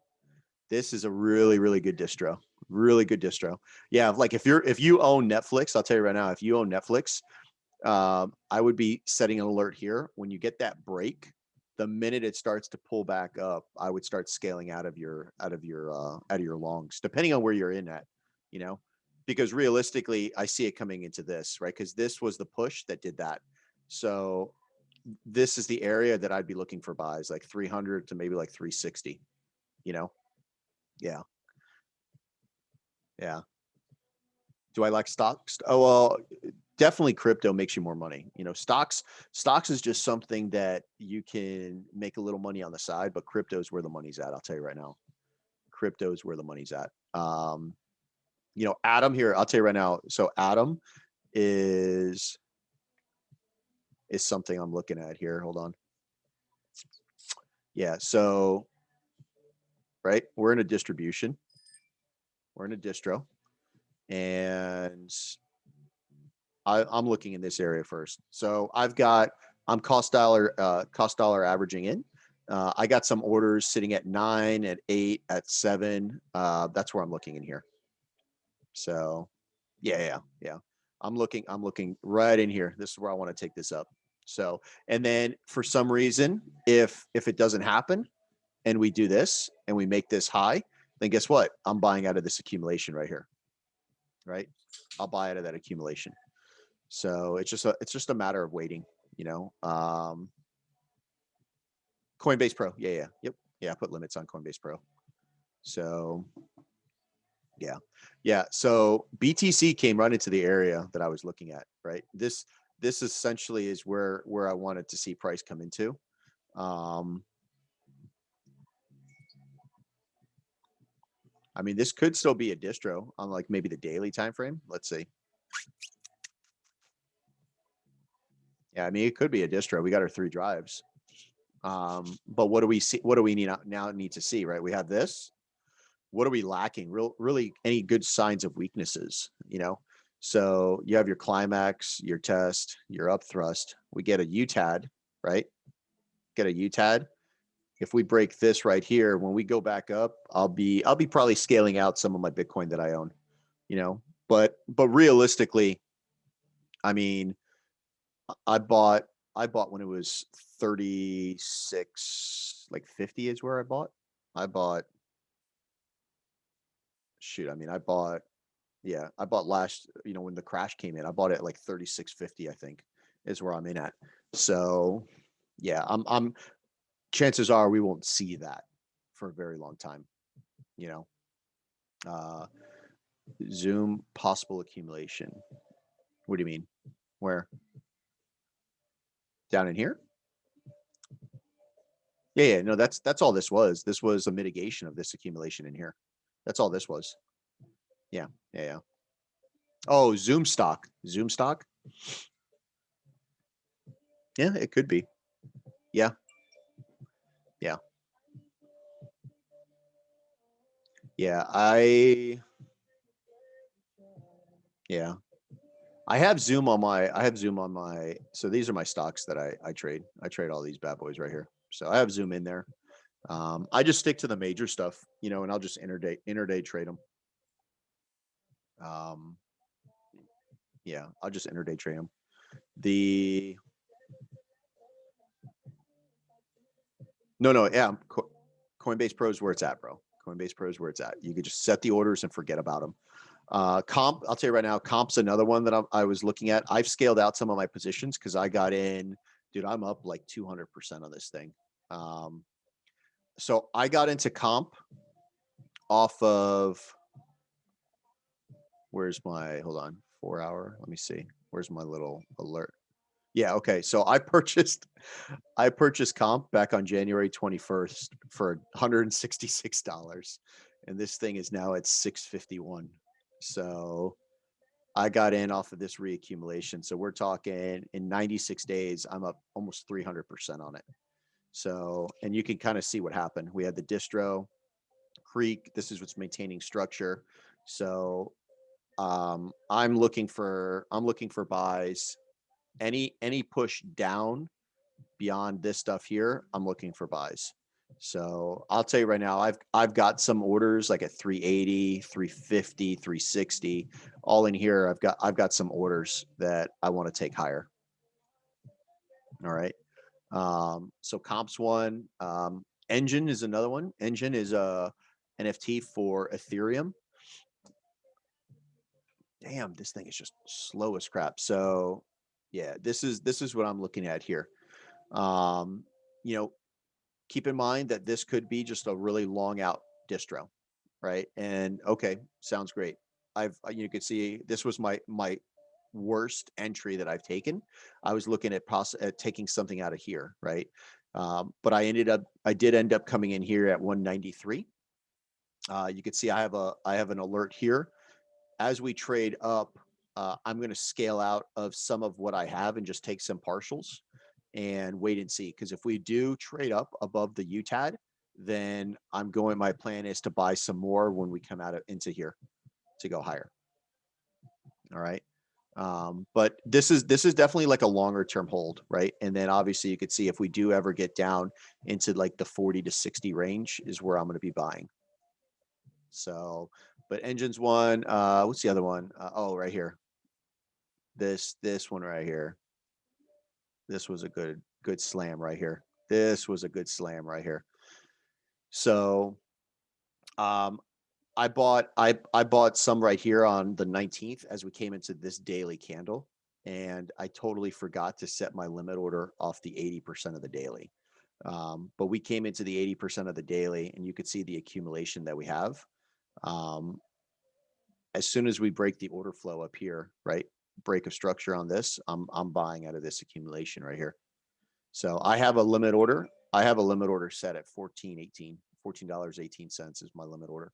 This is a really, really good distro. Really good distro. Yeah, like if you own Netflix, I'll tell you right now, if you own Netflix, I would be setting an alert here. When you get that break, the minute it starts to pull back up, I would start scaling out of your longs, depending on where you're in at, you know, because realistically, I see it coming into this, right? Because this was the push that did that. So this is the area that I'd be looking for buys, like 300 to maybe like 360, you know? Yeah. Yeah. Do I like stocks? Oh, well, definitely crypto makes you more money. You know, stocks is just something that you can make a little money on the side, but crypto is where the money's at. I'll tell you right now. Crypto is where the money's at. You know, Atom here, I'll tell you right now. So Atom is something I'm looking at here. Hold on. Yeah, so right, we're in a distribution. We're in a distro. And I'm looking in this area first. So I'm cost dollar averaging in. I got some orders sitting at 9, at 8, at 7. That's where I'm looking in here. So yeah. I'm looking right in here. This is where I want to take this up. So, and then for some reason, if it doesn't happen and we do this and we make this high, then guess what? I'm buying out of this accumulation right here. Right? I'll buy out of that accumulation. So it's just a matter of waiting, you know. Coinbase Pro, yep, I put limits on Coinbase Pro. So yeah. So BTC came right into the area that I was looking at. Right, this essentially is where I wanted to see price come into. I mean, this could still be a distro on like maybe the daily time frame. Let's see. Yeah, I mean, it could be a distro. We got our 3 drives. But what do we see? What do we need to see? Right, we have this. What are we lacking? Really, any good signs of weaknesses? You know, so you have your climax, your test, your up thrust. We get a UTAD, right? Get a UTAD. If we break this right here, when we go back up, I'll be probably scaling out some of my Bitcoin that I own. You know, but realistically, I mean, I bought when it was 36, like 50 is where I bought. I bought shoot. I mean, I bought last, you know, when the crash came in, I bought it at like 36.50, I think, is where I'm in at. So yeah, I'm chances are we won't see that for a very long time, you know. Uh Zoom possible accumulation. What do you mean? Where? Down in here? Yeah, no, that's all this was. This was a mitigation of this accumulation in here. That's all this was. Yeah. Oh, Zoom stock. Zoom stock? Yeah, it could be. Yeah. Yeah. Yeah, yeah. I have Zoom on my so these are my stocks that I trade. I trade all these bad boys right here. So I have Zoom in there. I just stick to the major stuff, you know, and I'll just interday trade them. Um, yeah, I'll just intraday trade them. The no, yeah, Coinbase Pro is where it's at, bro. Coinbase Pro is where it's at. You could just set the orders and forget about them. Comp, I'll tell you right now, comp's another one that I was looking at. I've scaled out some of my positions because I got in, dude, I'm up like 200% on this thing. So I got into comp off of, where's my, hold on, 4 hour. Let me see. Where's my little alert? Yeah. Okay. So I purchased comp back on January 21st for $166. And this thing is now at 651. So I got in off of this reaccumulation. So we're talking in 96 days, I'm up almost 300% on it. So, and you can kind of see what happened. We had the distro creek. This is what's maintaining structure. So I'm looking for buys. Any push down beyond this stuff here, I'm looking for buys. So I'll tell you right now, I've got some orders like at 380, 350, 360, all in here. I've got some orders that I want to take higher. All right. So comps one, Engine is another one. Engine is a NFT for Ethereum. Damn, this thing is just slow as crap. So yeah, this is what I'm looking at here. You know, keep in mind that this could be just a really long out distro, right? And okay, sounds great. You could see this was my worst entry that I've taken. I was looking at taking something out of here, right? But I did end up coming in here at 193. You can see I have an alert here. As we trade up, I'm going to scale out of some of what I have and just take some partials and wait and see. Because if we do trade up above the UTAD, then my plan is to buy some more when we come into here to go higher. All right. But this is definitely like a longer term hold, right? And then obviously you could see if we do ever get down into like the 40 to 60 range is where I'm going to be buying. So, but Engines one, what's the other one? Oh, right here. This one right here. This was a good slam right here. This was a good slam right here. So, I bought some right here on the 19th as we came into this daily candle, and I totally forgot to set my limit order off the 80% of the daily. But we came into the 80% of the daily, and you could see the accumulation that we have. As soon as we break the order flow up here, right? Break of structure on this, I'm buying out of this accumulation right here. So I have a limit order. I have a limit order set at $14.18 is my limit order.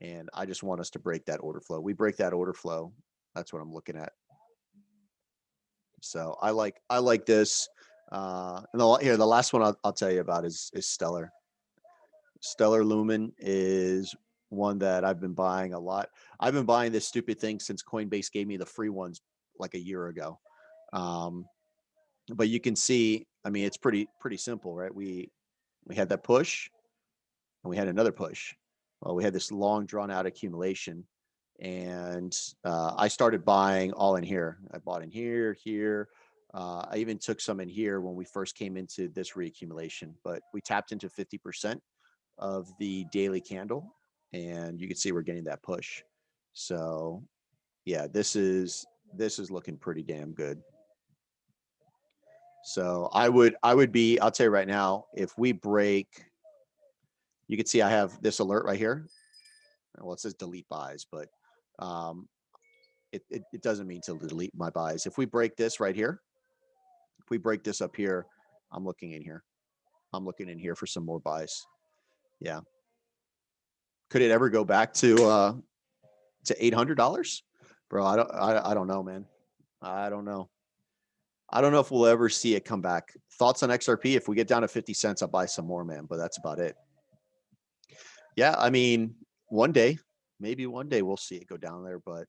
And I just want us to break that order flow. We break that order flow. That's what I'm looking at. So I like this. And the last one I'll tell you about is Stellar. Stellar Lumen is one that I've been buying a lot. I've been buying this stupid thing since Coinbase gave me the free ones like a year ago. But you can see, I mean, it's pretty simple, right? We had that push and we had another push. Well, we had this long drawn out accumulation, and I started buying all in here. I bought in here. I even took some in here when we first came into this reaccumulation, but we tapped into 50% of the daily candle, and you can see we're getting that push. So yeah, this is looking pretty damn good. So I'll tell you right now, if we break, you can see I have this alert right here. Well, it says delete buys, but it doesn't mean to delete my buys. If we break this right here, if we break this up here, I'm looking in here. I'm looking in here for some more buys. Yeah. Could it ever go back to $800? Bro, I don't know, man. I don't know. I don't know if we'll ever see it come back. Thoughts on XRP? If we get down to 50 cents, I'll buy some more, man, but that's about it. Yeah, I mean, maybe one day we'll see it go down there, but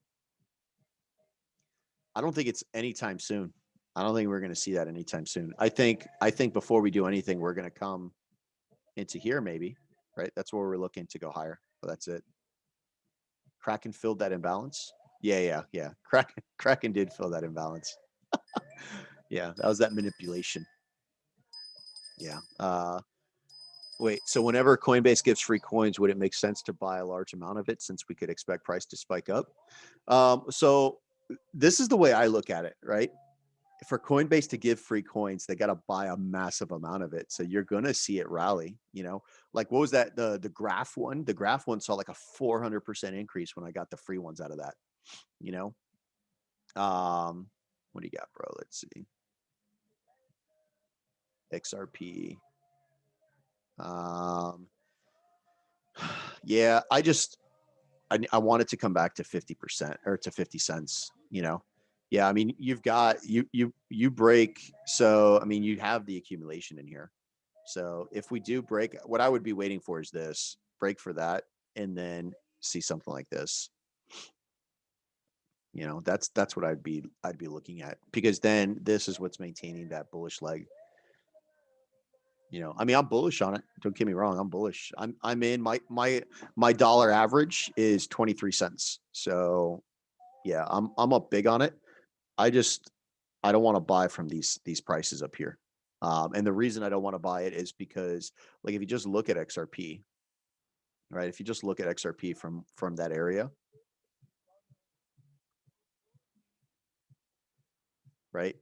I don't think it's anytime soon. I don't think we're going to see that anytime soon. I think before we do anything, we're going to come into here maybe, right? That's where we're looking to go higher, but that's it. Kraken filled that imbalance. Yeah. Kraken did fill that imbalance. Yeah, that was that manipulation. Yeah. Wait, so whenever Coinbase gives free coins, would it make sense to buy a large amount of it since we could expect price to spike up? So this is the way I look at it, right? For Coinbase to give free coins, they got to buy a massive amount of it. So you're going to see it rally, like what was that? The graph one, the graph one saw like a 400% increase when I got the free ones out of that, you know? What do you got, bro? Let's see. XRP. Yeah, I want it to come back to 50% or to 50 cents, Yeah, I mean, you've got you break. So, I mean, you have the accumulation in here. So if we do break, what I would be waiting for is this break for that and then see something like this. That's what I'd be looking at, because then this is what's maintaining that bullish leg. I mean, I'm bullish on it. Don't get me wrong. I'm bullish. I'm in my dollar average is 23 cents. So yeah, I'm up big on it. I don't want to buy from these prices up here. And the reason I don't want to buy it is because, like, if you just look at XRP, right? If you just look at XRP from that area, right?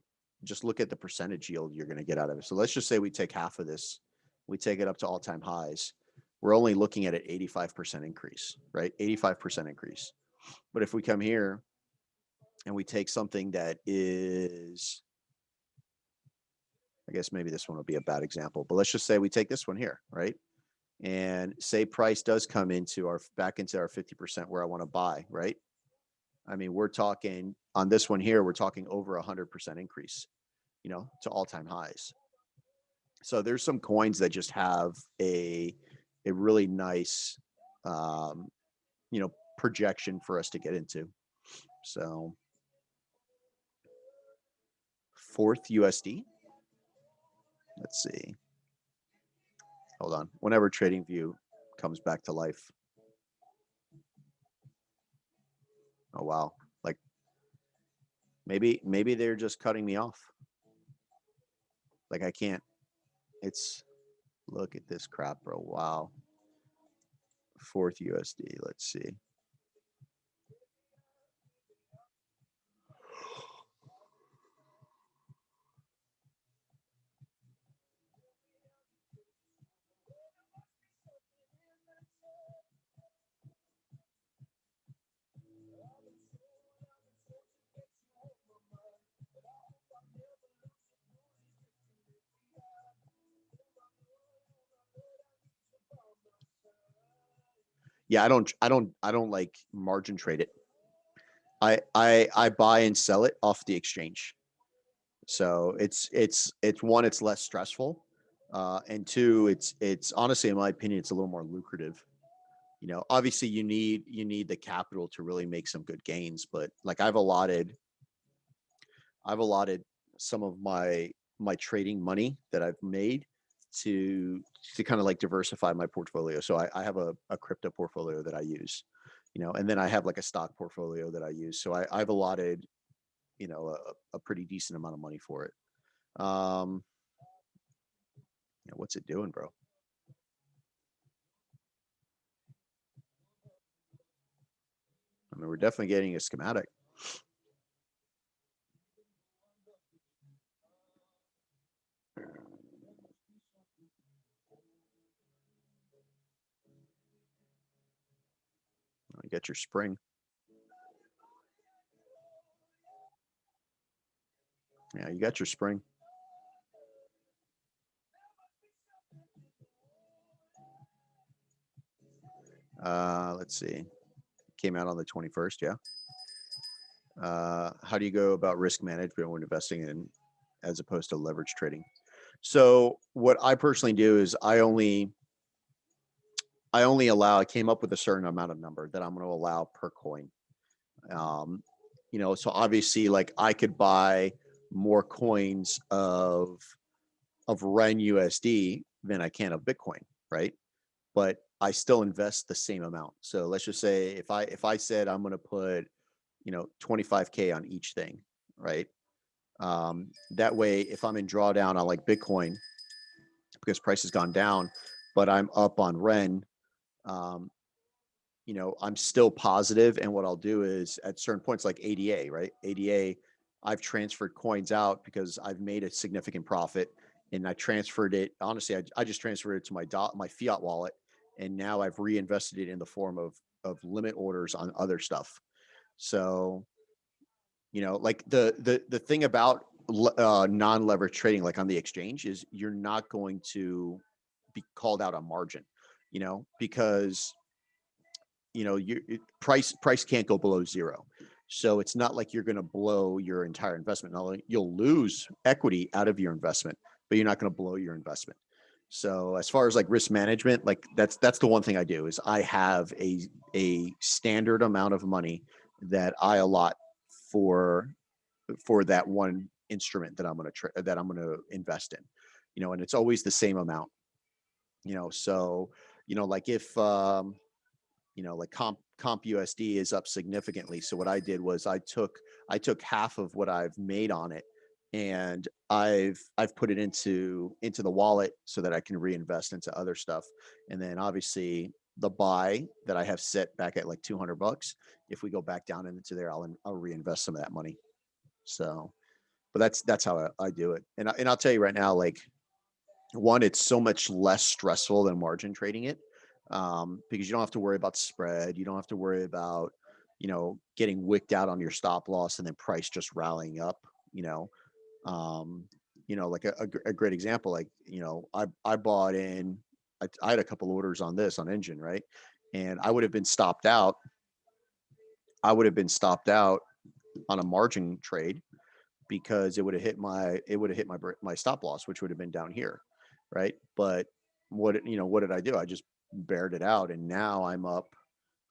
Just look at the percentage yield you're going to get out of it. So let's just say we take half of this, we take it up to all-time highs. We're only looking at an 85% increase, right? 85% increase. But if we come here and we take something that is, I guess maybe this one will be a bad example, but let's just say we take this one here, right? And say price does come back into our 50% where I want to buy, right? I mean, we're talking on this one here, we're talking over 100% increase, to all-time highs. So there's some coins that just have a really nice, projection for us to get into. So fourth USD. Let's see. Hold on. Whenever TradingView comes back to life. Oh, wow. Like maybe they're just cutting me off. Like I can't. Look at this crap, bro. Wow. Fourth USD. Let's see. Yeah, I don't like margin trade it. I buy and sell it off the exchange. So it's one, it's less stressful, and two, it's honestly, in my opinion, it's a little more lucrative. Obviously you need the capital to really make some good gains, but like I've allotted some of my trading money that I've made to kind of like diversify my portfolio. So I have a crypto portfolio that I use, and then I have like a stock portfolio that I use. So I've allotted, a pretty decent amount of money for it. Um, what's it doing, bro? I mean, we're definitely getting a schematic. You got your spring. Yeah, you got your spring. Let's see. Came out on the 21st. Yeah. How do you go about risk management when investing in, as opposed to leverage trading? So what I personally do is I came up with a certain amount of number that I'm going to allow per coin. So obviously, like, I could buy more coins of REN USD than I can of Bitcoin, right? But I still invest the same amount. So let's just say if I said I'm going to put 25K on each thing, right? That way, if I'm in drawdown on like Bitcoin because price has gone down, but I'm up on Ren, um, I'm still positive. And what I'll do is at certain points, like ADA, right? ADA, I've transferred coins out because I've made a significant profit, and I transferred it. Honestly, I just transferred it to my fiat wallet, and now I've reinvested it in the form of limit orders on other stuff. So, like the thing about non-leverage trading, like on the exchange, is you're not going to be called out on margin, because price can't go below zero. So it's not like you're going to blow your entire investment. Not only you'll lose equity out of your investment, but you're not going to blow your investment. So as far as like risk management, like that's the one thing I do is I have a standard amount of money that I allot for that one instrument that I'm going to invest in, and it's always the same amount, so like if like comp USD is up significantly. So what I did was I took half of what I've made on it, and I've put it into the wallet so that I can reinvest into other stuff. And then obviously the buy that I have set back at like $200, if we go back down into there, I'll reinvest some of that money. So, but that's how I do it. And I'll tell you right now, like, one, it's so much less stressful than margin trading it, because you don't have to worry about spread. You don't have to worry about, getting wicked out on your stop loss and then price just rallying up, um, like a great example, like, I bought in, I had a couple orders on this on Engine, right? And I would have been stopped out on a margin trade because it would have hit my stop loss, which would have been down here, right? But what did I do? I just bared it out, and now I'm up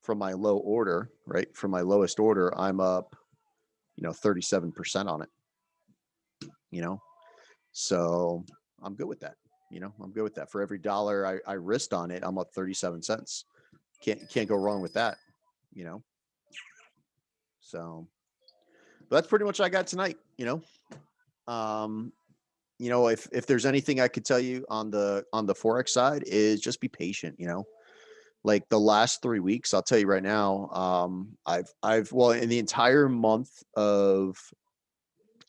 from my low order, right? From my lowest order, I'm up 37% on it, you know. So I'm good with that. I'm good with that. For every dollar I risked on it, I'm up 37 cents. Can't go wrong with that, you know. So but that's pretty much what I got tonight. Um, if there's anything I could tell you on the forex side is just be patient. Like the last 3 weeks, I'll tell you right now. I've well, in the entire month of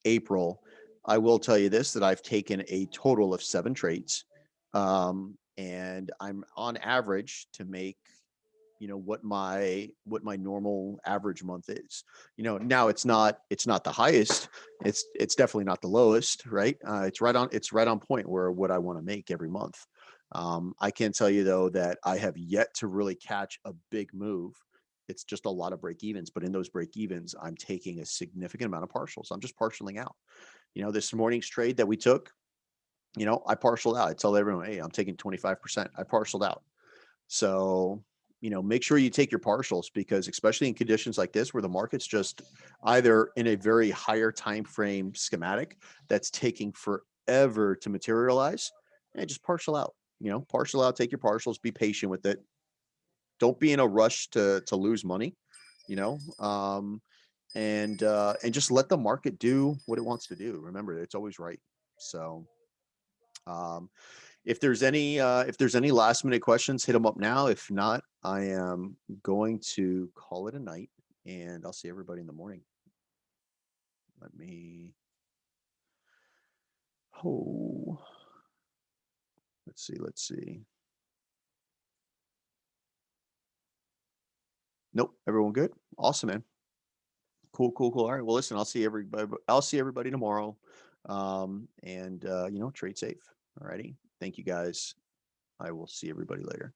April, I will tell you this, that I've taken a total of 7 trades, and I'm on average to make what my normal average month is. Now it's not the highest, it's definitely not the lowest, right? It's right on point where what I want to make every month. I can tell you though that I have yet to really catch a big move. It's just a lot of break evens, but in those break evens I'm taking a significant amount of partials. I'm just partialing out. This morning's trade that we took, I partialed out. I tell everyone, hey, I'm taking 25%. I partialed out. So, make sure you take your partials, because especially in conditions like this where the market's just either in a very higher time frame schematic that's taking forever to materialize, and just partial out. Partial out, take your partials, be patient with it. Don't be in a rush to lose money, you know, and just let the market do what it wants to do. Remember, it's always right. So, um, if there's any last minute questions, hit them up now. If not, I am going to call it a night, and I'll see everybody in the morning. Let me. Oh, let's see. Let's see. Nope. Everyone good? Awesome, man. Cool, cool, cool. All right. Well, listen, I'll see everybody. I'll see everybody tomorrow. And trade safe. All righty. Thank you guys. I will see everybody later.